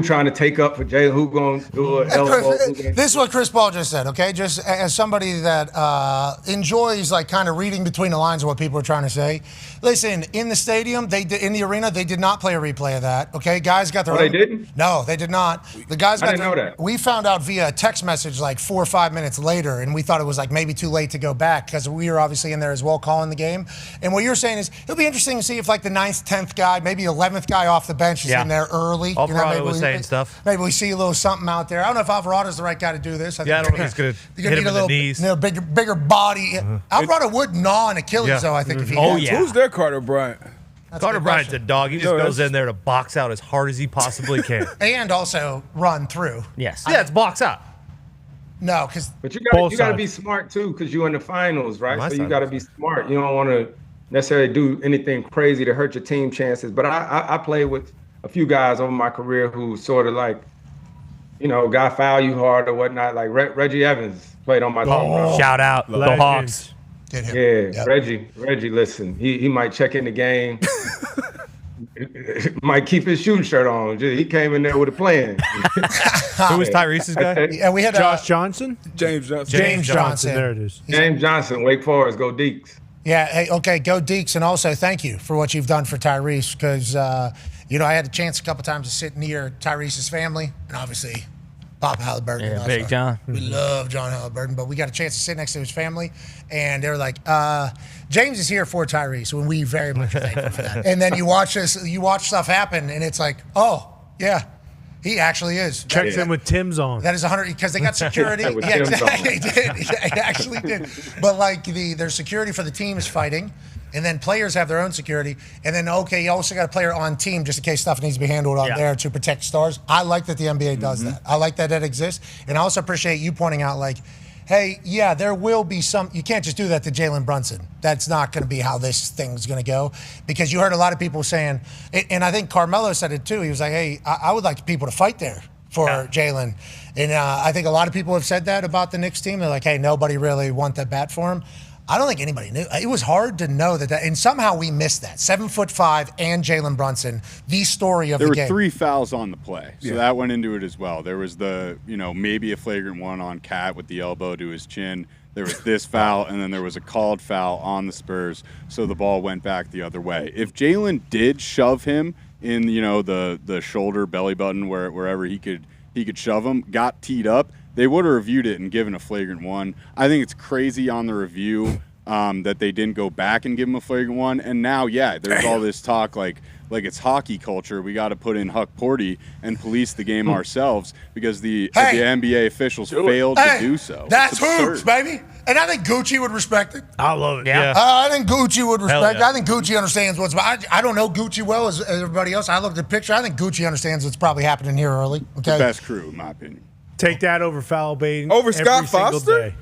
trying to take up for Jalen, who going to do an elbow. This is what Chris Paul just said, okay? Just as somebody that enjoys like kind of reading between the lines of what people are trying to say. Listen, in the stadium, in the arena, they did not play a replay of that, okay? Guys got their own. They didn't? No, they did not. The guys got I didn't know that. We found out via a text message like 4 or 5 minutes later, and we thought it was like maybe too late to go back because we were obviously in there as well calling the game. And what you're saying is it'll be interesting to see if like the 9th, 10th guy, maybe 11th guy off the bench is in there early. Alvarado was saying stuff. Maybe we see a little something out there. I don't know if Alvarado's the right guy to do this. I don't know if he's going to hit him in the knees. Bigger body. Alvarado would gnaw an Achilles, though, I think, if he had. Who's their Carter Bryant? Carter Bryant's a dog. He just goes in there to box out as hard as he possibly can. And also run through. Yes. Yeah, it's box out. No, because but you got to be smart too, because you're in the finals, right? So you got to be smart. You don't want to necessarily do anything crazy to hurt your team chances. But I played with a few guys over my career who sort of like, guy foul you hard or whatnot. Like Reggie Evans played on my team. Shout out the Hawks. Yeah, Reggie, listen, he might check in the game. Might keep his shooting shirt on. He came in there with a plan. Who was Tyrese's guy? Yeah, we had Josh Johnson? James Johnson. James Johnson. There it is. James Johnson, Wake Forest, go Deeks. Yeah, hey, okay, go Deeks. And also thank you for what you've done for Tyrese because, I had a chance a couple times to sit near Tyrese's family and obviously Bob Halliburton. Yeah, Big John. We love John Halliburton, but we got a chance to sit next to his family, and they were like, James is here for Tyrese, and we very much are thankful for that. And then you watch stuff happen, and it's like, oh, yeah, he actually is. Checks in with Tim's on. That is 100, because they got security. Yeah, exactly. He did. He actually did. But like their security for the team is fighting. And then players have their own security. And then, you also got a player on team just in case stuff needs to be handled on there to protect stars. I like that the NBA does that. I like that exists. And I also appreciate you pointing out, like, hey, yeah, there will be some. You can't just do that to Jalen Brunson. That's not going to be how this thing's going to go. Because you heard a lot of people saying, and I think Carmelo said it too. He was like, hey, I would like people to fight there for Jalen. And I think a lot of people have said that about the Knicks team. They're like, hey, nobody really want that bat for him. I don't think anybody knew. It was hard to know that, and somehow we missed that. 7'5" and Jalen Brunson, the story of the game. There were 3 fouls on the play, so that went into it as well. There was the, maybe a flagrant one on Cat with the elbow to his chin. There was this foul, and then there was a called foul on the Spurs, so the ball went back the other way. If Jalen did shove him in, the shoulder, belly button, wherever he could shove him, got teed up, they would have reviewed it and given a flagrant one. I think it's crazy on the review that they didn't go back and give him a flagrant one. And now, there's all this talk like it's hockey culture. We got to put in Huck Porty and police the game ourselves because the NBA officials failed to do so. That's hoops, baby. And I think Gucci would respect it. I love it. Yeah. I think Gucci would respect it. I think Gucci understands what's. I don't know Gucci well as everybody else. I looked at the picture. I think Gucci understands what's probably happening here early. Okay. The best crew, in my opinion. Take that over foul baiting. Over every Scott single Foster? day.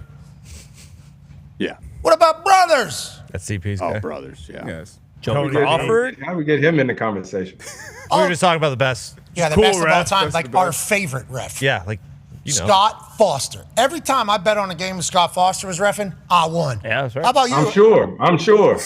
Yeah. What about brothers? That's CP's guy. Oh, brothers, yeah. Yes. Joe Crawford. How do we get him in the conversation? We were just talking about the best. Yeah, the cool best of all ref. time. That's Like the our best. favorite ref. Yeah, Scott Foster. Every time I bet on a game with Scott Foster was reffing, I won. Yeah, that's right. How about you? I'm sure.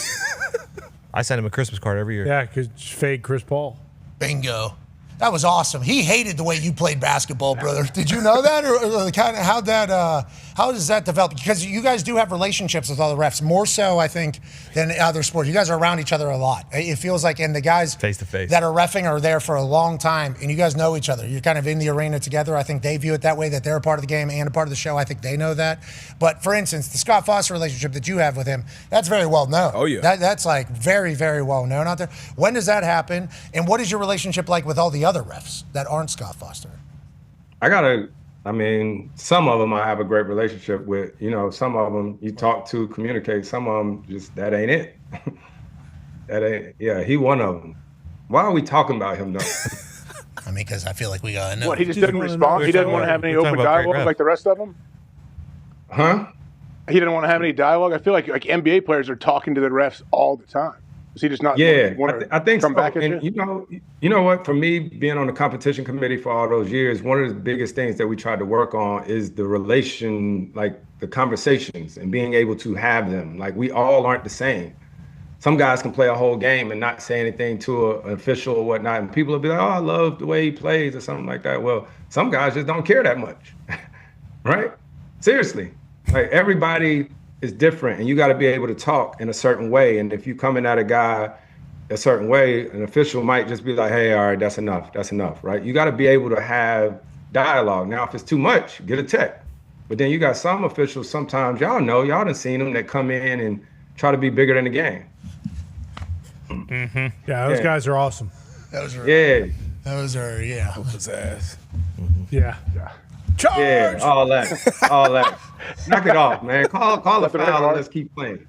I send him a Christmas card every year. Yeah, because fade Chris Paul. Bingo. That was awesome. He hated the way you played basketball, brother. Did you know that, or kind of how does that develop? Because you guys do have relationships with all the refs, more so I think than other sports. You guys are around each other a lot. It feels like, and the guys face to face that are reffing are there for a long time, and you guys know each other. You're kind of in the arena together. I think they view it that way, that they're a part of the game and a part of the show. I think they know that. But for instance, the Scott Foster relationship that you have with him, that's very well known. Oh yeah, that's like very, very well known out there. When does that happen? And what is your relationship like with all the other refs that aren't Scott Foster? Some of them I have a great relationship with. Some of them you talk to, communicate. Some of them just, that ain't it. He one of them. Why are we talking about him though? I mean, because I feel like we got to know. What, he just didn't respond? He didn't want to have any open dialogue like the rest of them? Huh? He didn't want to have any dialogue? I feel like NBA players are talking to the refs all the time. Is he just not I think come so. back at And you? you know what? For me, being on the competition committee for all those years, one of the biggest things that we tried to work on is the relation, like the conversations and being able to have them. Like, we all aren't the same. Some guys can play a whole game and not say anything to an official or whatnot, and people will be like, "Oh, I love the way he plays," or something like that. Well, some guys just don't care that much, right? Seriously, like, everybody is different, and you got to be able to talk in a certain way. And if you coming at a guy a certain way, an official might just be like, "Hey, all right, that's enough, right?" You got to be able to have dialogue. Now, if it's too much, get a tech. But then you got some officials, sometimes, y'all done seen them, that come in and try to be bigger than the game. Mm-hmm. Yeah, those guys are awesome. Those are Whoop his ass. Yeah. Charge! Yeah, all that. Knock it off, man. Call a foul and let's keep playing.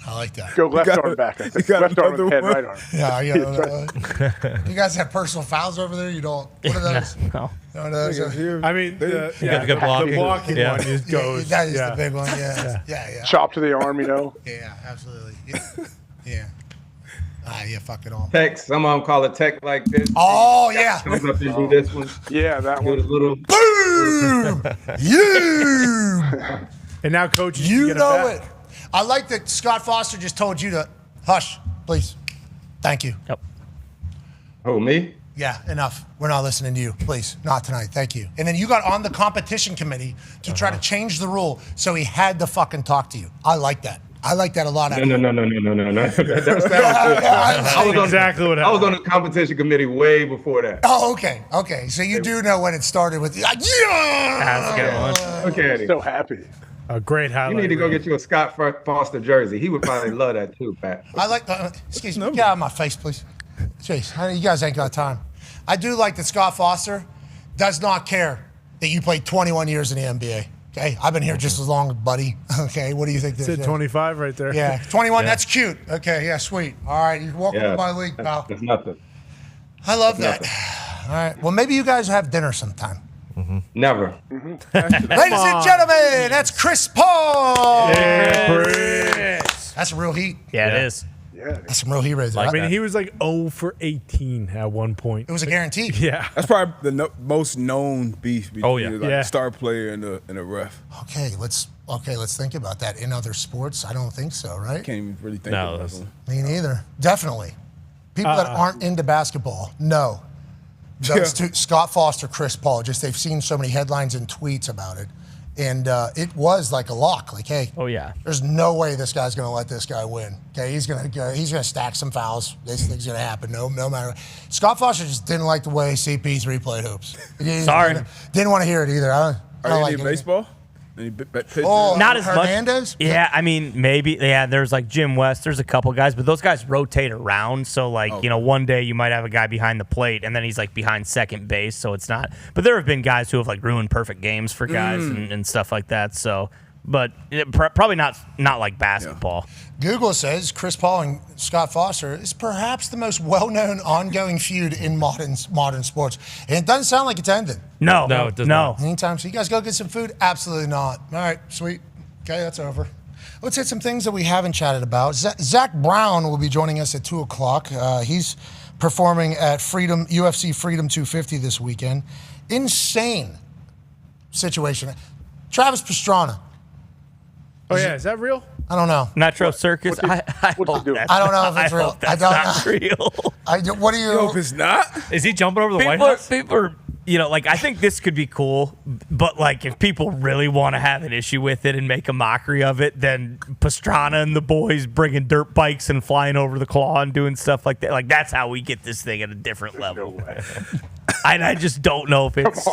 I like that. Go left arm back. I think. Left arm and head, right arm. Yeah. You guys have personal fouls over there? You don't? What are those? No. One of those? I mean, got the good blocking. The blocking one just goes. That is the big one. Yeah. Chop to the arm, Yeah, absolutely. Yeah. Yeah, fuck it all. Tech, some of them call it tech like this. Oh, yeah. Comes up and do this one. Yeah, that do one. a little boom. You. And now coaches, you know it. I like that Scott Foster just told you to hush, please. Thank you. Yep. Oh, me? Yeah, enough. We're not listening to you. Please, not tonight. Thank you. And then you got on the competition committee to try to change the rule, so he had to fucking talk to you. I like that. I like that a lot. No. That was exactly what happened. I was on the competition committee way before that. Oh, okay. So you do know when it started with That's a good one. Okay. So happy. A great highlight. You need to go get you a Scott Foster jersey. He would probably love that too, Pat. I like. Excuse me. Get out of my face, please. Jeez, you guys ain't got time. I do like that Scott Foster does not care that you played 21 years in the NBA. Okay, I've been here just as long, buddy. Okay, what do you think? Said 25 right there. Yeah, 21. Yeah. That's cute. Okay, yeah, sweet. All right, you're welcome to my league, pal. That's nothing. I love that. All right. Well, maybe you guys have dinner sometime. Mm-hmm. Never. Ladies and gentlemen, that's Chris Paul. Yeah, Chris. That's some real heat. Yeah, it is. Yeah. That's some real heat right there. I mean, he was like 0 for 18 at one point. It was a guarantee. Yeah. That's probably the most known beef between yeah. star player and a ref. Okay, let's think about that. In other sports, I don't think so, right? Can't even really think about it. Me neither. Definitely. People that aren't into basketball, no. Those two, Scott Foster, Chris Paul, just they've seen so many headlines and tweets about it. And it was like a lock. Like, hey, there's no way this guy's going to let this guy win. Okay, he's going to stack some fouls. This thing's going to happen. No matter. Scott Foster just didn't like the way CP3 played hoops. Sorry, didn't want to hear it either. I don't like baseball. Not as Hernandez? much. Yeah, I mean, maybe. Yeah, there's like Jim West. There's a couple guys, but those guys rotate around. So, like, one day you might have a guy behind the plate, and then he's like behind second base. So it's not. But there have been guys who have like ruined perfect games for guys and stuff like that. So, but probably not like basketball. Google says Chris Paul and Scott Foster is perhaps the most well-known ongoing feud in modern sports. And it doesn't sound like it's ending. No, it does not. Anytime. So you guys go get some food? Absolutely not. All right, sweet. Okay, that's over. Let's hit some things that we haven't chatted about. Zach Brown will be joining us at 2 o'clock. He's performing at UFC Freedom 250 this weekend. Insane situation. Travis Pastrana. Oh, yeah. Is that real? I don't know. Nitro Circus. I hope that's I don't know if not- it's I real. hope that's I not don't know. real. What do you? I hope it's not. Is he jumping over the White People House? are, like, I think this could be cool, but, like, if people really want to have an issue with it and make a mockery of it, then Pastrana and the boys bringing dirt bikes and flying over the claw and doing stuff like that. Like, that's how we get this thing at a different level. I just don't know if it's...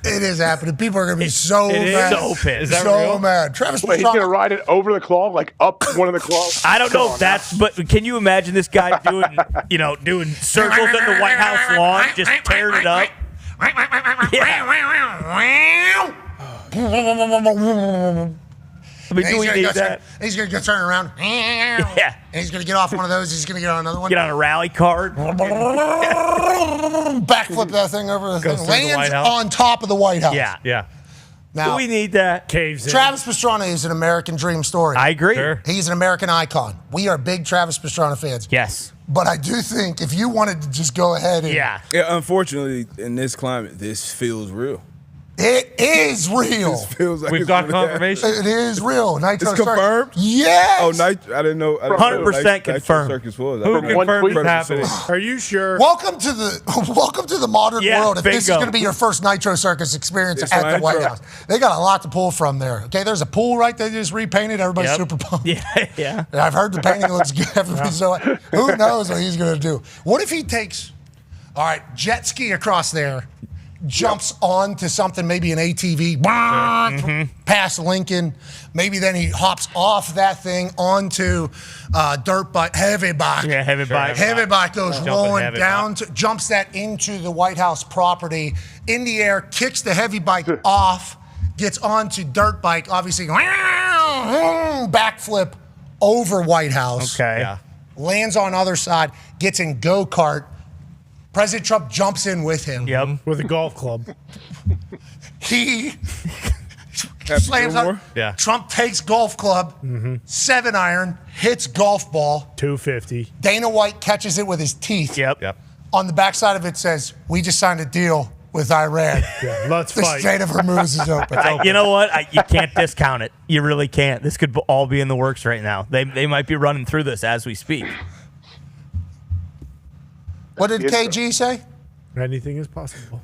It is happening. People are going to be so mad. so pissed. Is that so real? mad. Travis Wait, he's going to Pastrana. ride it over the claw, like up one of the claws? I don't know if that's... But can you imagine this guy doing, doing circles in the White House lawn, just tearing it up? I mean, do we need that? He's going to go turn around. Yeah. And he's going to get off one of those. He's going to get on another one. Get on a rally card. Backflip that thing over the Goes thing. through the White Lands House. on top of the White House. Yeah. Yeah. Now, Do we need that? Caves in. Travis Pastrana is an American dream story. I agree. Sure. He's an American icon. We are big Travis Pastrana fans. Yes. But I do think if you wanted to just go ahead and Yeah. Yeah, unfortunately, in this climate, this feels real. it is real. This feels like We've it's got gonna happen. confirmation. It is real. Nitro It's Circus. confirmed? Yes. Oh, I didn't know. 100% confirmed. Circus was. Who I didn't know. confirmed it's happening? Are you sure? Welcome to the modern Yeah, world. If this is bingo. going to be your first Nitro Circus experience It's at the White Nitro. House, they got a lot to pull from there. Okay, there's a pool right they just repainted. Everybody's Yep. super pumped. Yeah. And I've heard the painting looks good. Everybody's so who knows what he's going to do? What if he takes, all right, jet ski across there, jumps onto something, maybe an ATV, past Lincoln. Maybe then he hops off that thing onto dirt bike, heavy bike. Yeah, heavy bike. Heavy bike goes Jumping rolling heavy down, jumps that into the White House property, in the air, kicks the heavy bike off, gets onto dirt bike, obviously, backflip over White House. Okay. Yeah. Lands on other side, gets in go-kart. President Trump jumps in with him. Yep. With a golf club. He Happy slams Gilmore? up. Yeah. Trump takes golf club, 7-iron, hits golf ball. 250. Dana White catches it with his teeth. Yep. Yep. On the backside of it says, "We just signed a deal with Iran. Yeah, let's The fight. Strait of Hormuz is open." You know what? You can't discount it. You really can't. This could all be in the works right now. They might be running through this as we speak. What did KG say? Anything is possible.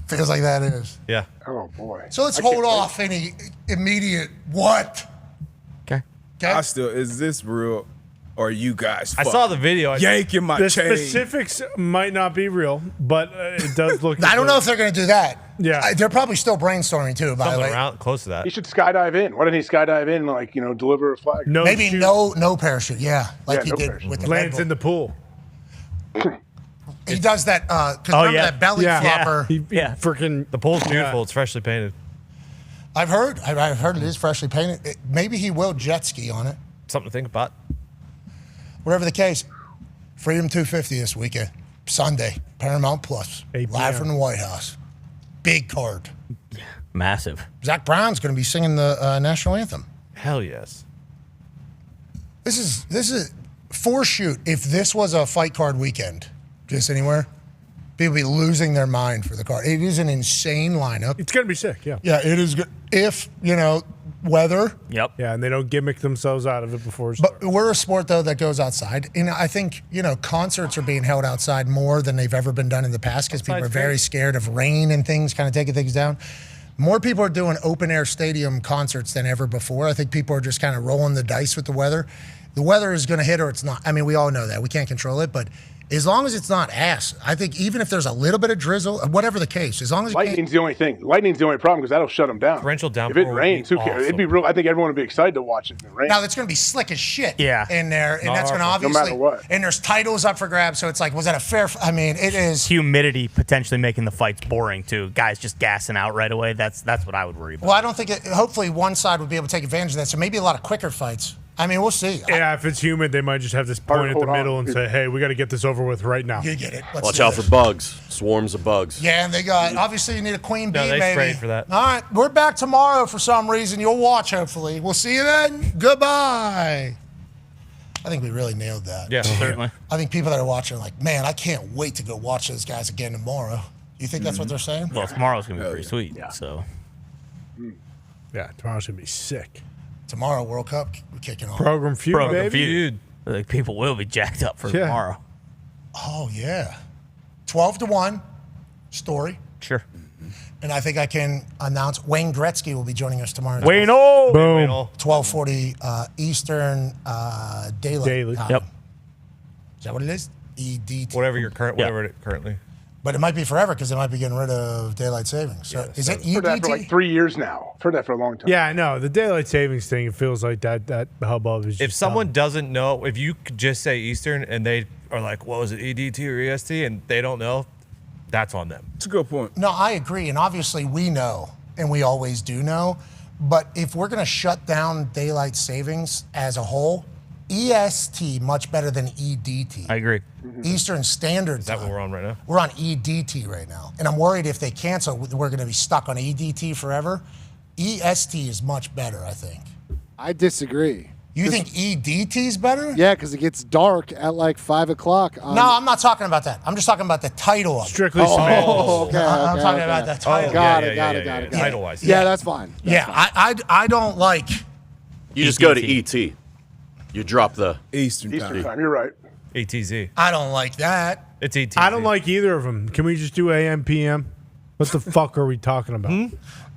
Feels like that is. Yeah. Oh, boy. So let's I can't hold wait. off any immediate what? Okay. I still, is this real? Or you guys? I saw the video. yanking my The chain. specifics might not be real, but it does look. I don't know if they're going to do that. Yeah. They're probably still brainstorming too, by the Something way. around close to that. He should skydive in. Why didn't he skydive in and, like, deliver a flag? No Maybe shoot. no parachute. Yeah, like Yeah, he no did parachute. with the Red Lands Bull. in the pool. He does that because remember yeah. that belly flopper. Yeah. Freaking. The pool's beautiful. It's freshly painted. I've heard it is freshly painted. Maybe he will jet ski on it. Something to think about. Whatever the case, Freedom 250 this weekend, Sunday, Paramount Plus, 8 live p.m. from the White House. Big card. Massive. Zach Brown's going to be singing the national anthem. Hell yes. This is for shoot. If this was a fight card weekend, just anywhere, people be losing their mind for the card. It is an insane lineup. It's gonna be sick. Yeah. Yeah, it is good. If weather. Yep. Yeah, and they don't gimmick themselves out of it before it starts. But we're a sport though that goes outside, and I think concerts are being held outside more than they've ever been done in the past because people are very scared of rain and things, kind of taking things down. More people are doing open air stadium concerts than ever before. I think people are just kind of rolling the dice with the weather. The weather is going to hit or it's not. I mean, we all know that. We can't control it, but as long as it's not ass, I think even if there's a little bit of drizzle, whatever the case, as long as Lightning's the only thing. Lightning's the only problem because that'll shut them down. Torrential If downpour it rains, who cares? It'd be real. I think everyone would be excited to watch it in the rain. Now, it's going to be slick as shit Yeah. in there, and Not that's going to our fault. No obviously. matter what. And there's titles up for grabs, so it's like, was that a fair? I mean, it is. Humidity potentially making the fights boring too. Guys just gassing out right away. That's what I would worry about. Well, I don't think it. Hopefully, one side would be able to take advantage of that. So maybe a lot of quicker fights. I mean, we'll see. Yeah, if it's humid, they might just have this point at the middle and say, "Hey, we got to get this over with right now." You get it. Let's Watch do out this. for bugs. Swarms of bugs. Yeah, and they got obviously you need a queen bee, No, they maybe. sprayed for that. All right, we're back tomorrow for some reason. You'll watch, hopefully. We'll see you then. Goodbye. I think we really nailed that. Yeah, certainly. I think people that are watching are like, man, I can't wait to go watch those guys again tomorrow. You think that's what they're saying? Well, tomorrow's gonna be pretty sweet. So Yeah, tomorrow's gonna be sick. tomorrow, World Cup kicking off. Program feud, Program baby. feud. Like, people will be jacked up for tomorrow. Oh, yeah. 12-1 story. Sure. And I think I can announce Wayne Gretzky will be joining us tomorrow. Wayno! Boom. 12:40 Eastern Daylight Time. Yep. Is that what it is? EDT. Whatever your whatever it currently. But it might be forever because they might be getting rid of daylight savings. So is it I've heard that for like EDT? 3 years now. I've heard that for a long time. Yeah, I know. The daylight savings thing, it feels like that hubbub is just If someone doesn't know, if you could just say Eastern and they are like, what was it, EDT or EST, and they don't know, that's on them. It's a good point. No, I agree. And obviously we know, and we always do know. But if we're going to shut down daylight savings as a whole, EST much better than EDT. I agree. Eastern Standard Time. Is that what we're on right now? We're on EDT right now. And I'm worried if they cancel, we're going to be stuck on EDT forever. EST is much better, I think. I disagree. You think EDT is better? Yeah, because it gets dark at like 5 o'clock. No, I'm not talking about that. I'm just talking about the title of it. Strictly semantics. okay. I'm okay, talking okay. about the title. Got it. Title-wise. Yeah, that's fine. I don't like. You just go to ET. You drop the Eastern Time. You're right. ETZ. I don't like that. It's ETZ. I don't like either of them. Can we just do AM, PM? What the fuck are we talking about?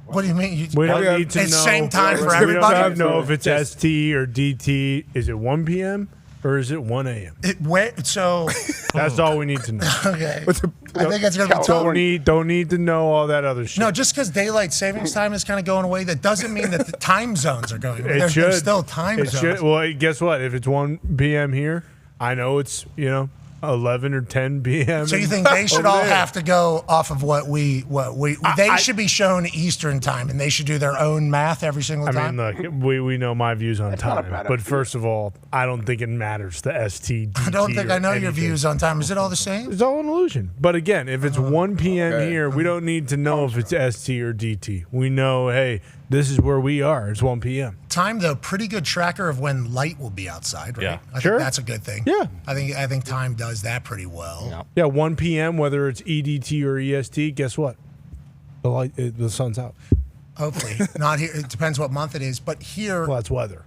What do you mean? We don't need to know. It's same time for We everybody. don't know if it's ST or DT. Is it 1 p.m. or is it 1 a.m.? So That's all we need to know. okay. I think it's going to be tough. Don't need to know all that other shit. No, just because daylight savings time is kind of going away, that doesn't mean that the time zones are going away. It should. There's still time It zones. should. Well, guess what? If it's 1 p.m. here, I know it's 11 or 10 p.m. So you think they should over all there. have to go off of what we they should be shown Eastern time, and they should do their own math every single I time? mean, look, we know my views on time, but first of all, I don't think it matters the ST. I don't think or I know your anything. views on time. Is it all the same? It's all an illusion. But again, if it's 1 p.m. here, we don't need to know if it's ST or DT. We know, hey, this is where we are. It's 1 p.m. Time, though, pretty good tracker of when light will be outside, right? Yeah. I Sure. think that's a good thing. Yeah. I think time does that pretty well. Yeah, 1 p.m., whether it's EDT or EST, guess what? The sun's out. Hopefully. Not here. It depends what month it is. But here. Well, that's weather.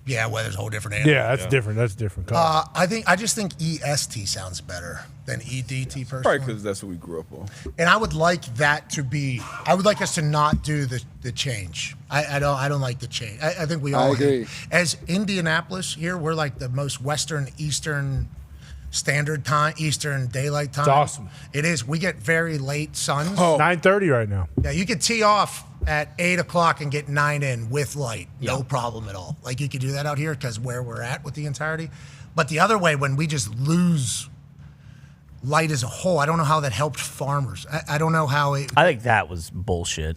Yeah, weather's a whole different animal. Yeah, that's different. That's different. I just think EST sounds better than EDT personally. Probably because that's what we grew up on. And I would like that to be. I would like us to not do the change. I don't like the change. I think we all agree. As Indianapolis here, we're like the most Western Eastern Standard Time, Eastern Daylight Time. It's awesome. It is. We get very late suns. 9:30 right now. Yeah, you could tee off at 8 o'clock and get 9 in with light. No problem at all. Like you could do that out here because where we're at with the entirety. But the other way, when we just lose light as a whole, I don't know how that helped farmers. I don't know how it. I think that was bullshit.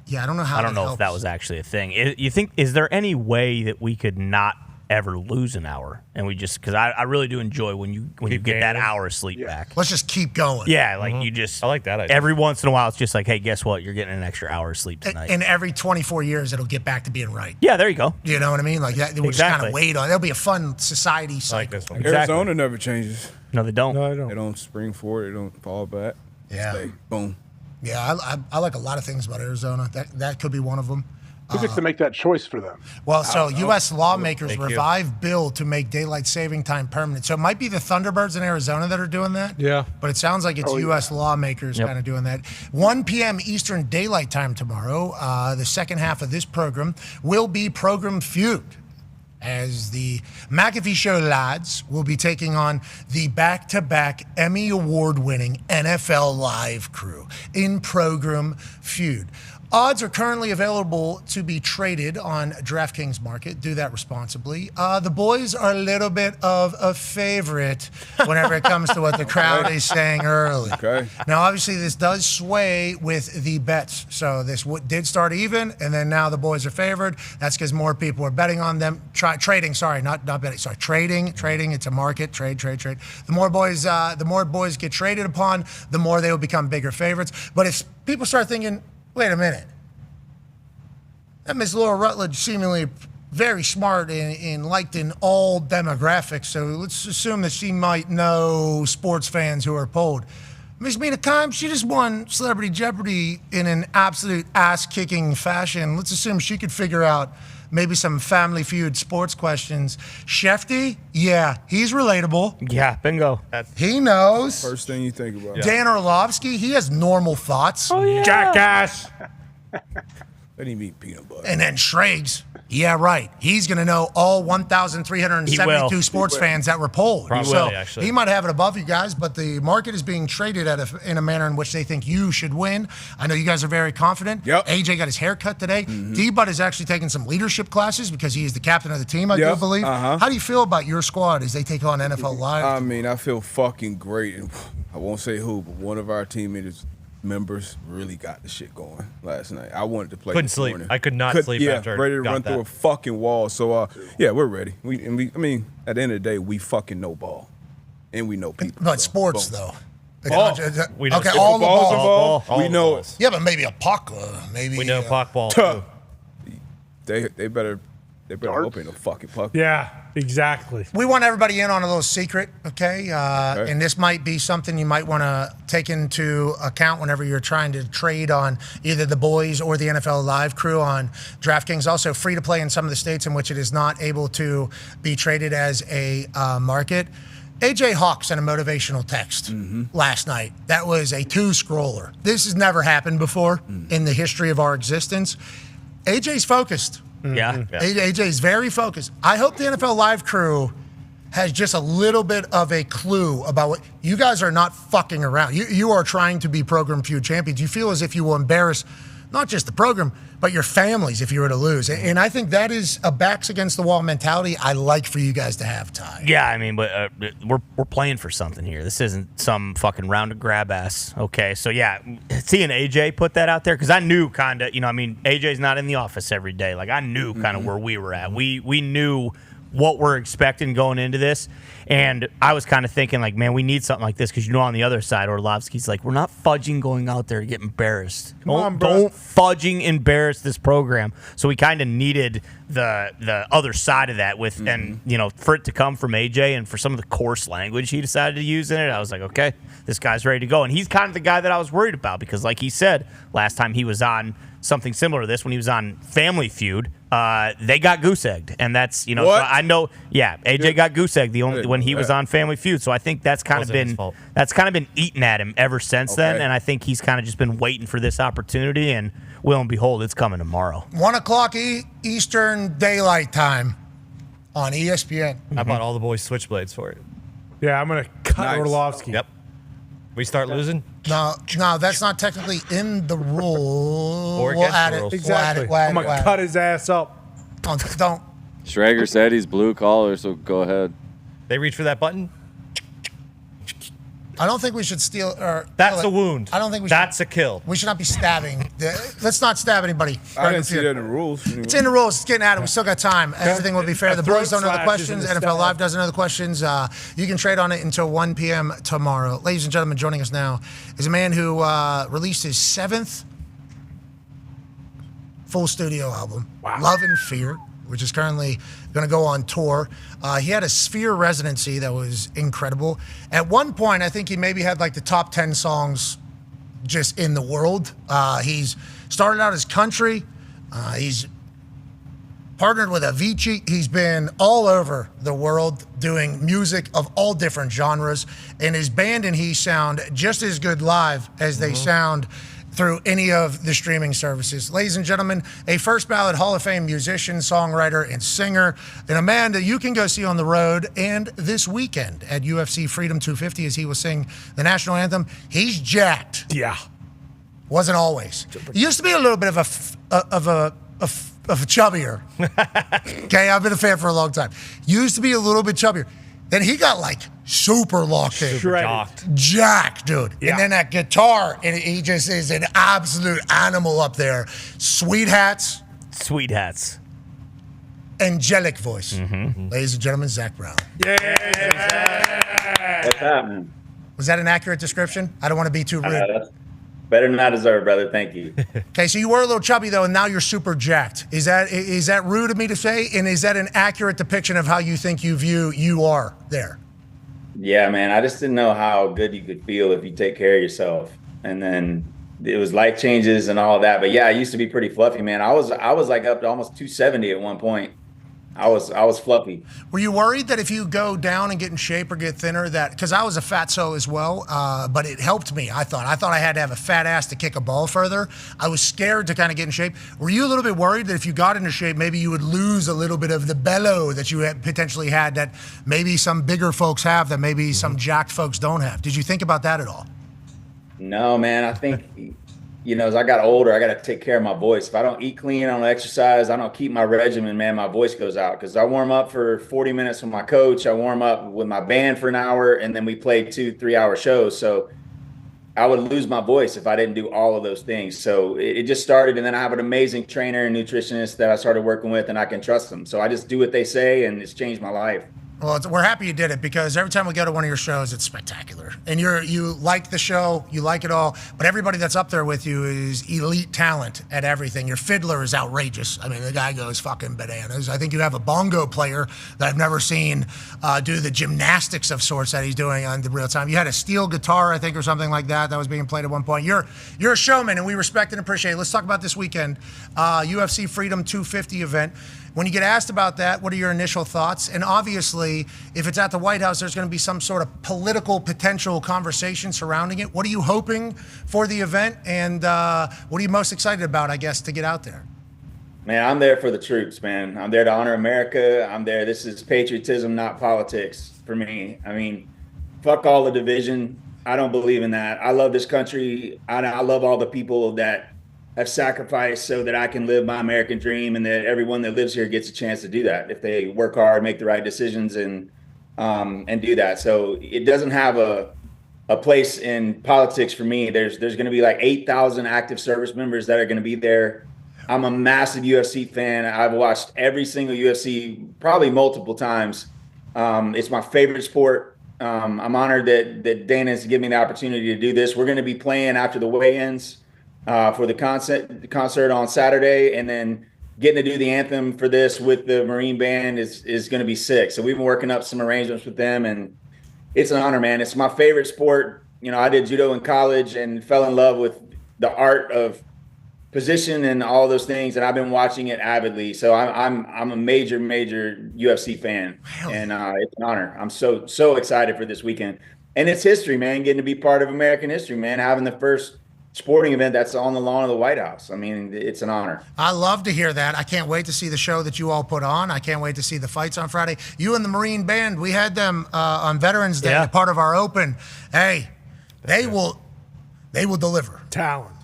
Yeah, I don't know how. I don't know if that was actually a thing. You think? Is there any way that we could not ever lose an hour, and we just because I really do enjoy when you get that hour of sleep back. Let's just keep going. Yeah, like you just. I like that idea. Every once in a while, it's just like, hey, guess what? You're getting an extra hour of sleep tonight. And every 24 years, it'll get back to being right. Yeah, there you go. You know what I mean? Like that. We'll just kind Exactly. of wait on. It'll be a fun society cycle. Arizona never changes. No, they don't. No, they don't. They don't spring forward. They don't fall back. Yeah. Stay. Boom. Yeah, I like a lot of things about Arizona. That could be one of them. Who gets to make that choice for them? Well, so U.S. lawmakers Thank you. revive bill to make daylight saving time permanent. So it might be the Thunderbirds in Arizona that are doing that. Yeah. But it sounds like it's U.S. lawmakers kind of doing that. 1 p.m. Eastern Daylight Time tomorrow. The second half of this program will be Program Feud, as the McAfee Show lads will be taking on the back-to-back Emmy Award-winning NFL Live crew in Program Feud. Odds are currently available to be traded on DraftKings Market. Do that responsibly. The boys are a little bit of a favorite whenever it comes to what the crowd is saying early. Okay. Now, obviously, this does sway with the bets. So this did start even, and then now the boys are favored. That's because more people are betting on them. Trading, sorry, not betting. Sorry, trading. It's a market. Trade. The more boys get traded upon, the more they will become bigger favorites. But if people start thinking, wait a minute, that Miss Laura Rutledge seemingly very smart and liked in all demographics, so let's assume that she might know sports fans who are polled. Miss Mina Kimes, she just won Celebrity Jeopardy in an absolute ass-kicking fashion. Let's assume she could figure out maybe some Family Feud sports questions. Shefty, yeah, he's relatable. Yeah, bingo. He knows. First thing you think about. Dan Orlovsky, he has normal thoughts. Oh, yeah. Jackass. Let him eat peanut butter. And then Schrags, yeah, right. He's going to know all 1,372 sports fans that were polled. Probably, so actually. he might have it above you guys, but the market is being traded in a manner in which they think you should win. I know you guys are very confident. Yep. AJ got his hair cut today. D-Bud is actually taking some leadership classes because he is the captain of the team, I do believe. How do you feel about your squad as they take on NFL Live? I mean, I feel fucking great. And I won't say who, but one of our teammates members really got the shit going last night. I wanted to play. Couldn't this sleep. morning. I could not sleep after. Ready to got run that. through a fucking wall. So yeah, we're ready. I mean, at the end of the day, we fucking know ball, and we know people. But sports though. Ball. We know Okay, if all the ball's balls. involved, we know it. Yeah, but maybe a puck, maybe. We know puck ball. Tuh. too. They better hope ain't no fucking puck. Yeah, exactly. We want everybody in on a little secret, okay? And this might be something you might want to take into account whenever you're trying to trade on either the boys or the NFL Live crew on DraftKings. Also free to play in some of the states in which it is not able to be traded as a market. AJ Hawk sent a motivational text last night. That was a 2-scroller. This has never happened before in the history of our existence. AJ's focused. Yeah. AJ's very focused. I hope the NFL Live crew has just a little bit of a clue about what you guys are not fucking around. You are trying to be Program Feud champions. You feel as if you will embarrass not just the program, but your families if you were to lose. And I think that is a backs against the wall mentality I like for you guys to have, Ty. Yeah, I mean, but we're playing for something here. This isn't some fucking round of grab ass. Okay, so yeah, seeing AJ put that out there, because I knew kind of, AJ's not in the office every day. Like, I knew kind of where we were at. We knew what we're expecting going into this. And I was kind of thinking, like, man, we need something like this because, on the other side, Orlovsky's like, we're not fudging going out there to get embarrassed. Don't fudging embarrass this program. So we kind of needed the other side of that with, and, for it to come from AJ and for some of the coarse language he decided to use in it, I was like, okay, this guy's ready to go. And he's kind of the guy that I was worried about because, like he said, last time he was on something similar to this when he was on Family Feud, they got goose egged, and that's so I know. Yeah, AJ got goose egged when he was on Family Feud, so I think that's kind of been eating at him ever since then, and I think he's kind of just been waiting for this opportunity, and lo and behold, it's coming tomorrow. 1:00 Eastern Daylight Time on ESPN. I bought all the boys switchblades for it. Yeah, I'm gonna cut Orlovsky. Yep. We start losing. No, that's not technically in the rule. Or We'll add it. rules. Exactly. I'm gonna cut his ass up. Don't. Schrager said he's blue collar, so go ahead. They reach for that button. I don't think we should steal. That's a wound. I don't think we. That's a kill. We should not be stabbing. Let's not stab anybody. I didn't see that in the rules. It's in the rules. It's getting at it. We still got time. Everything will be fair. The boys don't know the throat questions. slash isn't a NFL stab. Live doesn't know the questions. You can trade on it until 1 p.m. tomorrow. Ladies and gentlemen, joining us now is a man who released his 7th full studio album, Love and Fear, which is currently going to go on tour. He had a Sphere residency that was incredible. At one point, I think he maybe had like the top 10 songs just in the world. He's started out as country. He's partnered with Avicii. He's been all over the world doing music of all different genres. And his band and he sound just as good live as they sound through any of the streaming services. Ladies and gentlemen, a first ballot Hall of Fame musician, songwriter, and singer, and a man that you can go see on the road and this weekend at UFC Freedom 250 as he will sing the national anthem. He's jacked. Yeah. Wasn't always. He used to be a little bit of a chubbier. Okay, I've been a fan for a long time. Used to be a little bit chubbier. Then he got like super locked in. Jacked, dude. Yeah. And then that guitar, and he just is an absolute animal up there. Sweet hats. Sweet hats. Angelic voice. Ladies and gentlemen, Zach Brown. What's happening? Was that an accurate description? I don't want to be too rude. That's better than I deserve, brother. Thank you. Okay, so you were a little chubby though, and now you're super jacked. Is that rude of me to say? And is that an accurate depiction of how you think you are there? Yeah, man. I just didn't know how good you could feel if you take care of yourself. And then it was life changes and all that. But yeah, I used to be pretty fluffy, man. I was like up to almost 270 at one point. I was fluffy. Were you worried that if you go down and get in shape or get thinner, that because I was a fatso as well, but it helped me. I thought I had to have a fat ass to kick a ball further. I was scared to kind of get in shape. Were you a little bit worried that if you got into shape, maybe you would lose a little bit of the bellow that you had potentially had that maybe some bigger folks have that maybe some jacked folks don't have? Did you think about that at all? No, man. I think, as I got older, I got to take care of my voice. If I don't eat clean, I don't exercise, I don't keep my regimen, man, my voice goes out. Because I warm up for 40 minutes with my coach. I warm up with my band for an hour, and then we play 2-3 hour shows. So I would lose my voice if I didn't do all of those things. So it just started, and then I have an amazing trainer and nutritionist that I started working with, and I can trust them. So I just do what they say, and it's changed my life. Well, we're happy you did it because every time we go to one of your shows, it's spectacular. And you like the show, you like it all, but everybody that's up there with you is elite talent at everything. Your fiddler is outrageous. I mean, the guy goes fucking bananas. I think you have a bongo player that I've never seen do the gymnastics of sorts that he's doing on the real time. You had a steel guitar, I think, or something like that was being played at one point. You're a showman, and we respect and appreciate it. Let's talk about this weekend, UFC Freedom 250 event. When you get asked about that, what are your initial thoughts? And obviously, if it's at the White House, there's going to be some sort of political potential conversation surrounding it. What are you hoping for the event? And what are you most excited about, I guess, to get out there? Man, I'm there for the troops, man. I'm there to honor America. I'm there. This is patriotism, not politics for me. I mean, fuck all the division. I don't believe in that. I love this country. I love all the people that have sacrificed so that I can live my American dream, and that everyone that lives here gets a chance to do that if they work hard, make the right decisions, and do that. So it doesn't have a place in politics for me. There's going to be like 8,000 active service members that are going to be there. I'm a massive UFC fan. I've watched every single UFC probably multiple times. It's my favorite sport. I'm honored that Dana has given me the opportunity to do this. We're going to be playing after the weigh-ins for the concert on Saturday, and then getting to do the anthem for this with the Marine Band is going to be sick. So we've been working up some arrangements with them, and it's an honor, man. It's my favorite sport. I did judo in college and fell in love with the art of position and all those things, and I've been watching it avidly. So I'm a major UFC fan, and it's an honor. I'm so excited for this weekend, and it's history, man. Getting to be part of American history, man. Having the first sporting event that's on the lawn of the White House. I mean, it's an honor. I love to hear that. I can't wait to see the show that you all put on. I can't wait to see the fights on Friday. You and the Marine Band, we had them on Veterans Day, part of our Open. Hey, they will deliver. Talent.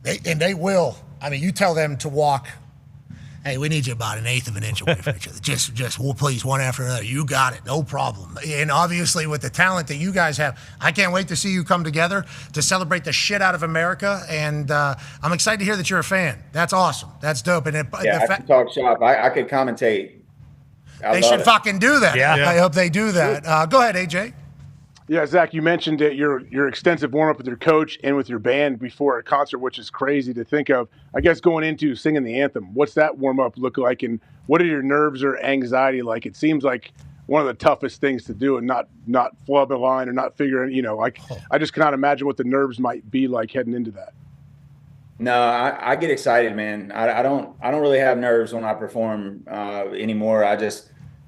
They will. I mean, you tell them to walk. Hey, we need you about an eighth of an inch away from each other. Just, well, please, one after another. You got it, no problem. And obviously, with the talent that you guys have, I can't wait to see you come together to celebrate the shit out of America. And I'm excited to hear that you're a fan. That's awesome. That's dope. And I can talk shop. I could commentate. They should fucking do that. Yeah. I hope they do that. Go ahead, AJ. Yeah, Zach, you mentioned your extensive warm-up with your coach and with your band before a concert, which is crazy to think of. I guess going into singing the anthem, what's that warm-up look like, and what are your nerves or anxiety like? It seems like one of the toughest things to do, and not flub a line or not figuring, I just cannot imagine what the nerves might be like heading into that. No, I get excited, man. I don't really have nerves when I perform anymore.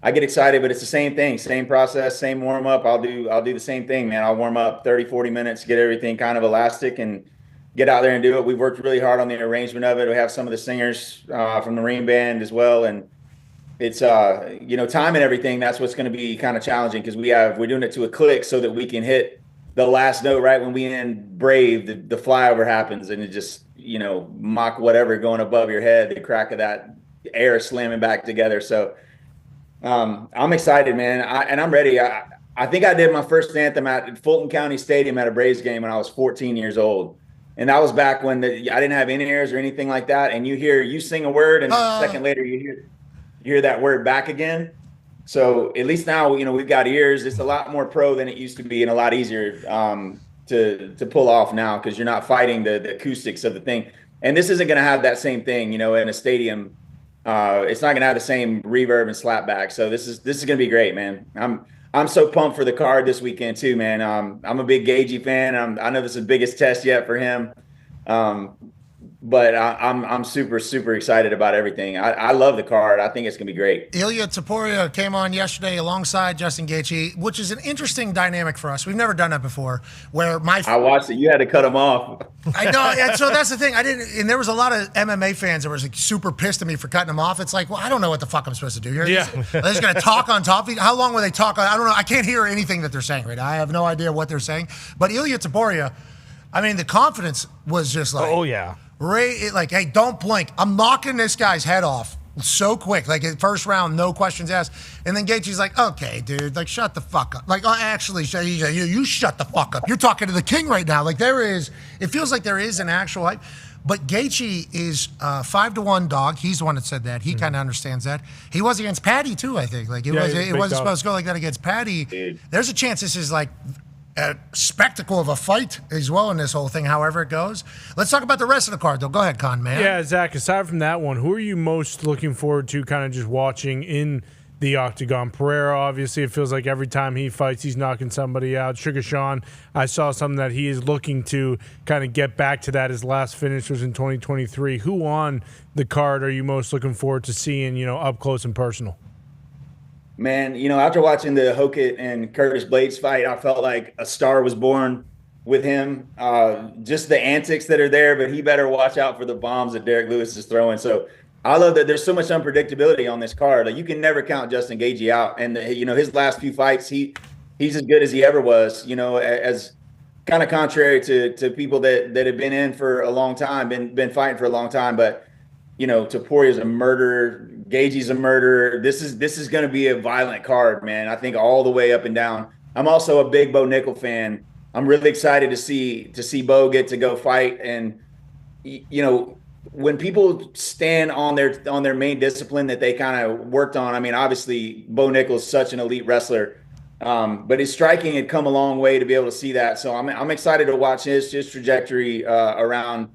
I get excited, but it's the same thing, same process, same warm up. I'll do the same thing, man. I'll warm up 30, 40 minutes, get everything kind of elastic, and get out there and do it. We've worked really hard on the arrangement of it. We have some of the singers from the Marine Band as well. And it's, time and everything. That's what's going to be kind of challenging, because we're doing it to a click so that we can hit the last note right when we end Brave. The flyover happens, and it just, mock whatever going above your head, the crack of that air slamming back together. So, I'm excited, man, and I'm ready. I think I did my first anthem at Fulton County Stadium at a Braves game when I was 14 years old, and that was back when I didn't have in-ears or anything like that. And you sing a word, and a second later you hear that word back again. So at least now, we've got ears. It's a lot more pro than it used to be, and a lot easier to pull off now, because you're not fighting the acoustics of the thing. And this isn't going to have that same thing, in a stadium. It's not going to have the same reverb and slapback. So this is going to be great, man. I'm I'm so pumped for the card this weekend too, man. I'm a big Gagey fan. I know this is the biggest test yet for him. But I'm super, super excited about everything. I love the card. I think it's going to be great. Ilya Taporia came on yesterday alongside Justin Gaethje, which is an interesting dynamic for us. We've never done that before. Where I watched it. You had to cut him off. I know, and so that's the thing. And there was a lot of MMA fans that were like super pissed at me for cutting him off. It's like, well, I don't know what the fuck I'm supposed to do here. Yeah. They're just going to talk on top of you. How long will they talk? I don't know. I can't hear anything that they're saying right now. I have no idea what they're saying. But Ilya Taporia, I mean, the confidence was just like, oh yeah. Like, hey, don't blink. I'm knocking this guy's head off so quick. Like, in first round, no questions asked. And then Gaethje's like, okay, dude, like, shut the fuck up. Like, oh, actually, you shut the fuck up. You're talking to the king right now. Like, it feels like there is an actual hype. But Gaethje is 5-1 dog. He's the one that said that. He kind of understands that. He was against Patty, too, I think. Like, it wasn't supposed to go like that against Patty. Dude. There's a chance this is, like, a spectacle of a fight as well in this whole thing, however it goes. Let's talk about the rest of the card, though. Go ahead, Con, man. Yeah, Zach, aside from that one, who are you most looking forward to kind of just watching in the octagon? Pereira, obviously, it feels like every time he fights, he's knocking somebody out. Sugar Sean, I saw something that he is looking to kind of get back to that. His last finish was in 2023. Who on the card are you most looking forward to seeing, up close and personal? Man, after watching the Hokett and Curtis Blades fight, I felt like a star was born with him. Just the antics that are there, but he better watch out for the bombs that Derek Lewis is throwing. So I love that there's so much unpredictability on this card. Like, you can never count Justin Gaethje out. And his last few fights, he's as good as he ever was. As kind of contrary to people that have been in for a long time, been fighting for a long time, but. Taporia's a murderer. Gaethje's a murderer. This is going to be a violent card, man. I think all the way up and down. I'm also a big Bo Nickel fan. I'm really excited to see Bo get to go fight. And when people stand on their main discipline that they kind of worked on. I mean, obviously Bo Nickel's such an elite wrestler, but his striking had come a long way to be able to see that. So I'm excited to watch his trajectory around,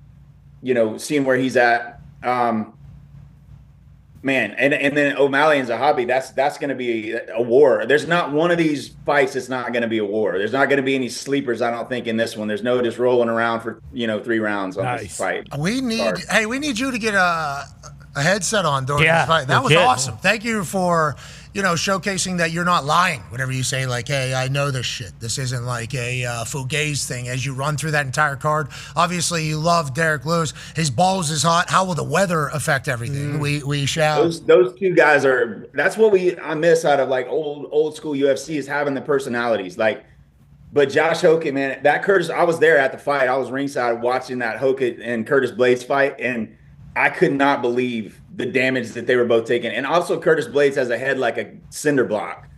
seeing where he's at. Man, and then O'Malley and Zahabi, that's going to be a war. There's not one of these fights that's not going to be a war. There's not going to be any sleepers, I don't think, in this one. There's no just rolling around for 3 rounds on this fight. We need you to get a headset on during this fight. That was awesome. Thank you for showcasing that you're not lying whenever you say, like, hey, I know this shit. This isn't like a fugazi thing as you run through that entire card. Obviously, you love Derek Lewis. His balls is hot. How will the weather affect everything? We shall. Those two guys that's what I miss out of like old school UFC is having the personalities. Like, but Josh Hokett, man, that Curtis, I was there at the fight. I was ringside watching that Hokett and Curtis Blades fight, and I could not believe the damage that they were both taking. And also Curtis Blades has a head like a cinder block.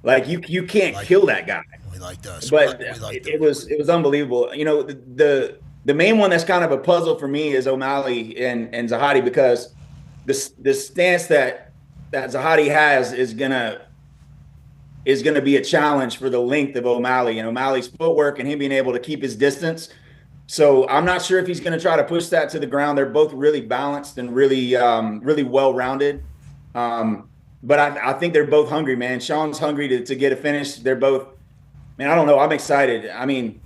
Like you can't kill that guy. We like those. But it was unbelievable. The main one that's kind of a puzzle for me is O'Malley and Zahadi, because the stance that Zahadi has is gonna be a challenge for the length of O'Malley and O'Malley's footwork and him being able to keep his distance. So I'm not sure if he's going to try to push that to the ground. They're both really balanced and really well-rounded. But I think they're both hungry, man. Sean's hungry to get a finish. They're both, man, I don't know. I'm excited. I mean,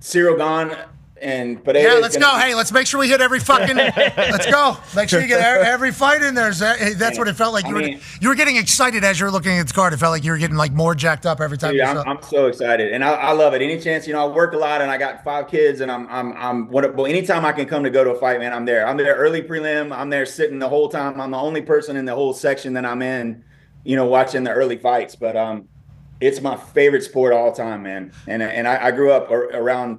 Cyril Gahn and Pereira. Yeah, let's go. Hey, let's make sure we hit every fucking. Let's go. Make sure you get every fight in there. That's what it felt like. You were getting excited as you were looking at the card. It felt like you were getting like more jacked up every time. Dude, I'm so excited, and I love it. Any chance, I work a lot, and I got 5 kids, and anytime I can come to go to a fight, man, I'm there. I'm there early prelim. I'm there sitting the whole time. I'm the only person in the whole section that I'm in, watching the early fights. But it's my favorite sport of all time, man. And I grew up around.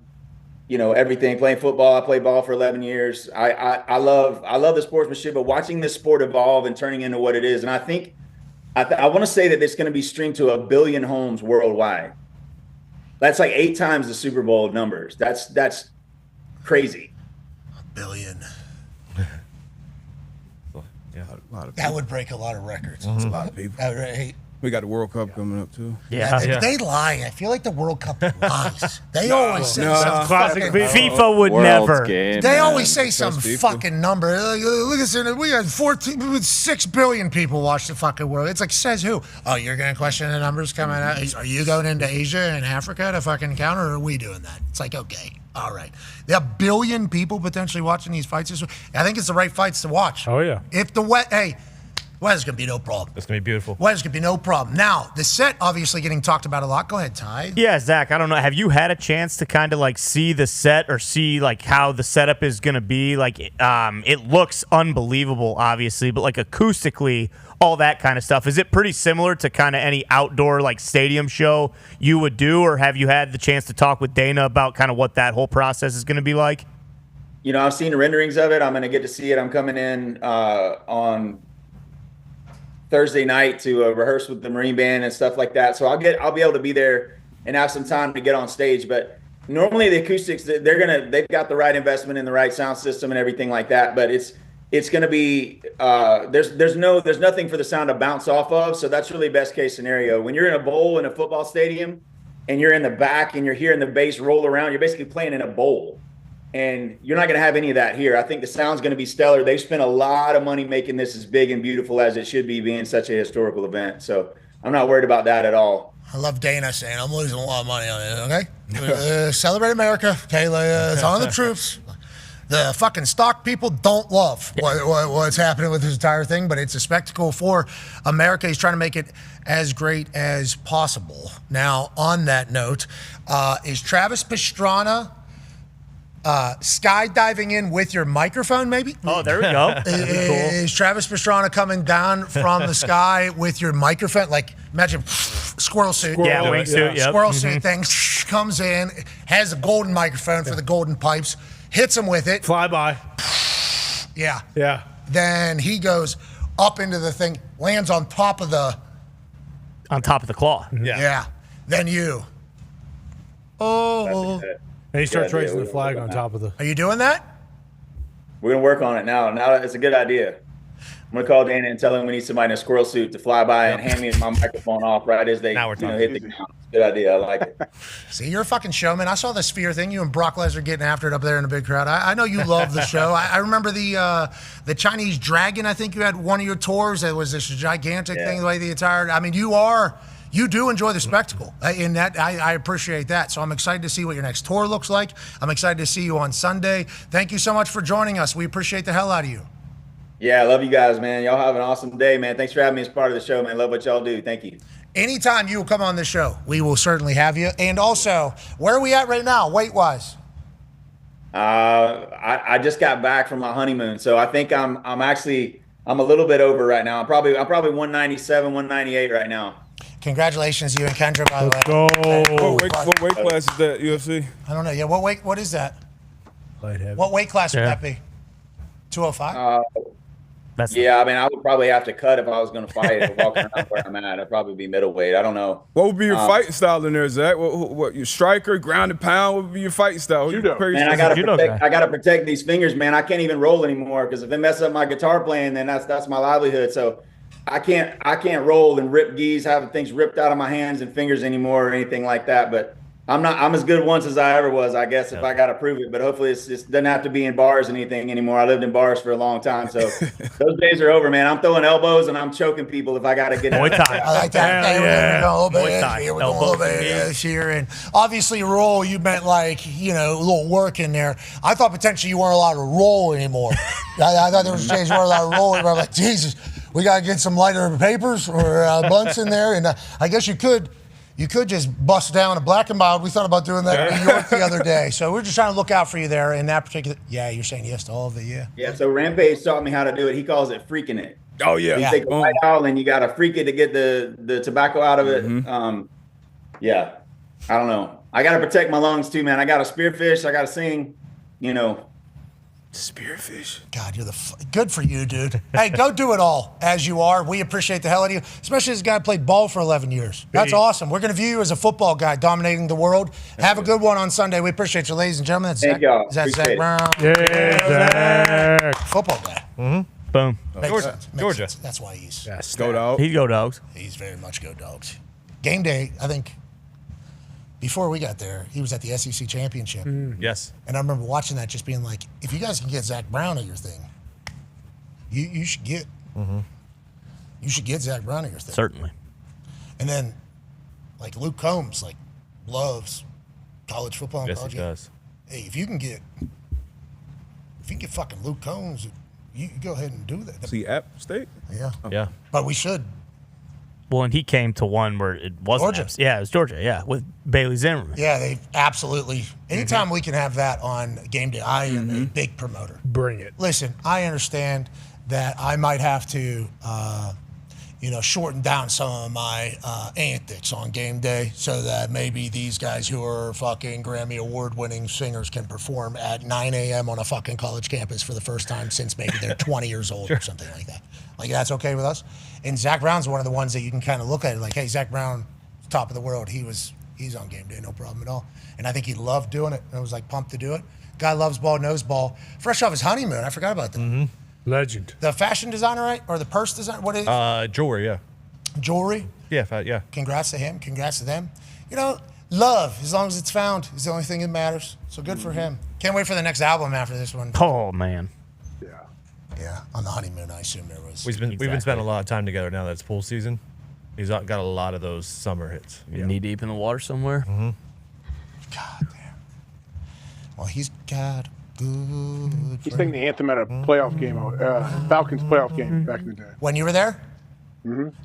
Everything, playing football. I played ball for 11 years. I love the sportsmanship, but watching this sport evolve and turning into what it is. And I think, I want to say that it's going to be streamed to 1 billion homes worldwide. That's like 8 times the Super Bowl numbers. That's crazy. 1 billion. Yeah, a lot of that would break a lot of records. That's a lot of people. We got the World Cup coming up too. They lie. I feel like the World Cup lies. They always say some classic fucking- FIFA would never. They always say some fucking number. Look at this. We had 6 billion people watch the fucking world. It's like, says who? Oh, you're going to question the numbers coming out? Are you going into Asia and Africa to fucking count, or are we doing that? It's like, okay, all right. There are 1 billion people potentially watching these fights this week. I think it's the right fights to watch. Oh, yeah. If the weather's going to be no problem. It's going to be beautiful. Weather's going to be no problem. Now, the set obviously getting talked about a lot. Go ahead, Ty. Yeah, Zach, I don't know. Have you had a chance to kind of like see the set or see like how the setup is going to be? Like, it looks unbelievable, obviously, but like acoustically, all that kind of stuff. Is it pretty similar to kind of any outdoor like stadium show you would do, or have you had the chance to talk with Dana about kind of what that whole process is going to be like? You know, I've seen the renderings of it. I'm going to get to see it. I'm coming in on Thursday night to rehearse with the Marine Band and stuff like that. So I'll be able to be there and have some time to get on stage. But normally the acoustics, they've got the right investment in the right sound system and everything like that. But it's going to be there's nothing for the sound to bounce off of. So that's really best case scenario. When you're in a bowl in a football stadium and you're in the back and you're hearing the bass roll around, you're basically playing in a bowl. And you're not going to have any of that here. I think the sound's going to be stellar. They've spent a lot of money making this as big and beautiful as it should be, being such a historical event. So I'm not worried about that at all. I love Dana saying, I'm losing a lot of money on it, okay? Celebrate America, okay? It's on the troops. The fucking stock people don't love what's happening with this entire thing, but it's a spectacle for America. He's trying to make it as great as possible. Now, on that note, is Travis Pastrana skydiving in with your microphone, maybe? Oh, there we go. Is Travis Pastrana coming down from the sky with your microphone? Like, imagine squirrel suit. Yeah, wingsuit. Yep. Squirrel suit thing comes in, has a golden microphone for the golden pipes, hits him with it. Flyby. Yeah. Yeah. Then he goes up into the thing, lands on top of the claw. Yeah. Then you. Oh. And he starts raising the flag on top of the. Are you doing that? We're going to work on it now. Now it's a good idea. I'm going to call Dana and tell him we need somebody in a squirrel suit to fly by and hand me my microphone off right as they hit the ground. Good idea. I like it. See, you're a fucking showman. I saw the Sphere thing. You and Brock Lesnar getting after it up there in a big crowd. I know you love the show. I remember the Chinese Dragon. I think you had one of your tours. It was this gigantic thing, the way the entire. I mean, you do enjoy the spectacle, and that I appreciate that. So I'm excited to see what your next tour looks like. I'm excited to see you on Sunday. Thank you so much for joining us. We appreciate the hell out of you. Yeah, I love you guys, man. Y'all have an awesome day, man. Thanks for having me as part of the show, man. Love what y'all do. Thank you. Anytime you will come on the show, we will certainly have you. And also, where are we at right now, weight-wise? I just got back from my honeymoon, so I think I'm a little bit over right now. I'm probably 197, 198 right now. Congratulations, you and Kendra, by the way. What weight class is that, UFC? I don't know. Yeah, what is that? Light heavy. What weight class would that be? 205? Yeah, I mean, I would probably have to cut if I was going to fight or walk around where I'm at. I'd probably be middleweight. I don't know. What would be your fighting style in there, Zach? What your striker, ground and pound? What would be your fighting style? Man, I gotta protect these fingers, man. I can't even roll anymore because if they mess up my guitar playing, then that's my livelihood. So I can't roll and rip geese, have things ripped out of my hands and fingers anymore or anything like that. But I'm as good once as I ever was, I guess, if I got to prove it. But hopefully it doesn't have to be in bars or anything anymore. I lived in bars for a long time. So those days are over, man. I'm throwing elbows and I'm choking people if I got to get out. I like that. We're going a little bit here. We're going a little bit here. And obviously roll, you meant like, a little work in there. I thought potentially you weren't allowed to roll anymore. I thought there was a chance you weren't allowed to roll anymore. I'm like, Jesus, we got to get some lighter papers or blunts in there. And I guess you could just bust down a black and mild. We thought about doing that in New York the other day. So we're just trying to look out for you there in that particular. Yeah, you're saying yes to all of it, yeah. Yeah, so Rampage taught me how to do it. He calls it freaking it. Oh, yeah. You take a white owl and you got to freak it to get the tobacco out of it. Yeah, I don't know. I got to protect my lungs too, man. I got to spearfish. I got to sing, Spearfish. God, you're good for you, dude. Hey, go do it all as you are. We appreciate the hell out of you, especially as a guy who played ball for 11 years. That's awesome. We're going to view you as a football guy dominating the world. Have a good one on Sunday. We appreciate you, ladies and gentlemen. That's Thank y'all. Is that Zach Brown? Yeah, Zach. Football guy. Boom. Makes sense. Georgia. That's why he's Go Dogs. He'd go Dogs. He's very much go Dogs. Game day, I think. Before we got there, he was at the SEC championship. Yes. And I remember watching that, just being like, if you guys can get Zach Brown at your thing, you should get. You should get Zach Brown at your thing. Certainly. And then, like Luke Combs, like loves college football and Yes, college he game. does. Hey, if you can get fucking Luke Combs, you go ahead and do that. See App State? Yeah. Yeah. But we should. Well, and he came to one where it wasn't. Georgia. Yeah, it was Georgia. Yeah, with Bailey Zimmerman. Yeah, they absolutely. Anytime we can have that on game day, I am a big promoter. Bring it. Listen, I understand that I might have to, shorten down some of my antics on game day so that maybe these guys who are fucking Grammy award-winning singers can perform at 9 a.m. on a fucking college campus for the first time since maybe they're 20 years old or something like that. Like, that's okay with us? And Zach Brown's one of the ones that you can kind of look at it like, hey, Zach Brown, top of the world. He's on game day, no problem at all. And I think he loved doing it. And was like pumped to do it. Guy loves ball, knows ball. Fresh off his honeymoon. I forgot about that. Legend. The fashion designer, right? Or the purse designer? What is it? Jewelry, yeah. Jewelry? Yeah, yeah. Congrats to him. Congrats to them. Love, as long as it's found, is the only thing that matters. So good for him. Can't wait for the next album after this one. Oh, man. Yeah, on the honeymoon, I assume there was. We've been spending a lot of time together now that it's pool season. He's got a lot of those summer hits. Knee deep in the water somewhere. God damn. Well, he's got good. He's singing the anthem at a playoff game, Falcons playoff game back in the day. When you were there?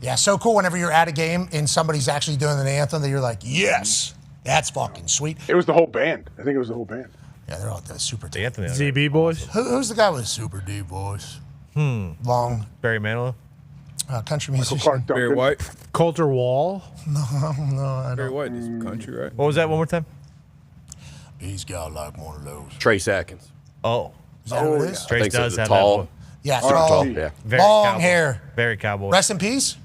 Yeah, so cool whenever you're at a game and somebody's actually doing the anthem that you're like, yes, that's fucking sweet. It was the whole band. I think it was the whole band. Yeah, they're all the super The Anthony. ZB boys. Who's the guy with a super deep voice? Long. Barry Manilow. Country musician. Clark Barry Duncan. White. Coulter Wall. No, I Barry don't. White is country, right? What was that one more time? He's got like one of those. Trace Atkins. Oh. Is that what it is? I Trace think so. does The have tall. that one. Yeah, Super tall, tall. Yeah. Very long cowboy. hair. Very cowboy. Rest in peace?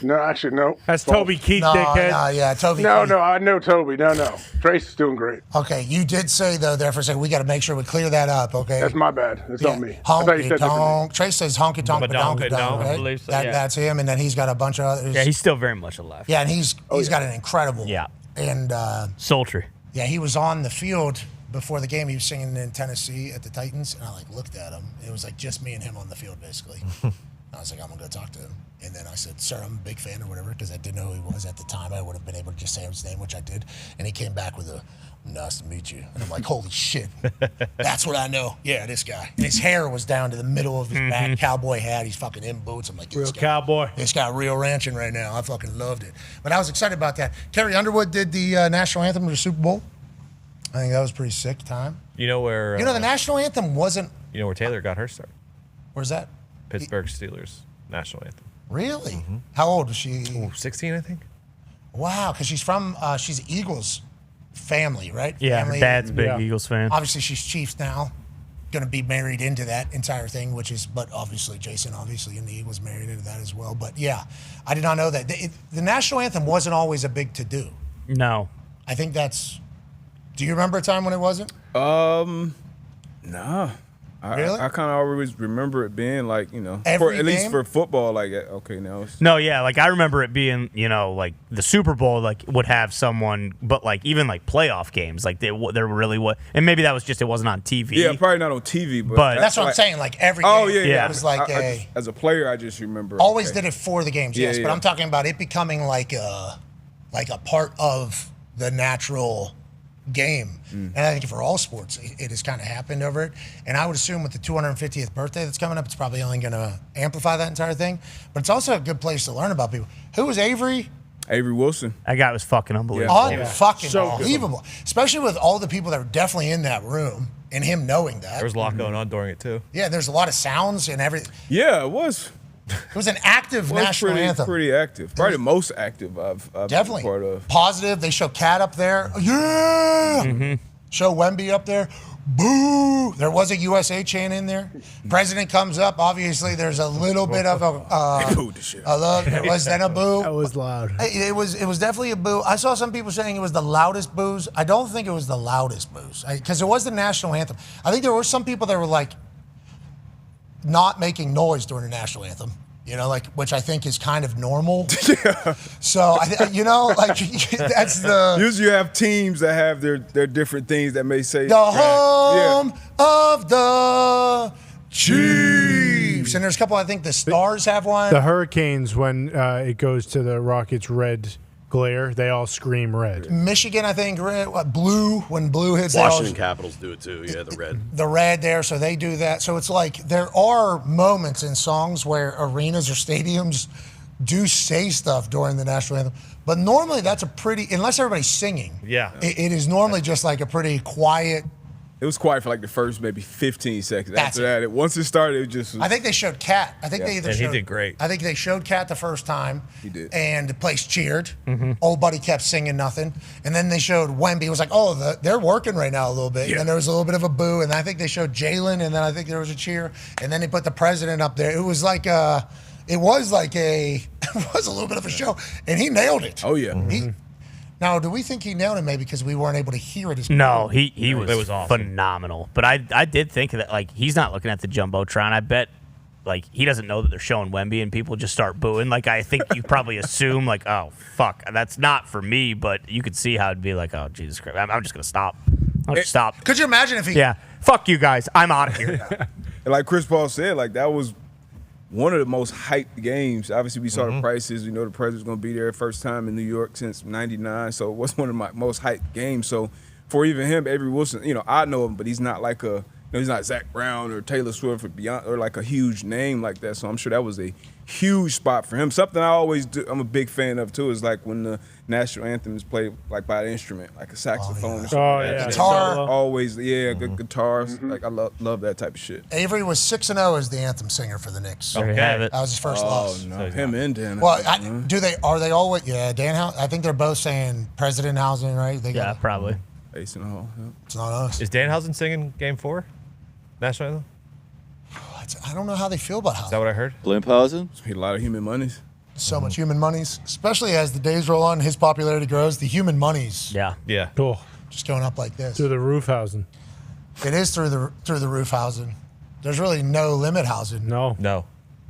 No, actually, no. That's False. Toby Keith, No, dickhead. yeah, Toby. No, Keith. no, I know Toby. No. Trace is doing great. Okay, you did say, though, there for a second, we got to make sure we clear that up, okay? That's my bad. That's not me. I thought you Honky said tonk. Trace says honky tonk, Badonk, badonk, badonk, I right? believe so, yeah. That's him, and then he's got a bunch of others. Yeah, he's still very much alive. Yeah, and he's got an incredible. Yeah. And, Sultry. yeah, he was on the field before the game. He was singing in Tennessee at the Titans, and I, looked at him. It was, just me and him on the field, basically. I was like, I'm going to go talk to him. And then I said, sir, I'm a big fan or whatever, because I didn't know who he was at the time. I would have been able to just say his name, which I did. And he came back with nice to meet you. And I'm like, holy shit. That's what I know. Yeah, this guy. And his hair was down to the middle of his back, cowboy hat. He's fucking in boots. I'm like, Real cowboy. This guy real ranching right now. I fucking loved it. But I was excited about that. Carrie Underwood did the national anthem of the Super Bowl. I think that was a pretty sick time. You know where? the national anthem wasn't. You know where Taylor got her start? Where's that? Pittsburgh Steelers national anthem. Really? How old was she? 16, I think. Wow, because she's from she's Eagles family, right? Yeah, her family. dad's a big Eagles fan. Obviously, she's Chiefs now. Going to be married into that entire thing, but obviously Jason, in the Eagles married into that as well. But yeah, I did not know that the national anthem wasn't always a big to do. No. I think that's. Do you remember a time when it wasn't? Nah. Really? I kind of always remember it being Every at least game? for football. Okay, now it's No, yeah, I remember it being, the Super Bowl, would have someone, but even playoff games, there really was, and maybe that was just it wasn't on TV. yeah, probably not on TV, But- That's what I'm saying. Every game. Oh yeah. It was like as a player, I just remember. always did it for the games, Yeah, yes. But yeah. I'm talking about it becoming like a part of the natural game. And I think for all sports, it has kind of happened over it. And I would assume with the 250th birthday that's coming up, it's probably only going to amplify that entire thing. But it's also a good place to learn about people. Who was Avery? Avery Wilson. That guy was fucking unbelievable. Unfucking unbelievable. Especially with all the people that were definitely in that room and him knowing that. There was a lot going on during it too. Yeah, there's a lot of sounds and everything. Yeah, it was. It was an active national anthem. Pretty active. Probably the most active I've Definitely. been part of. Positive. They show Cat up there. Yeah. Show Wemby up there. Boo. There was a USA chant in there. President comes up. Obviously, there's a little bit of They booed the shit. there was then a boo. That was loud. It was definitely a boo. I saw some people saying it was the loudest boos. I don't think it was the loudest boos because it was the national anthem. I think there were some people that were not making noise during the national anthem. You know, like, which I think is kind of normal. So, you know, like, that's the... Usually you have teams that have their different things that may say... The home of the Chiefs. And there's a couple, I think the Stars have one. The Hurricanes, when it goes to the Rockets' red glare, they all scream red. Michigan, I think, red, blue, when blue hits. Washington Capitals do it too. Yeah, the red. The red there, so they do that. So it's like there are moments in songs where arenas or stadiums do say stuff during the national anthem. But normally that's a pretty, unless everybody's singing. Yeah. It is normally just like a pretty quiet. It was quiet for like the first maybe 15 seconds. That's After that, once it started, it just was. I think they showed Cat. I think they either And showed. he did great. I think they showed Cat the first time. He did. And the place cheered. Old buddy kept singing nothing. And then they showed Wemby. It was like, oh, they're working right now a little bit. And then there was a little bit of a boo. And I think they showed Jalen. And then I think there was a cheer. And then they put the president up there. It was like a little bit of a show. And he nailed it. Oh, yeah. Now, do we think he nailed it maybe because we weren't able to hear it as No, he It was was awesome. phenomenal. But I did think that, like, he's not looking at the Jumbotron. I bet, like, he doesn't know that they're showing Wemby and people just start booing. Like, I think you probably assume, like, oh, fuck, that's not for me. But you could see how it'd be like, oh, Jesus Christ, I'm just going to stop. I'll just stop. Could you imagine if he... Yeah, fuck you guys. I'm out of here. And like Chris Paul said, like that was one of the most hyped games. Obviously, we saw the prices. We know the president's going to be there first time in New York since '99. So it was one of my most hyped games. So for even him, Avery Wilson, you know, I know him, but he's not like he's not Zach Brown or Taylor Swift or Beyonce or like a huge name like that. So I'm sure that was a huge spot for him. Something I always do, I'm a big fan of too, is like when the national anthem is played like by an instrument, like a saxophone or something. Oh, like that. yeah. Guitar. Always, good guitars. Like I love that type of shit. Avery was 6-0 as the anthem singer for the Knicks. There you have it. That was his first loss. Oh no, him and Dan. Well, are they all? Yeah, Dan House. I think they're both saying President Housing, right? They Yeah, probably. Ace in the hole. Yeah. It's not us. Is Danhausen singing Game 4? National anthem? I don't know how they feel about Is Housing. that what I heard? Blimphausen? A lot of human monies. So much human monies, especially as the days roll on, his popularity grows. The human monies, Yeah. Yeah. Cool. just going up like this. To the roof housing. It is through the roof housing. There's really no limit housing. No.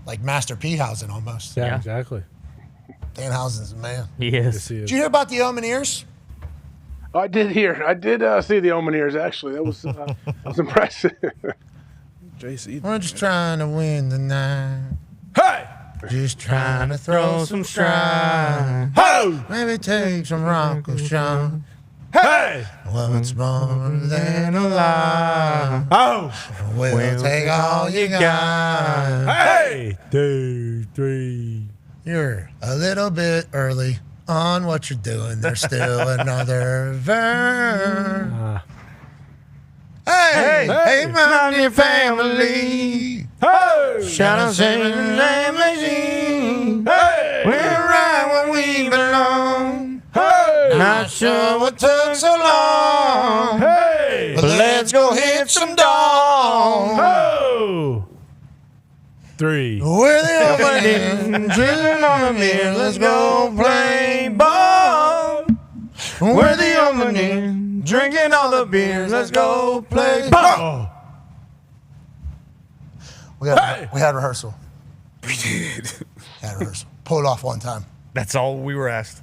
Like Master P housing almost. Yeah, exactly. Dan Housen's a man. He is. Did you hear about the Omeneers? I did see the Omeneers, actually. That was impressive. JC. We're just trying to win the night. Hey! Just trying to throw some stride. Ho! Maybe take some rock or shine. Hey! What's more than a lie? Oh! We'll take all you got. Hey! 2, 3. You're a little bit early on what you're doing. There's still another verse. Hey, mom, your family. Hey! Shout out, sing your name, machine. Hey! We're right where we belong. Hey! Not sure what took so long. Hey! But let's go hit some dong. Oh! 3. We're the opening, drilling on the beer. Let's go play ball. We're the opening, drinking all the beers. Let's go play ball. We had rehearsal. We did. Had rehearsal. Pulled off one time. That's all we were asked.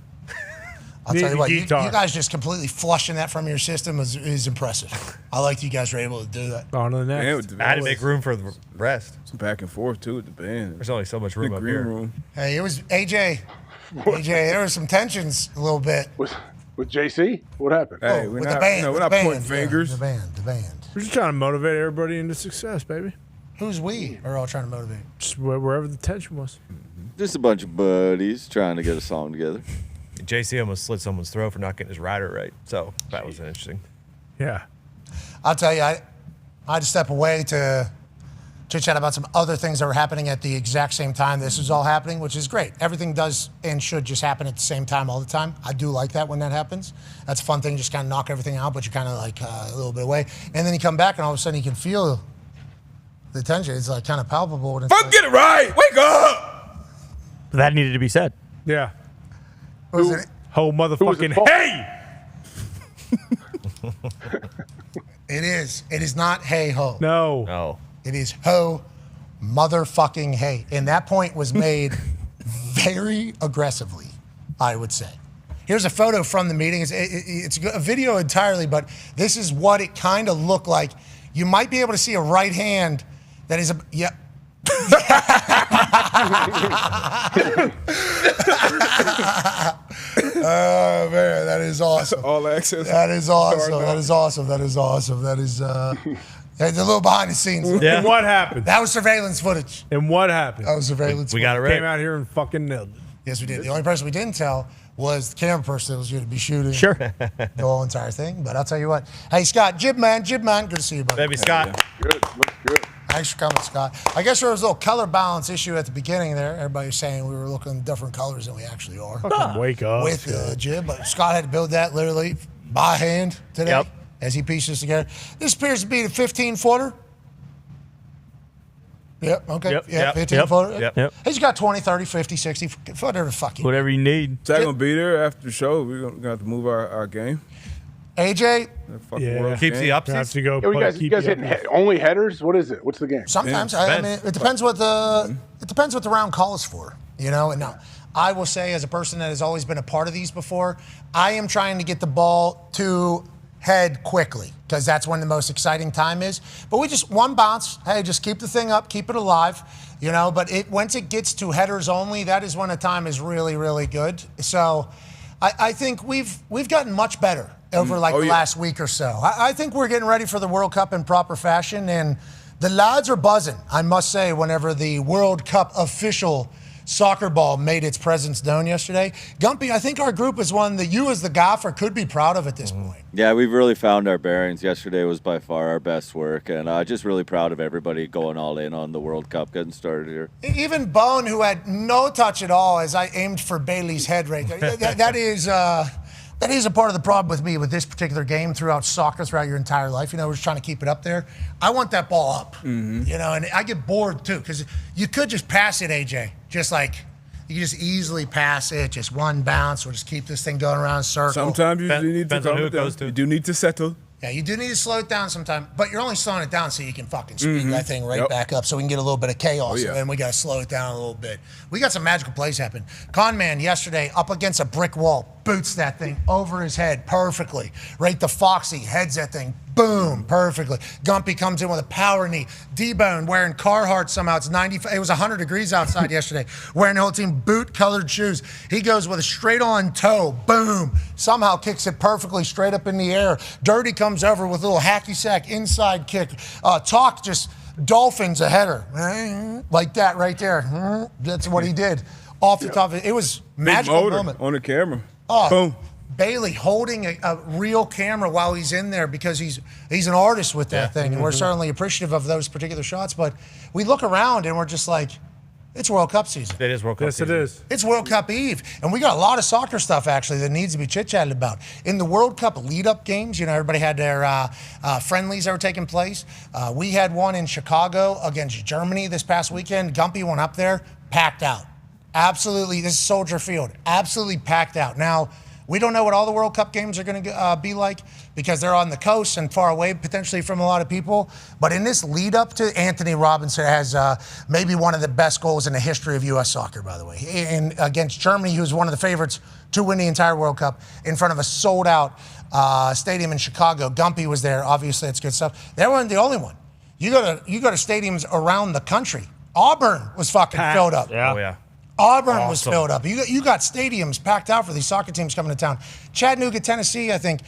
I'll tell you what, you guitar. guys just completely flushing that from your system is impressive. I like you guys were able to do that. On to the next. I had to make room for the rest. Some back and forth too with the band. There's only so much room Big up green here. room. Hey, it was AJ. AJ, there was some tensions a little bit. With JC? What happened? Hey, we're with not, the band. we're with not the pointing band, fingers. Yeah, the band. We're just trying to motivate everybody into success, baby. Who's we? Are all trying to motivate? Just wherever the tension was. Just a bunch of buddies trying to get a song together. JC almost slit someone's throat for not getting his rider right. So that was interesting. Yeah. I'll tell you, I had to step away to chit-chat about some other things that were happening at the exact same time this was all happening, which is great. Everything does and should just happen at the same time all the time. I do like that when that happens. That's a fun thing, just kind of knock everything out, but you're kind of like a little bit away. And then you come back and all of a sudden you can feel the tension. It's like kind of palpable. And it's Fuck, get it right. Wake up. That needed to be said. Yeah. it? Whole motherfucking hey! It is. It is not hey ho. No. No. It is ho motherfucking hey. And that point was made very aggressively, I would say. Here's a photo from the meeting. It's a video entirely, but this is what it kind of looked like. You might be able to see a right hand that is yeah. Oh man, that is awesome. All access. That is awesome. That is awesome. That is awesome. That is it's a little behind the scenes. Yeah. And what happened? That was surveillance footage. And what happened? That was surveillance. We got it right. Came out here and fucking nailed it. Yes, we did. The only person we didn't tell was the camera person that was going to be shooting the whole entire thing. But I'll tell you what. Hey, Scott, Jib man, good to see you, buddy. Baby Scott. Good, looks good. Thanks for coming, Scott. I guess there was a little color balance issue at the beginning there. Everybody was saying we were looking different colors than we actually are. Fucking wake up. With Jib, but Scott had to build that literally by hand today as he pieces together. This appears to be the 15-footer. Yep, okay. Yep, 15-footer. Yep. He's got 20, 30, 50, 60, whatever the fuck you Whatever you need. Zach gonna be there after the show. We're gonna have to move our game. AJ? Keeps the ups. Have to go. Yeah, you guys hitting only headers? What is it? What's the game? Sometimes. I mean, it depends what the round calls for, you know. And now, I will say, as a person that has always been a part of these before, I am trying to get the ball to head quickly because that's when the most exciting time is. But we just one bounce. Hey, just keep the thing up, keep it alive, you know. But once it gets to headers only, that is when the time is really, really good. So, I think we've gotten much better over the last week or so. I think we're getting ready for the World Cup in proper fashion, and the lads are buzzing, I must say, whenever the World Cup official soccer ball made its presence known yesterday. Gumpy, I think our group is one that you as the gaffer could be proud of at this point. Yeah, we've really found our bearings. Yesterday was by far our best work, and just really proud of everybody going all in on the World Cup getting started here. Even Bone, who had no touch at all as I aimed for Bailey's head right there. That is a part of the problem with me with this particular game throughout soccer, throughout your entire life. You know, we're just trying to keep it up there. I want that ball up, you know, and I get bored too because you could just pass it, AJ. Just like you can just easily pass it, just one bounce, or just keep this thing going around in a circle. Sometimes you do need to calm it down. You do need to settle. Yeah, you do need to slow it down sometime, but you're only slowing it down so you can fucking speed that thing right back up so we can get a little bit of chaos, and then we got to slow it down a little bit. We got some magical plays happen. Conman yesterday up against a brick wall, boots that thing over his head perfectly. Right to Foxy, heads that thing, boom, perfectly. Gumpy comes in with a power knee. D-Bone wearing Carhartt somehow. It was 100 degrees outside yesterday. Wearing the whole team boot-colored shoes. He goes with a straight-on toe, boom. Somehow kicks it perfectly straight up in the air. Dirty comes over with a little hacky sack inside kick. Talk just dolphins a header. Like that right there. That's what he did. Off the top of it. It was magical moment. On the camera. Oh, boom. Bailey holding a real camera while he's in there because he's an artist with that thing. And we're certainly appreciative of those particular shots. But we look around and we're just like, it's World Cup season. It is World Cup season. Yes, it is. It's World Cup Eve. And we got a lot of soccer stuff, actually, that needs to be chit-chatted about. In the World Cup lead-up games, you know, everybody had their friendlies that were taking place. We had one in Chicago against Germany this past weekend. Gumpy went up there, packed out. Absolutely, this is Soldier Field. Absolutely packed out. Now, we don't know what all the World Cup games are going to be like because they're on the coast and far away potentially from a lot of people. But in this lead up to, Anthony Robinson has maybe one of the best goals in the history of U.S. soccer, by the way. And against Germany, who's one of the favorites to win the entire World Cup in front of a sold out stadium in Chicago. Gumpy was there. Obviously, that's good stuff. They weren't the only one. You go to stadiums around the country. Auburn was fucking filled up. Yeah. Oh, yeah. Auburn was filled up. You got stadiums packed out for these soccer teams coming to town. Chattanooga, Tennessee, I think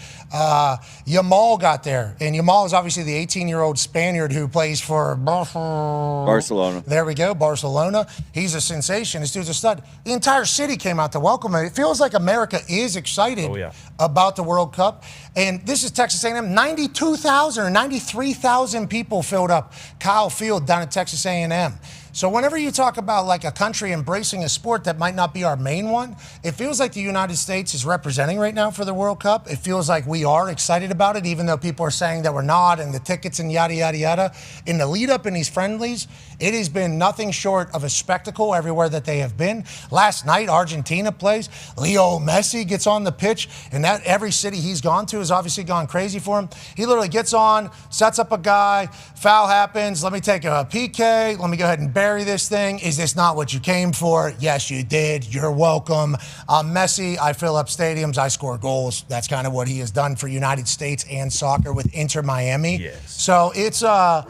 Yamal got there. And Yamal is obviously the 18-year-old Spaniard who plays for Barcelona. There we go, Barcelona. He's a sensation. This dude's a stud. The entire city came out to welcome him. It feels like America is excited about the World Cup. And this is Texas A&M. 92,000 or 93,000 people filled up Kyle Field down at Texas A&M. So whenever you talk about like a country embracing a sport that might not be our main one, it feels like the United States is representing right right now for the World Cup. It feels like we are excited about it, even though people are saying that we're not, and the tickets and yada, yada, yada. In the lead up in these friendlies, it has been nothing short of a spectacle everywhere that they have been. Last night, Argentina plays. Leo Messi gets on the pitch, and that every city he's gone to has obviously gone crazy for him. He literally gets on, sets up a guy, foul happens. Let me take a PK. Let me go ahead and bury this thing. Is this not what you came for? Yes, you did. You're welcome. Messi, I fill up stadiums. I score goals. That's kind of what he has done for United States and soccer with Inter Miami. Yes. So it's I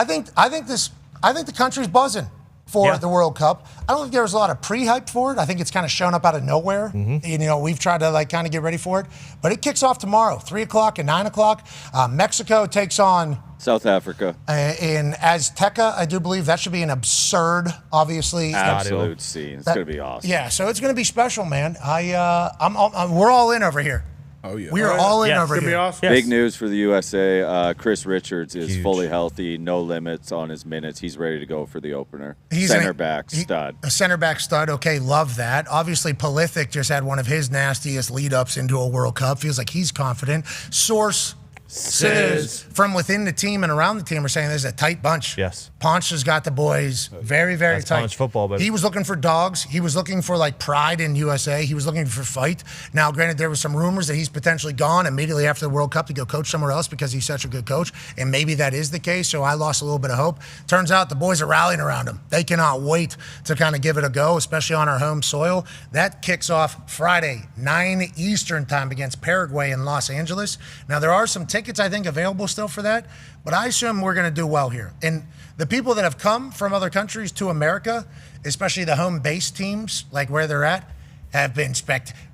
think the country's buzzing for the World Cup. I don't think there was a lot of pre-hype for it. I think it's kind of shown up out of nowhere. You know, we've tried to like kind of get ready for it, but it kicks off tomorrow, 3 o'clock and 9 o'clock. Mexico takes on South Africa in Azteca. I do believe that should be an absurd, obviously. absolute scene. It's going to be awesome. Yeah, so it's going to be special, man. We're all in over here. Oh, yeah. We are all in over here. Awesome. Big news for the USA. Chris Richards is fully healthy, no limits on his minutes. He's ready to go for the opener. He's center back stud. A center back stud. Okay, love that. Obviously, Pulisic just had one of his nastiest lead-ups into a World Cup. Feels like he's confident. Source says from within the team and around the team are saying this is a tight bunch. Yes. Ponch has got the boys very, very That's tight. Ponch football, baby. He was looking for dogs. He was looking for like pride in USA. He was looking for fight. Now, granted, there was some rumors that he's potentially gone immediately after the World Cup to go coach somewhere else because he's such a good coach. And maybe that is the case. So I lost a little bit of hope. Turns out the boys are rallying around him. They cannot wait to kind of give it a go, especially on our home soil. That kicks off Friday, 9 Eastern time against Paraguay in Los Angeles. Now, there are some tickets, I think, available still for that, but I assume we're going to do well here. And the people that have come from other countries to America, especially the home base teams, like where they're at, have been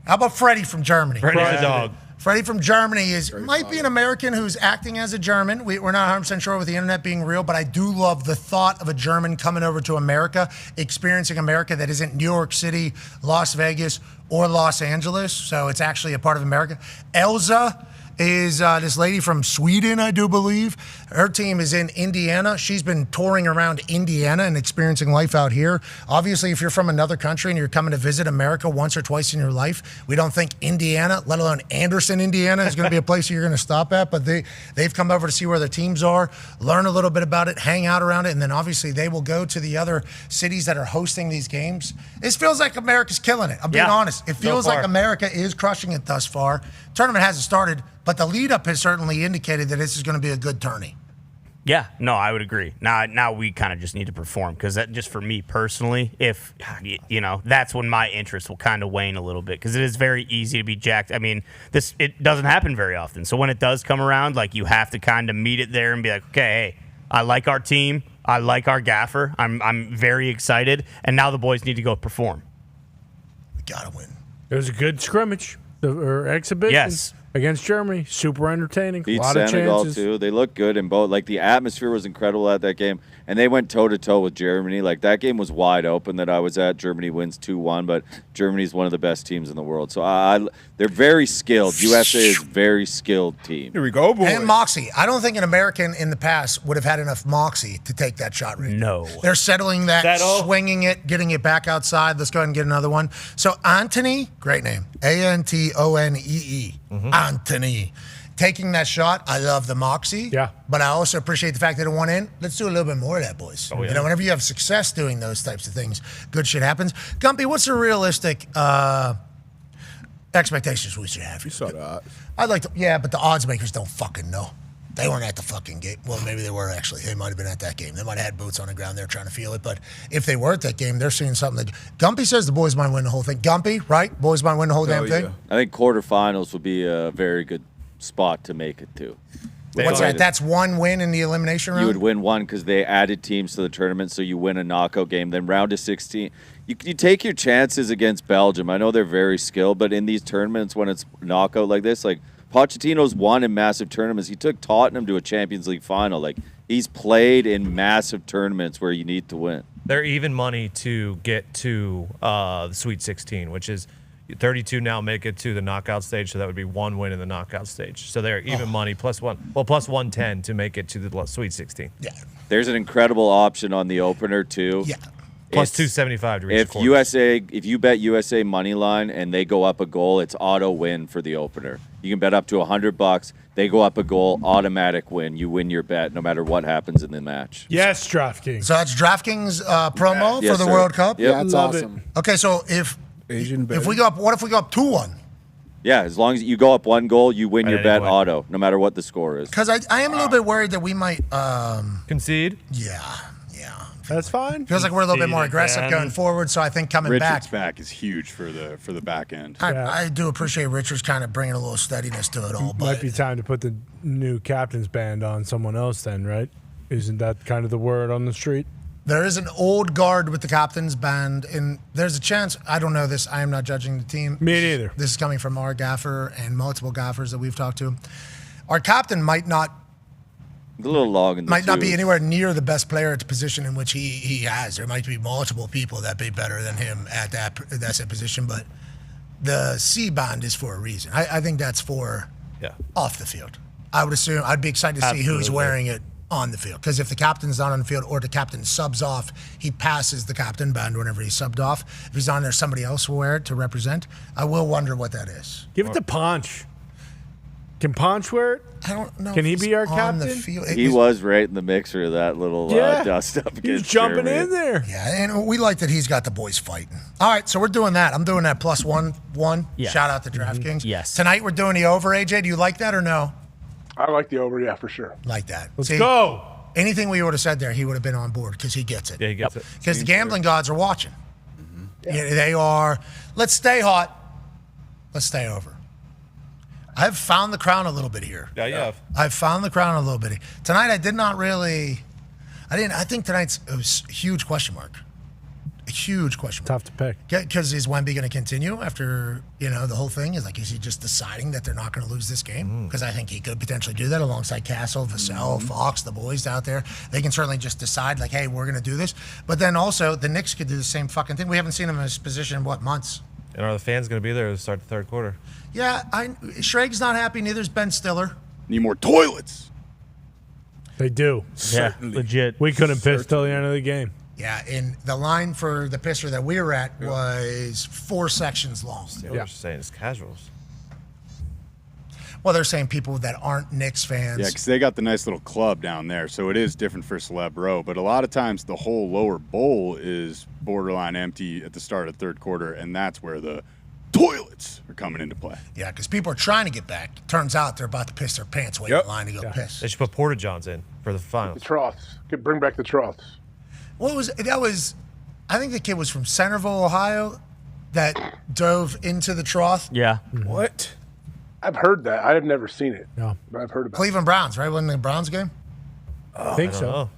How about Freddie from Germany? Freddie's a dog. Freddie from Germany might be an American who's acting as a German. We're not 100% sure with the internet being real, but I do love the thought of a German coming over to America, experiencing America that isn't New York City, Las Vegas, or Los Angeles. So it's actually a part of America. Elza is this lady from Sweden, I do believe. Her team is in Indiana. She's been touring around Indiana and experiencing life out here. Obviously, if you're from another country and you're coming to visit America once or twice in your life, we don't think Indiana, let alone Anderson, Indiana, is going to be a place you're going to stop at. But they've come over to see where their teams are, learn a little bit about it, hang out around it, and then obviously they will go to the other cities that are hosting these games. This feels like America's killing it. I'm being honest. It feels like America is crushing it thus far. Tournament hasn't started, but the lead-up has certainly indicated that this is going to be a good tourney. Yeah, no, I would agree. Now we kind of just need to perform because that just for me personally, if you know, that's when my interest will kind of wane a little bit because it is very easy to be jacked. I mean, it doesn't happen very often. So when it does come around, like you have to kind of meet it there and be like, okay, hey, I like our team, I like our gaffer, I'm very excited, and now the boys need to go perform. We gotta win. It was a good scrimmage or exhibition. Yes. Against Germany, super entertaining. Beat a lot Senegal of chances. too. They look good in both. Like the atmosphere was incredible at that game, and they went toe to toe with Germany. Like that game was wide open that I was at. Germany wins 2-1, but Germany's one of the best teams in the world. So they're very skilled. USA is a very skilled team. Here we go, boys. And moxie. I don't think an American in the past would have had enough moxie to take that shot right No. now. They're settling that, swinging it, getting it back outside. Let's go ahead and get another one. So Antony, great name, Antonee. Antony. Taking that shot, I love the moxie. Yeah. But I also appreciate the fact that it went in. Let's do a little bit more of that, boys. Oh, yeah. You know, whenever you have success doing those types of things, good shit happens. Gumpy, what's the realistic expectations we should have? You saw the odds. I'd like to, yeah, but the odds makers don't fucking know. They weren't at the fucking game. Well, maybe they were actually. They might have been at that game. They might have had boots on the ground there trying to feel it. But if they were at that game, they're seeing something that Gumpy says the boys might win the whole thing. Gumpy, right? Boys might win the whole damn thing. I think quarterfinals would be a very good spot to make it to. What's that? That's one win in the elimination round? You would win one because they added teams to the tournament, so you win a knockout game. Then round of 16, you take your chances against Belgium. I know they're very skilled, but in these tournaments when it's knockout like this, like Pochettino's won in massive tournaments. He took Tottenham to a Champions League final. Like he's played in massive tournaments where you need to win. They're even money to get to the Sweet 16, which is 32 now make it to the knockout stage, so that would be one win in the knockout stage. So they're even money plus 110 to make it to the Sweet 16. Yeah. There's an incredible option on the opener too. Yeah. Plus 275 to reach If the quarters. if you bet USA money line and they go up a goal, it's auto win for the opener. You can bet up to $100. They go up a goal, automatic win. You win your bet no matter what happens in the match. Yes, DraftKings. So that's DraftKings promo Yes, for the sir. World Cup. Yep. Yeah, it's Love awesome. Okay, so if we go up, what if we go up 2-1? Yeah, as long as you go up one goal, you win At your any bet point. auto, no matter what the score is. Because I am a little bit worried that we might. Concede? Yeah. That's fine. Feels like we're a little bit more Concede aggressive again. going forward. So I think coming Richard's back. back is huge for the back end. I do appreciate Richard's kind of bringing a little steadiness to it all. But Might be time to put the new captain's band on someone else then, right? Isn't that kind of the word on the street? there is an old guard with the captain's band, and there's a chance. I don't know this. I am not judging the team. Me neither. This is coming from our gaffer and multiple gaffers that we've talked to. Our captain might not. A little long in the Might not be tooth. anywhere near the best player at the position in which he has. There might be multiple people that be better than him at that said position, but the C band is for a reason. I think that's for off the field. I would assume I'd be excited to see who's Absolutely. wearing it on the field, because if the captain's not on the field or the captain subs off, he passes the captain band whenever he's subbed off. If he's on there, somebody else will wear it to represent. I will wonder what that is. Give it to Ponch. Can Ponch wear it? I don't know. Can he if be he's our on captain? the field. He was right in the mixer of that little dust up against He's jumping Germany. in there. Yeah, and we like that he's got the boys fighting. All right, so we're doing that. I'm doing that plus one. Yes. Shout out to DraftKings. Yes. Tonight we're doing the over, AJ. Do you like that or no? I like the over, yeah, for sure. Like that. Let's go. Anything we would have said there, he would have been on board because he gets it. Yeah, he gets it. Because the gambling gods are watching. Yeah, they are. Let's stay hot. Let's stay over. I've found the crown a little bit here. Yeah, you have. I've found the crown a little bit. Tonight I did not really. I think tonight's a huge question mark. A huge question mark. Tough to pick. Because is Wemby going to continue after, the whole thing? Is he just deciding that they're not going to lose this game? Because I think he could potentially do that alongside Castle, Vassell, Fox, the boys out there. They can certainly just decide, hey, we're going to do this. But then also, the Knicks could do the same fucking thing. We haven't seen him in this position in, months? And are the fans going to be there to start the third quarter? Yeah, Schraig's not happy. Neither's Ben Stiller. Need more toilets. They do. Yeah, legit. We couldn't piss till the end of the game. Yeah, and the line for the pisser that we were at was 4 sections long. They're saying it's casuals. Well, they're saying people that aren't Knicks fans. Yeah, because they got the nice little club down there, so it is different for Celeb Row. But a lot of times the whole lower bowl is borderline empty at the start of third quarter, and that's where the toilets are coming into play. Yeah, because people are trying to get back. Turns out they're about to piss their pants waiting in line to go piss. They should put Porta Johns in for the finals. The troughs. Bring back the troughs. What was that? I think the kid was from Centerville, Ohio, that dove into the trough. Yeah. What? I've heard that. I've never seen it. No. But I've heard about Cleveland Browns, right? Wasn't it the Browns game? I think so. know.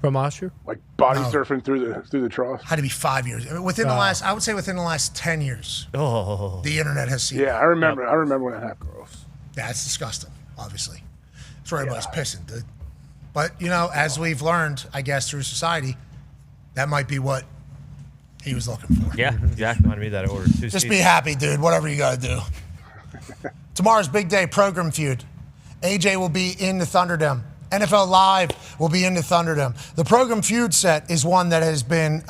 From Austria? it. Like body No. surfing through the troughs. Had to be 5 years. Within the last, I would say within the last 10 years, Oh. the internet has seen. Yeah, I remember. I remember when that happened. Yeah, it's disgusting, obviously. That's where everybody's pissing, dude. But, as we've learned, I guess, through society, that might be what he was looking for. Yeah, exactly. Reminded me of that order. Two Just seats. be happy, dude. Whatever you got to do. Tomorrow's big day, program feud. AJ will be in the Thunderdome. NFL Live will be in the Thunderdome. The program feud set is one that has been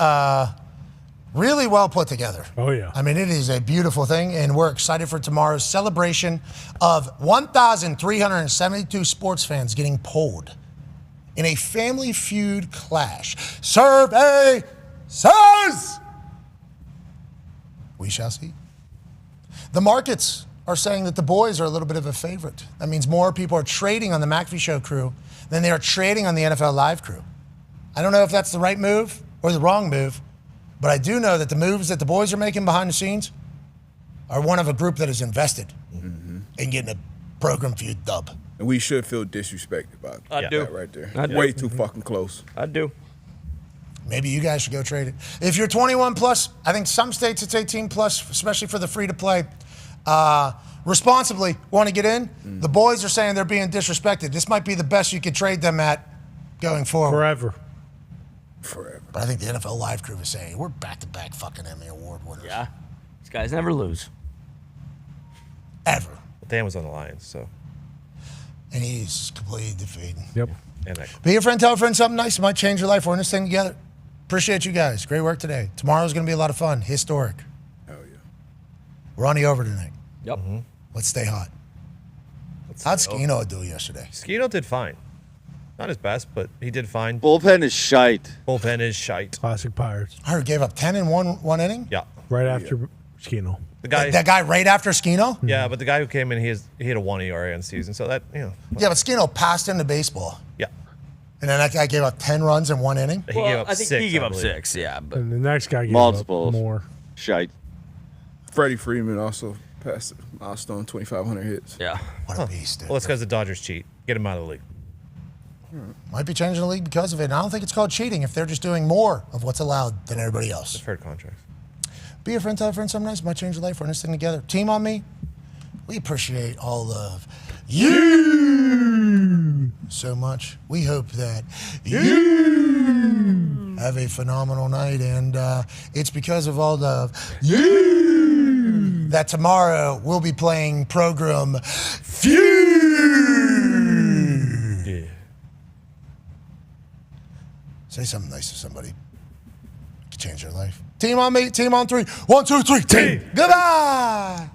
really well put together. Oh, yeah. I mean, it is a beautiful thing, and we're excited for tomorrow's celebration of 1,372 sports fans getting polled in a family feud clash. Survey says we shall see. The markets are saying that the boys are a little bit of a favorite. That means more people are trading on the McAfee Show crew than they are trading on the NFL Live crew. I don't know if that's the right move or the wrong move, but I do know that the moves that the boys are making behind the scenes are one of a group that is invested in getting a program feud dub. And we should feel disrespected by I do. that right there. I do. Way too fucking close. I do. Maybe you guys should go trade it. If you're 21 plus, I think some states it's 18 plus, especially for the free to play. Responsibly want to get in. The boys are saying they're being disrespected. This might be the best you could trade them at going forward. Forever. But I think the NFL Live crew is saying we're back-to-back fucking Emmy Award winners. Yeah. These guys never lose. Ever. But Dan was on the Lions, so. And he's completely defeated. Yep. And that. Be a friend, tell a friend something nice. It might change your life. We're in this thing together. Appreciate you guys. Great work today. Tomorrow's going to be a lot of fun. Historic. Hell yeah. We're on the over tonight. Yep. Let's stay hot. How'd Skino do yesterday? Skino did fine. Not his best, but he did fine. Bullpen is shite. Bullpen is shite. Classic Pirates. I heard gave up 10 in one inning? Yeah. Right after Skino. The guy, That guy right after Skino? yeah, but the guy who came in, he had a 1 ERA on season, so that, Yeah, but Skino passed into baseball. Yeah. And then that guy gave up 10 runs in one inning? He gave up I think six, he gave I up believe. 6, yeah. But And the next guy gave Multiple. up more. Shite. Freddie Freeman also passed the milestone 2,500 hits. yeah. What a beast, dude. Well, it's because the Dodgers cheat. Get him out of the league. Might be changing the league because of it. And I don't think it's called cheating if they're just doing more of what's allowed than everybody else. Deferred contracts. Be a friend, tell a friend something nice. Might change your life. We're in this thing together. Team on me. We appreciate all of you so much. We hope that you have a phenomenal night. And it's because of all the you that tomorrow we'll be playing program Feud. Yeah. Say something nice to somebody. Change their life. Team on me, team on 3. 1, 2, 3, team. Goodbye.